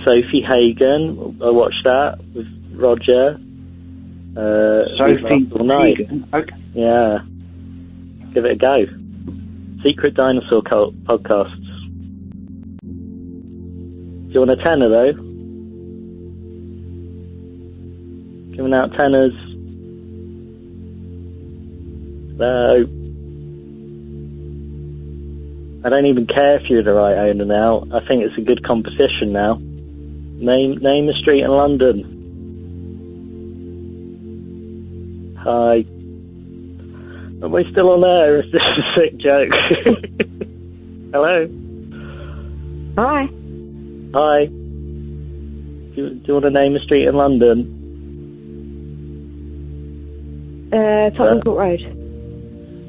Sophie Hagen. I watched that with Roger. Sophie Hagen. Okay. Yeah. Give it a go. Secret Dinosaur Cult podcasts. Do you want a tenner though? Giving out tenners. No. I don't even care if you're the right owner now. I think it's a good competition now. Name a street in London. Hi. Am I still on air? Is this a sick joke? Hello? Hi. Hi. Do you want to name a street in London? Tottenham Court Road.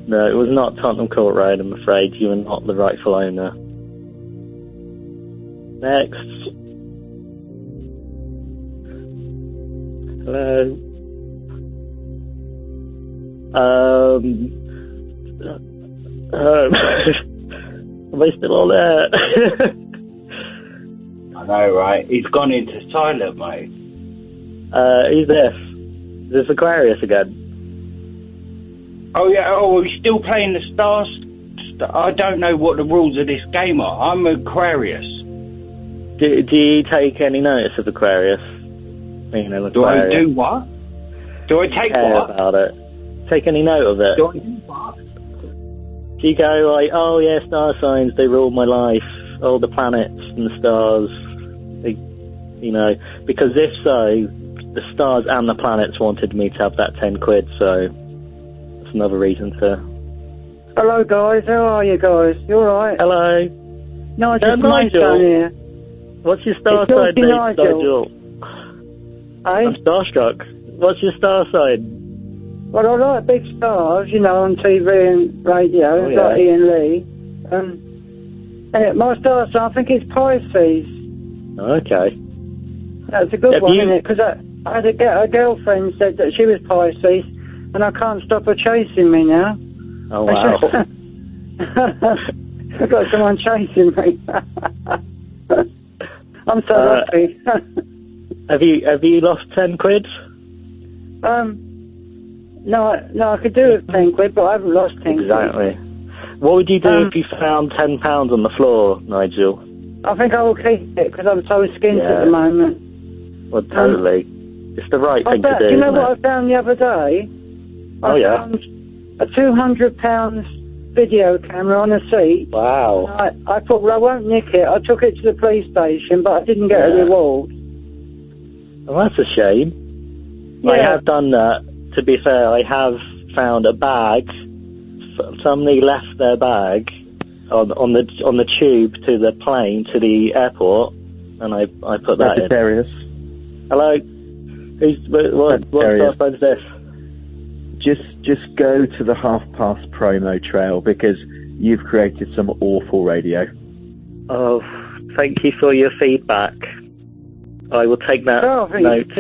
No, it was not Tottenham Court Road, I'm afraid. You are not the rightful owner. Next. Hello? Am I still on there? I know, right? He's gone into silent mode. Who's this? Is this Aquarius again? Oh, yeah. Oh, we're still playing the stars. I don't know what the rules of this game are. I'm Aquarius. Do you take any notice of Aquarius? You know, do I do what? Do I take what? About it. Take any note of it? Do I do what? Do you go like, oh yeah, star signs, they rule my life. Oh, the planets and the stars. They, you know, because if so, the stars and the planets wanted me to have that 10 quid, so that's another reason to... Hello guys, how are you guys? You alright? Hello. No, it's just Nigel here. What's your star sign, Nigel? Hey? I'm starstruck. What's your star sign? Well, I like big stars, you know, on TV and radio, like Iain Lee. My star sign, I think it's Pisces. Okay. That's a good one, isn't it? Because I had a girlfriend said that she was Pisces, and I can't stop her chasing me now. Oh, wow. I've got someone chasing me. I'm so lucky. Have you lost 10 quid? No, I could do with 10 quid, but I haven't lost 10 Exactly. quid. What would you do if you found £10 on the floor, Nigel? I think I will keep it, because I'm so skint at the moment. Well, totally. It's the right thing to do, do you know isn't what it? I found the other day? I found a £200 video camera on a seat. Wow. I thought, well, I won't nick it. I took it to the police station, but I didn't get a reward. Well, that's a shame. I have done that. To be fair, I have found a bag. Somebody left their bag on the tube to the plane to the airport, and I put that Sagittarius. in. Hello. What star sign is this? Just go to the half past promo trail because you've created some awful radio. Oh, thank you for your feedback. I will take that note.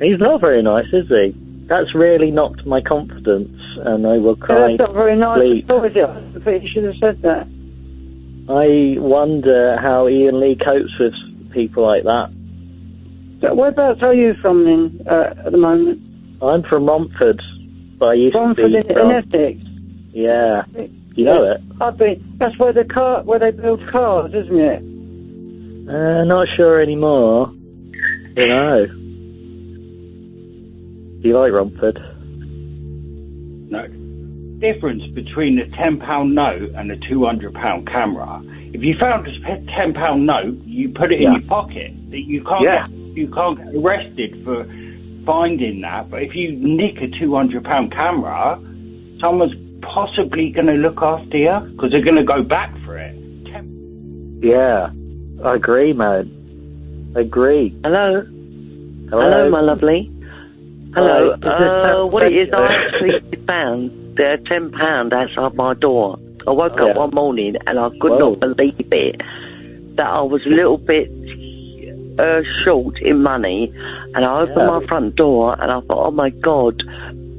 He's not very nice, is he? That's really knocked my confidence, and I will cry. That's not very nice at all, is it? I think you should have said that. I wonder how Iain Lee copes with people like that. So whereabouts are you from then, at the moment? I'm from Romford, but I used Romford to be in Essex. Yeah. You know it? That's where where they build cars, isn't it? Not sure anymore. Don't know. Do you like Romford? No. Difference between a £10 note and a £200 camera. If you found a £10 note, you put it in your pocket. You can't get arrested for finding that. But if you nick a £200 camera, someone's possibly going to look after you because they're going to go back for it. Yeah, I agree, man. Agree. Hello, my lovely. Hello. What it is, I actually found the £10 outside my door. I woke up one morning and I could not believe it, that I was a little bit short in money, and I opened my front door and I thought, oh my God,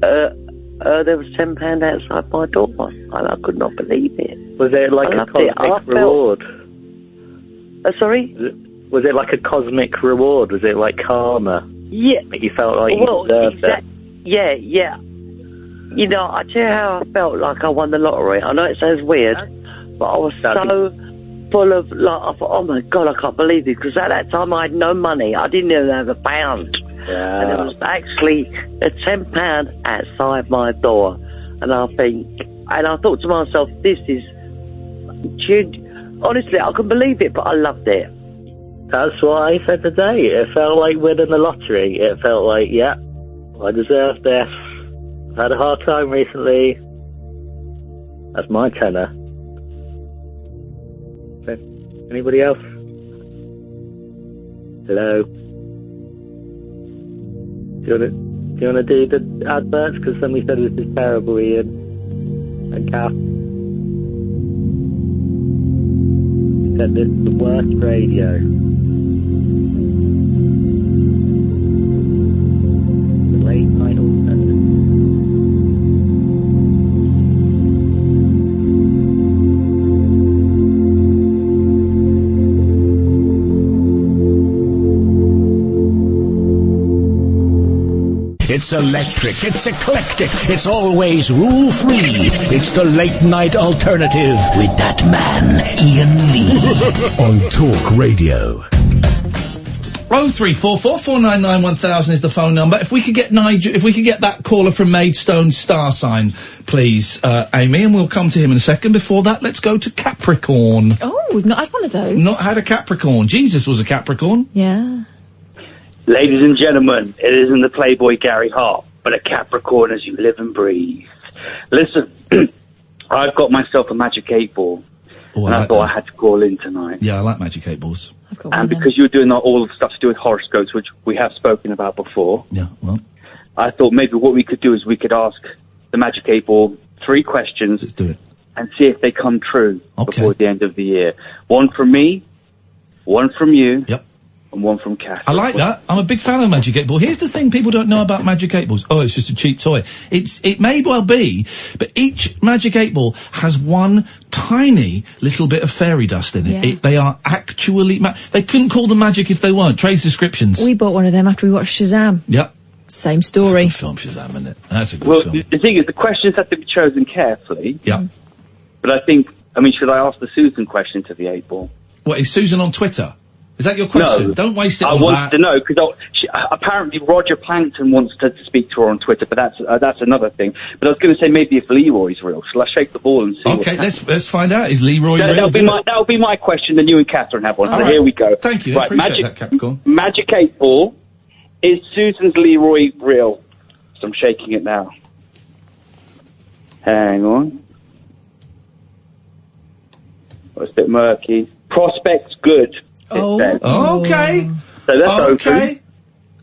there was £10 outside my door, and I could not believe it. Was it like a cosmic reward? Sorry? Was it like a cosmic reward? Was it like karma? Yeah. That you felt like you deserved it? Yeah. You know, I tell you how I felt like I won the lottery. I know it sounds weird, but I was so full of, like, I thought, oh my God, I can't believe it, because at that time I had no money. I didn't even have £1. Yeah. And it was actually a £10 outside my door. And I thought to myself, this is, honestly, I couldn't believe it, but I loved it. That's what I said today. It felt like winning the lottery. It felt like, yeah, I deserve this. I've had a hard time recently. That's my tenor. Anybody else? Hello? Do you want to do the adverts? Because somebody said this is terrible, Ian and Kath. Said this is the worst radio. The late night alternative. It's electric, it's eclectic, it's always rule-free. It's the late night alternative with that man, Iain Lee. On Talk Radio. 0344 499 1000 is the phone number. If we could get that caller from Maidstone star sign, please, Amy, and we'll come to him in a second. Before that, let's go to Capricorn. Oh, we've not had one of those. Not had a Capricorn. Jesus was a Capricorn. Yeah. Ladies and gentlemen, it isn't the Playboy Gary Hart, but a Capricorn as you live and breathe. Listen, I've got myself a magic 8-ball, and I thought I had to call in tonight. Yeah, I like magic 8-balls. And because you're doing all the stuff to do with horoscopes, which we have spoken about before, yeah, well, I thought maybe what we could do is we could ask the magic 8-ball 3 questions. Let's do it. And see if they come true before the end of the year. 1 from me, 1 from you. Yep. And 1 from Kath. I like that. I'm a big fan of Magic 8 Ball. Here's the thing people don't know about Magic 8 Balls. Oh, it's just a cheap toy. It may well be, but each Magic 8 Ball has one tiny little bit of fairy dust in it. Yeah. They are actually, they couldn't call them magic if they weren't. Trade descriptions. We bought one of them after we watched Shazam. Yep. Same story. That's a good film, Shazam, isn't it? That's a good well, film. the thing is, the questions have to be chosen carefully. Yeah. But I mean, should I ask the Susan question to the 8 Ball? What, is Susan on Twitter? Is that your question? No. Don't waste it I on want that. to know, because apparently Roger Plankton wants to speak to her on Twitter, but that's another thing. But I was going to say maybe if Leroy's real. Shall I shake the ball and see Okay, let's find out. Is Leroy real? That'll be my question, then you and Catherine have one. All so right. Here we go. Thank you. Right, I appreciate that, Capricorn. Magic 8 Ball. Is Susan's Leroy real? So I'm shaking it now. Hang on. Oh, it's a bit murky. Prospect's good. Okay. So that's open.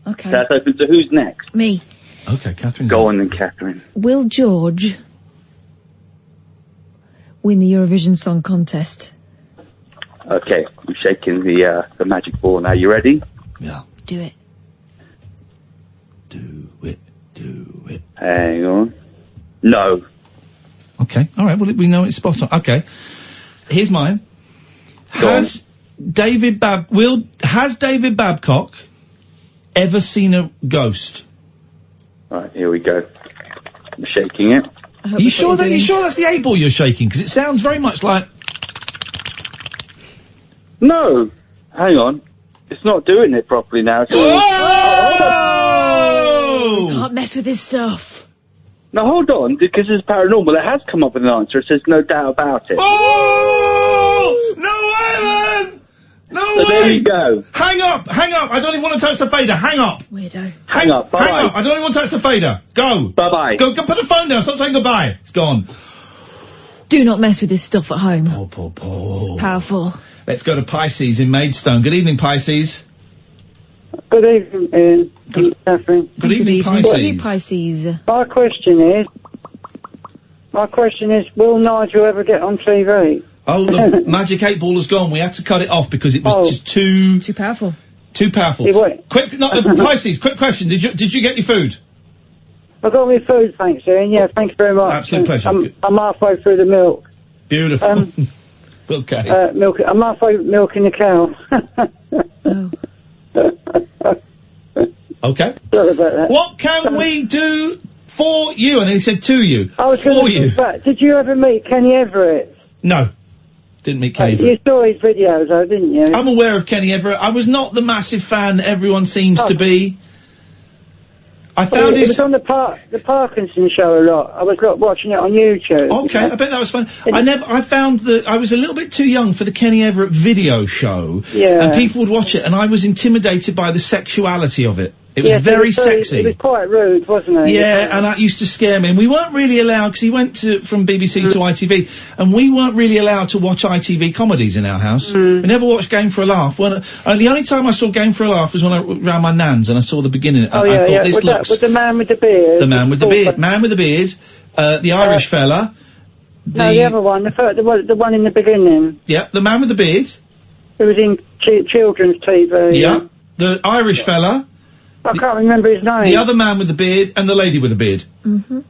Okay. That's open. So who's next? Me. Okay, Catherine. Go on then, Catherine. Will George win the Eurovision Song Contest? Okay, I'm shaking the magic ball now. You ready? Yeah. Do it. Do it. Hang on. No. Okay. All right. Well, we know it's spot on. Okay. Here's mine. Has David Babcock ever seen a ghost? Right, here we go. I'm shaking it. Are you sure that's the 8 ball you're shaking? Because it sounds very much like... No! Hang on. It's not doing it properly now. You can't mess with this stuff. No, hold on, because it's paranormal. It has come up with an answer. It says no doubt about it. Oh! No way, man! No way! There you go. Hang up! I don't even want to touch the fader. Hang up! Weirdo. Hang up. Bye-bye. Hang up! I don't even want to touch the fader. Go! Bye-bye. Go, put the phone down. Stop saying goodbye. It's gone. Do not mess with this stuff at home. Paul. It's powerful. Let's go to Pisces in Maidstone. Good evening, Pisces. Good evening, Ian. Good Catherine. Good evening, Pisces. My question is, will Nigel ever get on TV? Oh, the Magic 8 Ball has gone. We had to cut it off because it was just too powerful. Too powerful. Pisces, quick question. Did you get your food? I got my food, thanks, Ian. Yeah, thank you very much. Absolute pleasure. I'm halfway through the milk. Beautiful. Okay. Milk. I'm halfway milking the cow. Okay. Sorry about that. What can we do for you? And then he said to you. I was going to back. Did you ever meet Kenny Everett? No. Didn't meet Kenny Everett. You saw his videos, though, didn't you? I'm aware of Kenny Everett. I was not the massive fan that everyone seems to be. I found it was on the Parkinson show a lot. I was watching it on YouTube. Okay, I bet that was fun. I found that I was a little bit too young for the Kenny Everett video show. Yeah. And people would watch it, and I was intimidated by the sexuality of it. It was very sexy. It was quite rude, wasn't it? Yeah, and that used to scare me. And we weren't really allowed, because he went from BBC to ITV, and we weren't really allowed to watch ITV comedies in our house. We never watched Game for a Laugh. The only time I saw Game for a Laugh was when I round my nan's, and I saw the beginning. Oh, and I thought, this looks... With the man with the beard. The man with the beard. Man with the beard. The Irish fella. No, the other one. The one in the beginning. Yeah, the man with the beard. Who was in children's TV. Yeah. The Irish fella. I can't remember his name. The other man with the beard and the lady with the beard. Mm-hmm.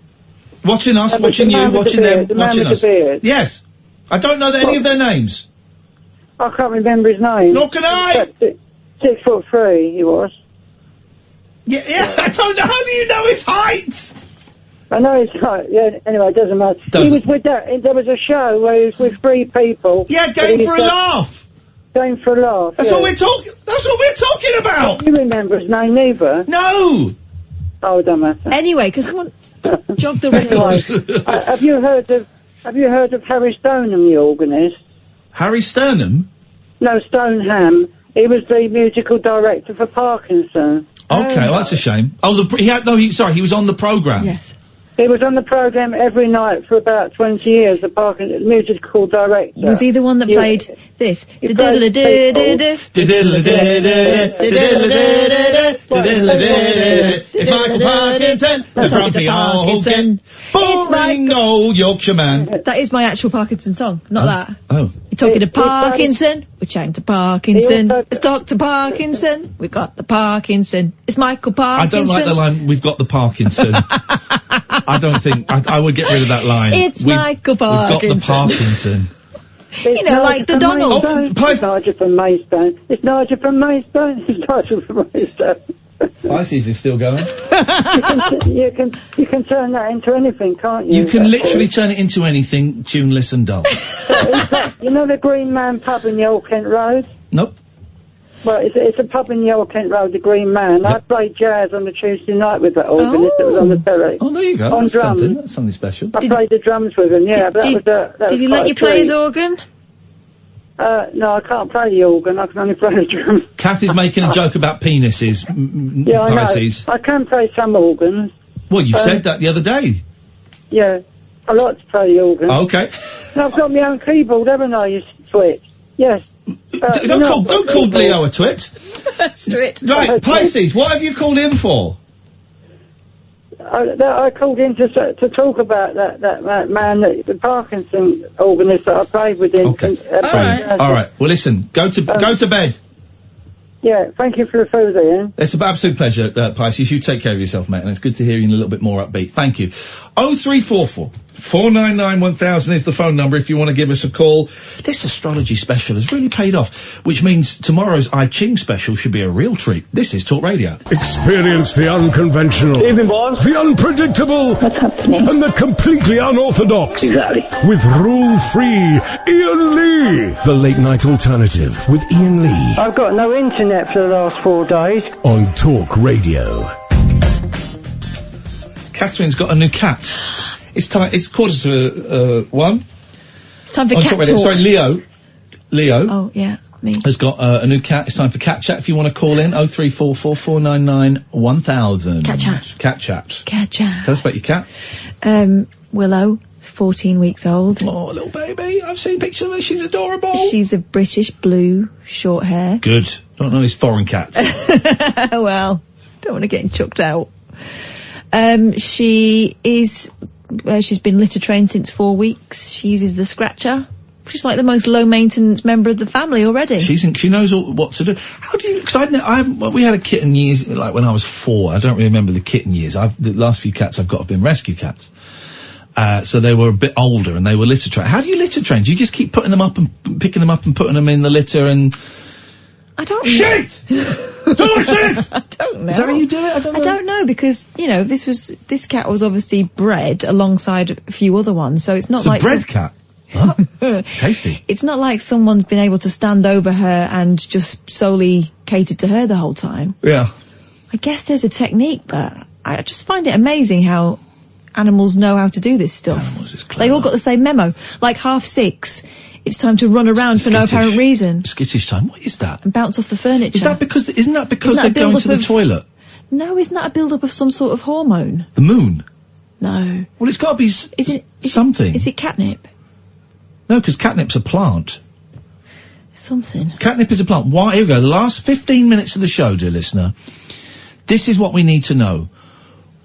Watching us, watching you, watching them, watching us. The beard. Yes. I don't know any of their names. I can't remember his name. Nor can I! 6'3" he was. Yeah, I don't know. How do you know his height? I know his height. Yeah, anyway, it doesn't matter. He was with that. There was a show where he was with 3 people. Yeah, Game for a Laugh. Going for a laugh. That's what we're talking. That's what we're talking about. You remember his name, neither? No. Oh, it don't matter. Anyway, because someone jogged the record. Have you heard of Harry Stoneham, the organist? Harry Stoneham? No, Stoneham. He was the musical director for Parkinson. Okay, well, that's a shame. Oh, he was on the programme. Yes. He was on the programme every night for about 20 years, the Parkinson musical director. Was he the one that played this? It's Michael Parkinson, the grumpy Parkinson, boring old Yorkshire man. That is my actual Parkinson song, not that. Oh. You're talking to Parkinson, we're chatting to Parkinson. Let's talk to Parkinson, we've got the Parkinson. It's Michael Parkinson. I don't like the line, we've got the Parkinson. I don't think, I would get rid of that line. It's Michael Parkinson. We've got the Parkinson. You know, like the Donald. It's Nigel from Maidstone. It's Nigel from Maidstone. It's Nigel from Maidstone. Pisces is still going. You can turn that into anything, can't you? You can literally turn it into anything, tuneless and dull. You know the Green Man pub in the Old Kent Road? Nope. Well, it's a pub in the Old Kent Road, the Green Man. I played jazz on the Tuesday night with that organist that was on the telly. Oh, there you go. On That's drums. something. That's something special. I played the drums with him, yeah. Did he let you play his organ? No, I can't play the organ. I can only play the drums. Kathy's making a joke about penises. Yeah, I know. Pisces. I can play some organs. Well, you said that the other day. Yeah, I like to play the organ. Okay. And I've got my own keyboard, haven't I, you twit? Yes. Don't call Leo a twit. Twit. Right, Pisces, what have you called in for? I called in to talk about that man, the Parkinson organist that I played with him. Okay. All right. Well, listen. Go to bed. Yeah, thank you for the food, Ian. It's an absolute pleasure, Pisces. You take care of yourself, mate, and it's good to hear you a little bit more upbeat. Thank you. 0344 499 1000 is the phone number if you want to give us a call. This astrology special has really paid off, which means tomorrow's I Ching special should be a real treat. This is Talk Radio. Experience the unconventional, Evening, boss. the unpredictable, and the completely unorthodox. Exactly. With rule-free Iain Lee. The Late Night Alternative with Iain Lee I've got no internet for the last 4 days. on Talk Radio. Catherine's got a new cat. It's time. It's 1:45. It's time for On cat Talk Radio. talk. Sorry, Leo. Oh, yeah, me. Has got a new cat. It's time for cat chat. If you want to call in, 0344 499 1000. Cat chat. Cat chat. Cat chat. Tell us about your cat. Willow, 14 weeks old. Oh, little baby. I've seen pictures of her. She's adorable. She's a British blue, short hair. Good. Don't know these foreign cats. Well, don't want to get chucked out. She's been litter trained since 4 weeks. She uses the scratcher. She's like the most low maintenance member of the family already. She knows what to do. How do you? Because we had a kitten years, like when I was 4. I don't really remember the kitten years. The last few cats I've got have been rescue cats. So they were a bit older and they were litter trained. How do you litter train? Do you just keep putting them up and picking them up and putting them in the litter and? I don't know. Shit! Don't shit! I don't know. Is that how you do it? I don't know because, this cat was obviously bred alongside a few other ones, so it's not like... It's a bred cat? What? Tasty. It's not like someone's been able to stand over her and just solely catered to her the whole time. Yeah. I guess there's a technique, but I just find it amazing how animals know how to do this stuff. Animals is clever. They all got the same memo. Like 6:30, it's time to run around for no apparent reason. Skittish time. What is that? And bounce off the furniture. Isn't that because they're going to the toilet? No, isn't that a build-up of some sort of hormone? The moon? No. Well, it's got to be something. Is it catnip? No, because catnip's a plant. Something. Catnip is a plant. Why? Here we go. The last 15 minutes of the show, dear listener. This is what we need to know.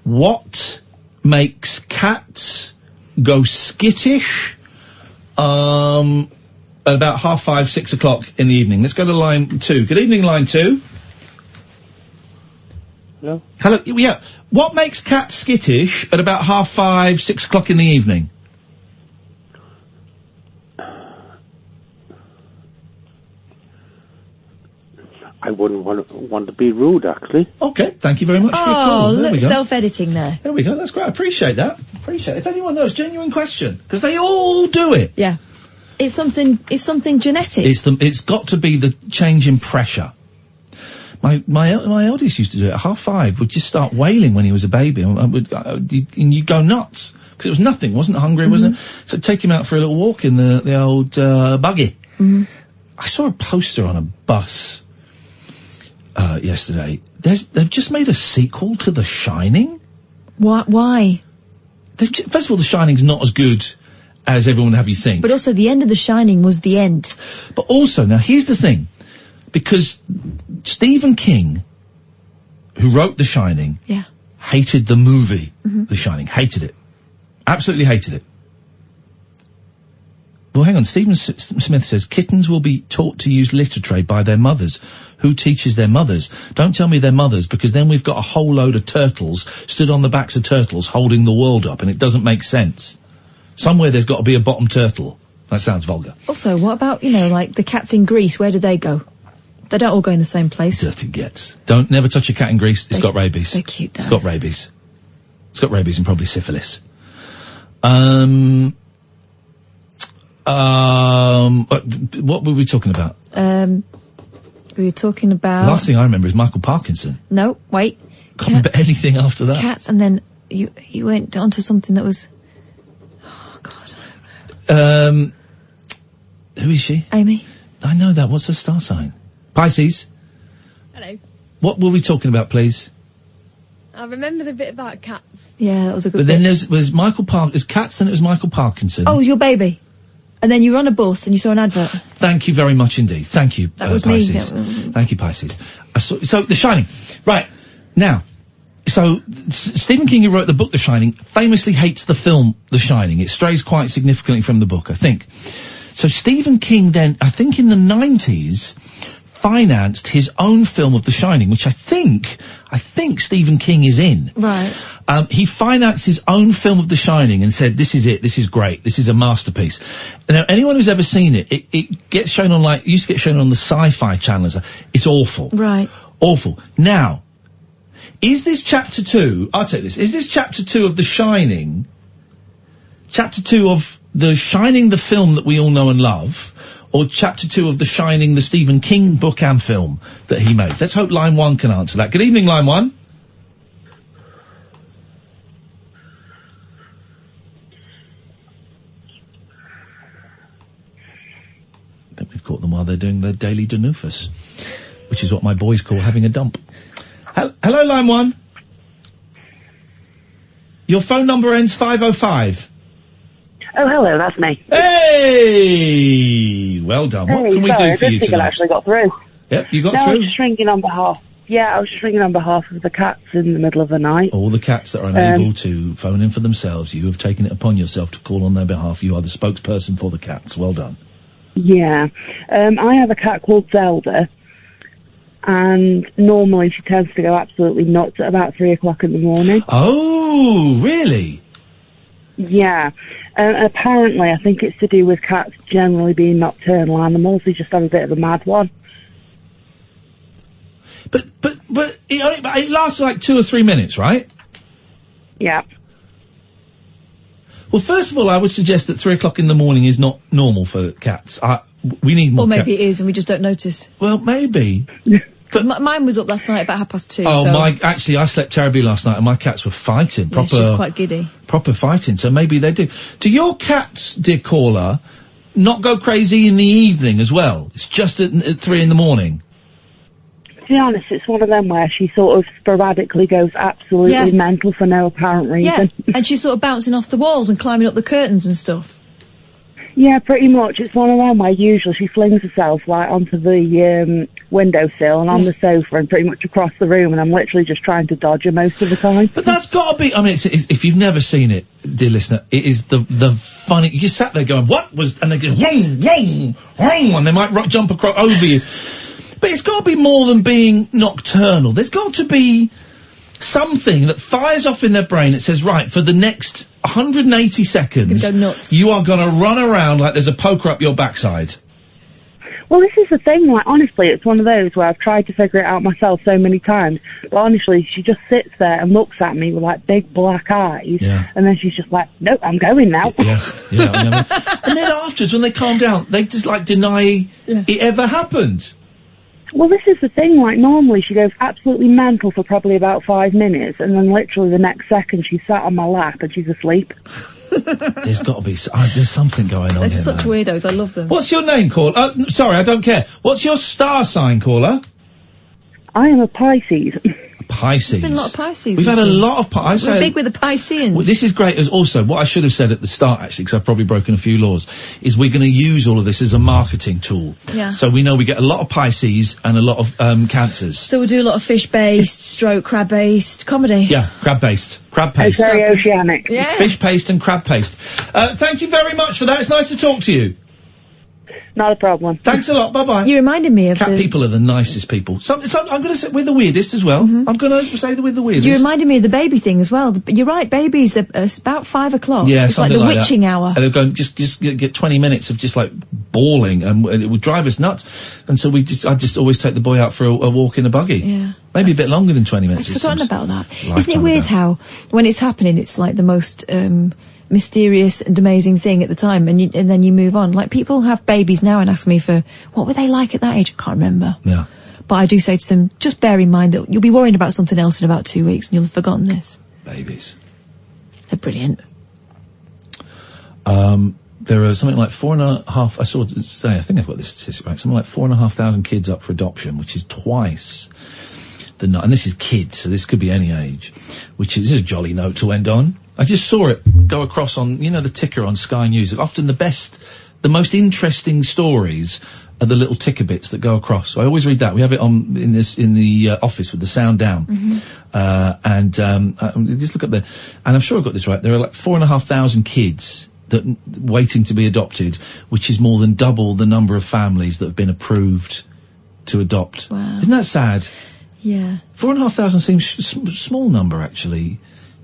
What makes cats go skittish at about 5:30, 6 o'clock in the evening? Let's go to line 2. Good evening, line 2. Hello? Hello, yeah. What makes cats skittish at about 5:30, 6 o'clock in the evening? I wouldn't want to be rude, actually. Okay, thank you very much for your call. There we look, go. self-editing there. There we go. That's great. I appreciate that. If anyone knows, genuine question, because they all do it. Yeah. It's something genetic. It's got to be the change in pressure. My eldest used to do it at 5:30. Would just start wailing when he was a baby, and you'd go nuts because it was nothing, wasn't hungry, wasn't it? So I'd take him out for a little walk in the old buggy. Mm-hmm. I saw a poster on a bus yesterday. They've just made a sequel to The Shining. Why? First of all, The Shining's not as good as everyone would have you think. But also, the end of The Shining was the end. But also, now here's the thing, because Stephen King, who wrote The Shining, hated the movie The Shining, hated it, absolutely hated it. Well, hang on. Stephen Smith says kittens will be taught to use litter tray by their mothers. Who teaches their mothers? Don't tell me their mothers, because then we've got a whole load of turtles stood on the backs of turtles holding the world up, and it doesn't make sense. Somewhere there's got to be a bottom turtle. That sounds vulgar. Also, what about, like the cats in Greece? Where do they go? They don't all go in the same place. Dirty gets. Never touch a cat in Greece. It's got rabies. They're cute, though. It's got rabies. It's got rabies and probably syphilis. What were we talking about? We were talking about... The last thing I remember is Michael Parkinson. No, wait. Can't remember anything after that. Cats, and then you went on to something that was... Oh, God. Who is she? Amy. I know that. What's her star sign? Pisces. Hello. What were we talking about, please? I remember the bit about cats. Yeah, that was a good But bit. then there's Michael There's cats, then it was Michael Parkinson. Oh, your baby. And then you were on a bus and you saw an advert. Thank you very much indeed. Thank you, That was Pisces. me. Thank you, Pisces. So, The Shining. Right. Now, so Stephen King, who wrote the book The Shining, famously hates the film The Shining. It strays quite significantly from the book, I think. So Stephen King then, I think in the 90s, financed his own film of The Shining, which I think Stephen King is in. Right. He financed his own film of The Shining and said, this is it, this is great, this is a masterpiece. Now, anyone who's ever seen it, it gets shown on it used to get shown on the Sci-Fi Channel. It's awful. Right. Awful. Now, is this chapter 2, I'll take this, is this chapter 2 of The Shining, chapter 2 of The Shining, the film that we all know and love, or chapter 2 of The Shining, the Stephen King book and film that he made? Let's hope line 1 can answer that. Good evening, line 1. I think we've caught them while they're doing their daily Danufus, which is what my boys call having a dump. Hello, line 1. Your phone number ends 505. Oh, hello, that's me. Hey! Well done. What can we do for you tonight? I actually got through. Yep, you got I through. was just ringing on behalf. Yeah, I was just ringing on behalf of the cats in the middle of the night. All the cats that are unable to phone in for themselves, you have taken it upon yourself to call on their behalf. You are the spokesperson for the cats. Well done. Yeah. I have a cat called Zelda, and normally she tends to go absolutely nuts at about 3 o'clock in the morning. Oh, really? Yeah. Apparently, I think it's to do with cats generally being nocturnal animals. They just have a bit of a mad one. But it lasts like 2 or 3 minutes, right? Yeah. Well, first of all, I would suggest that 3 o'clock in the morning is not normal for cats. We need more. Or maybe it is and we just don't notice. Well, maybe. But mine was up last night about 2:30. Oh, so. Actually, I slept terribly last night and my cats were fighting. Yeah, she's quite giddy. Proper fighting, so maybe they do. Do your cats, dear caller, not go crazy in the evening as well? It's just at 3 in the morning? To be honest, it's one of them where she sort of sporadically goes absolutely mental for no apparent reason. Yeah, and she's sort of bouncing off the walls and climbing up the curtains and stuff. Yeah, pretty much. It's one of them where usually she flings herself like onto the windowsill and on the sofa and pretty much across the room, and I'm literally just trying to dodge her most of the time. But that's got to be. I mean, if you've never seen it, dear listener, it is the funny. You sat there going, "What was?" And they go, "Wong, wong, wong," and they might jump across over you. But it's got to be more than being nocturnal. There's got to be something that fires off in their brain that says, right, for the next 180 seconds, go nuts. You are going to run around like there's a poker up your backside. Well, this is the thing, like, honestly, it's one of those where I've tried to figure it out myself so many times, but honestly, she just sits there and looks at me with, like, big black eyes, and then she's just like, nope, I'm going now. Yeah. I mean, and then afterwards, when they calm down, they just, like, deny it ever happened. Well, this is the thing, like, normally she goes absolutely mental for probably about 5 minutes, and then literally the next second she's sat on my lap and she's asleep. There's got to be, there's something going on They're here. such weirdos, I love them. What's your name, caller? Sorry, I don't care. What's your star sign, caller? I am a Pisces. Pisces. There's been a lot of Pisces. We've had a lot of Pisces. We're big with the Pisceans. Well, this is great. As also, what I should have said at the start, actually, because I've probably broken a few laws, is we're going to use all of this as a marketing tool. Yeah. So we know we get a lot of Pisces and a lot of Cancers. So we'll do a lot of fish-based, crab-based comedy. Yeah, crab-based. Crab paste. It's very oceanic. Yeah. Fish paste and crab paste. Thank you very much for that. It's nice to talk to you. Not a problem. Thanks a lot. Bye-bye. You reminded me of Cat people are the nicest people. I'm going to say we're the weirdest as well. I'm going to say that we're the weirdest. You reminded me of the baby thing as well. You're right, babies are about 5 o'clock. Yeah, it's like something the witching hour. And they're going, just get 20 minutes of just like bawling, and it would drive us nuts. And so I just always take the boy out for a walk in a buggy. Yeah. Maybe a bit longer than 20 minutes. I've forgotten about that. Isn't it weird how, when it's happening, it's like the most mysterious and amazing thing at the time, and then you move on. Like, people have babies now and ask me for, what were they like at that age? I can't remember. Yeah. But I do say to them, just bear in mind that you'll be worrying about something else in about 2 weeks and you'll have forgotten this. Babies. They're brilliant. There are something like 4.5, I saw today, I think I've got this statistic right, something like 4,500 kids up for adoption, which is twice the and this is kids, so this could be any age, this is a jolly note to end on. I just saw it go across on, the ticker on Sky News. Often the most interesting stories are the little ticker bits that go across. So I always read that. We have it on in the office with the sound down. Just look up there, and I'm sure I've got this right. There are like 4,500 kids that waiting to be adopted, which is more than double the number of families that have been approved to adopt. Wow. Isn't that sad? Yeah. 4,500 seems small number, actually.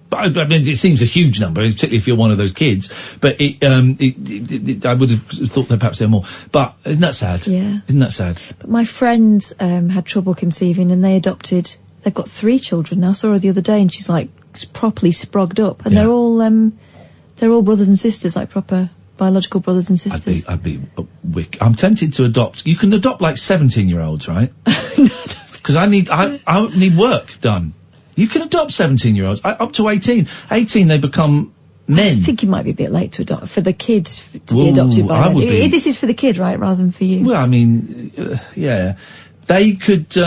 But I mean, it seems a huge number, particularly if you're one of those kids. But I would have thought that perhaps there were more. But isn't that sad? Yeah. Isn't that sad? But my friends had trouble conceiving, and they adopted. They've got 3 children now. I saw her the other day, and she's like properly sprogged up, and they're all brothers and sisters, like proper biological brothers and sisters. I'd be I'm tempted to adopt. You can adopt like 17-year-olds, right? Because I need work done. You can adopt 17-year-olds up to 18. 18, they become men. I think it might be a bit late to adopt for the kids to be adopted by them. This is for the kid, right, rather than for you. Well, I mean, yeah, they could.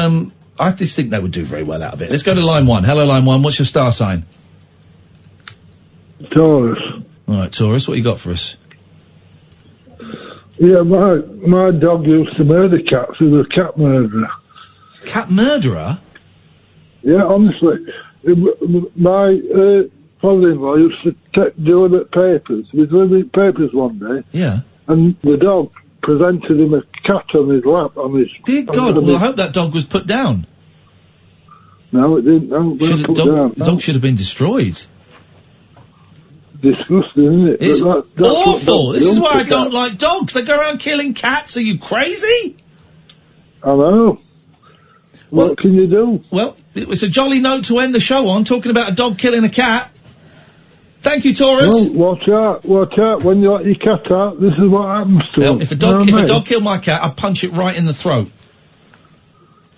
I just think they would do very well out of it. Let's go to line 1. Hello, line 1. What's your star sign? Taurus. All right, Taurus. What you got for us? Yeah, my dog used to murder cats. He was a cat murderer. Cat murderer? Yeah, honestly. My father-in-law used to deliver papers. He was delivering papers one day. Yeah. And the dog presented him a cat on his lap. Dear God, well, I hope that dog was put down. No, it didn't. No, the dog should have been destroyed. Disgusting, isn't it? It's that's awful. This is why I don't like dogs. They go around killing cats. Are you crazy? I know. What can you do? Well, it was a jolly note to end the show on, talking about a dog killing a cat. Thank you, Taurus. Well, watch out. When you let your cat out, this is what happens to him. If a dog killed my cat, I'd punch it right in the throat.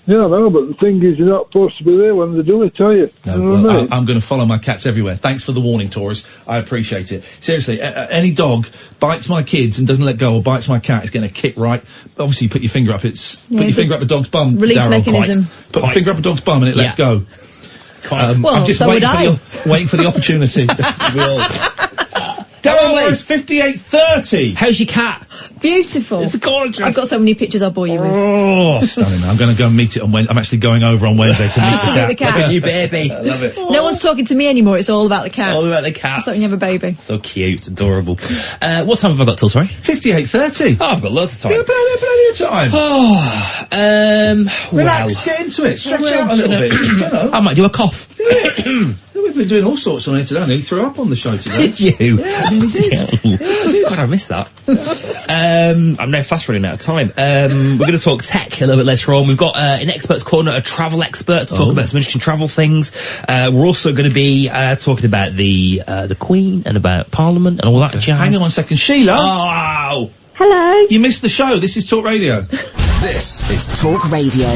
Yeah, I know, but the thing is, you're not supposed to be there when they do it, are you? No, you know what I mean? I'm going to follow my cats everywhere. Thanks for the warning, Taurus. I appreciate it. Seriously, any dog bites my kids and doesn't let go, or bites my cat, is going to kick right. Obviously, you put your finger up. Put your finger up a dog's bum. Release Darryl, mechanism. Put a finger up a dog's bum and it lets go. Well, I'm just so waiting for the opportunity. Darryl, it's 58:30. How's your cat? Beautiful. It's gorgeous. I've got so many pictures I'll bore you with. Oh, stunning. I'm going to go and meet it on Wednesday. I'm actually going over on Wednesday to meet the cat. Look at you, baby. I love it. No one's talking to me anymore. It's all about the cat. All about the cat. It's like when you have a baby. So cute, adorable. What time have I got till, sorry? 58:30. Oh, I've got loads of time. You've got plenty of time. Oh, relax, get into it. Stretch out a little bit. You know. I might do a cough. We've been doing all sorts on here today. I nearly threw up on the show today. Did you? Yeah, I nearly did. I did. God, I missed that. I'm now fast running out of time. We're going to talk tech a little bit later on. We've got an expert's corner, a travel expert to talk about some interesting travel things. We're also going to be talking about the Queen and about Parliament and all that jazz. Hang on 1 second. Sheila! Oh! Hello. You missed the show. This is Talk Radio. This is Talk Radio.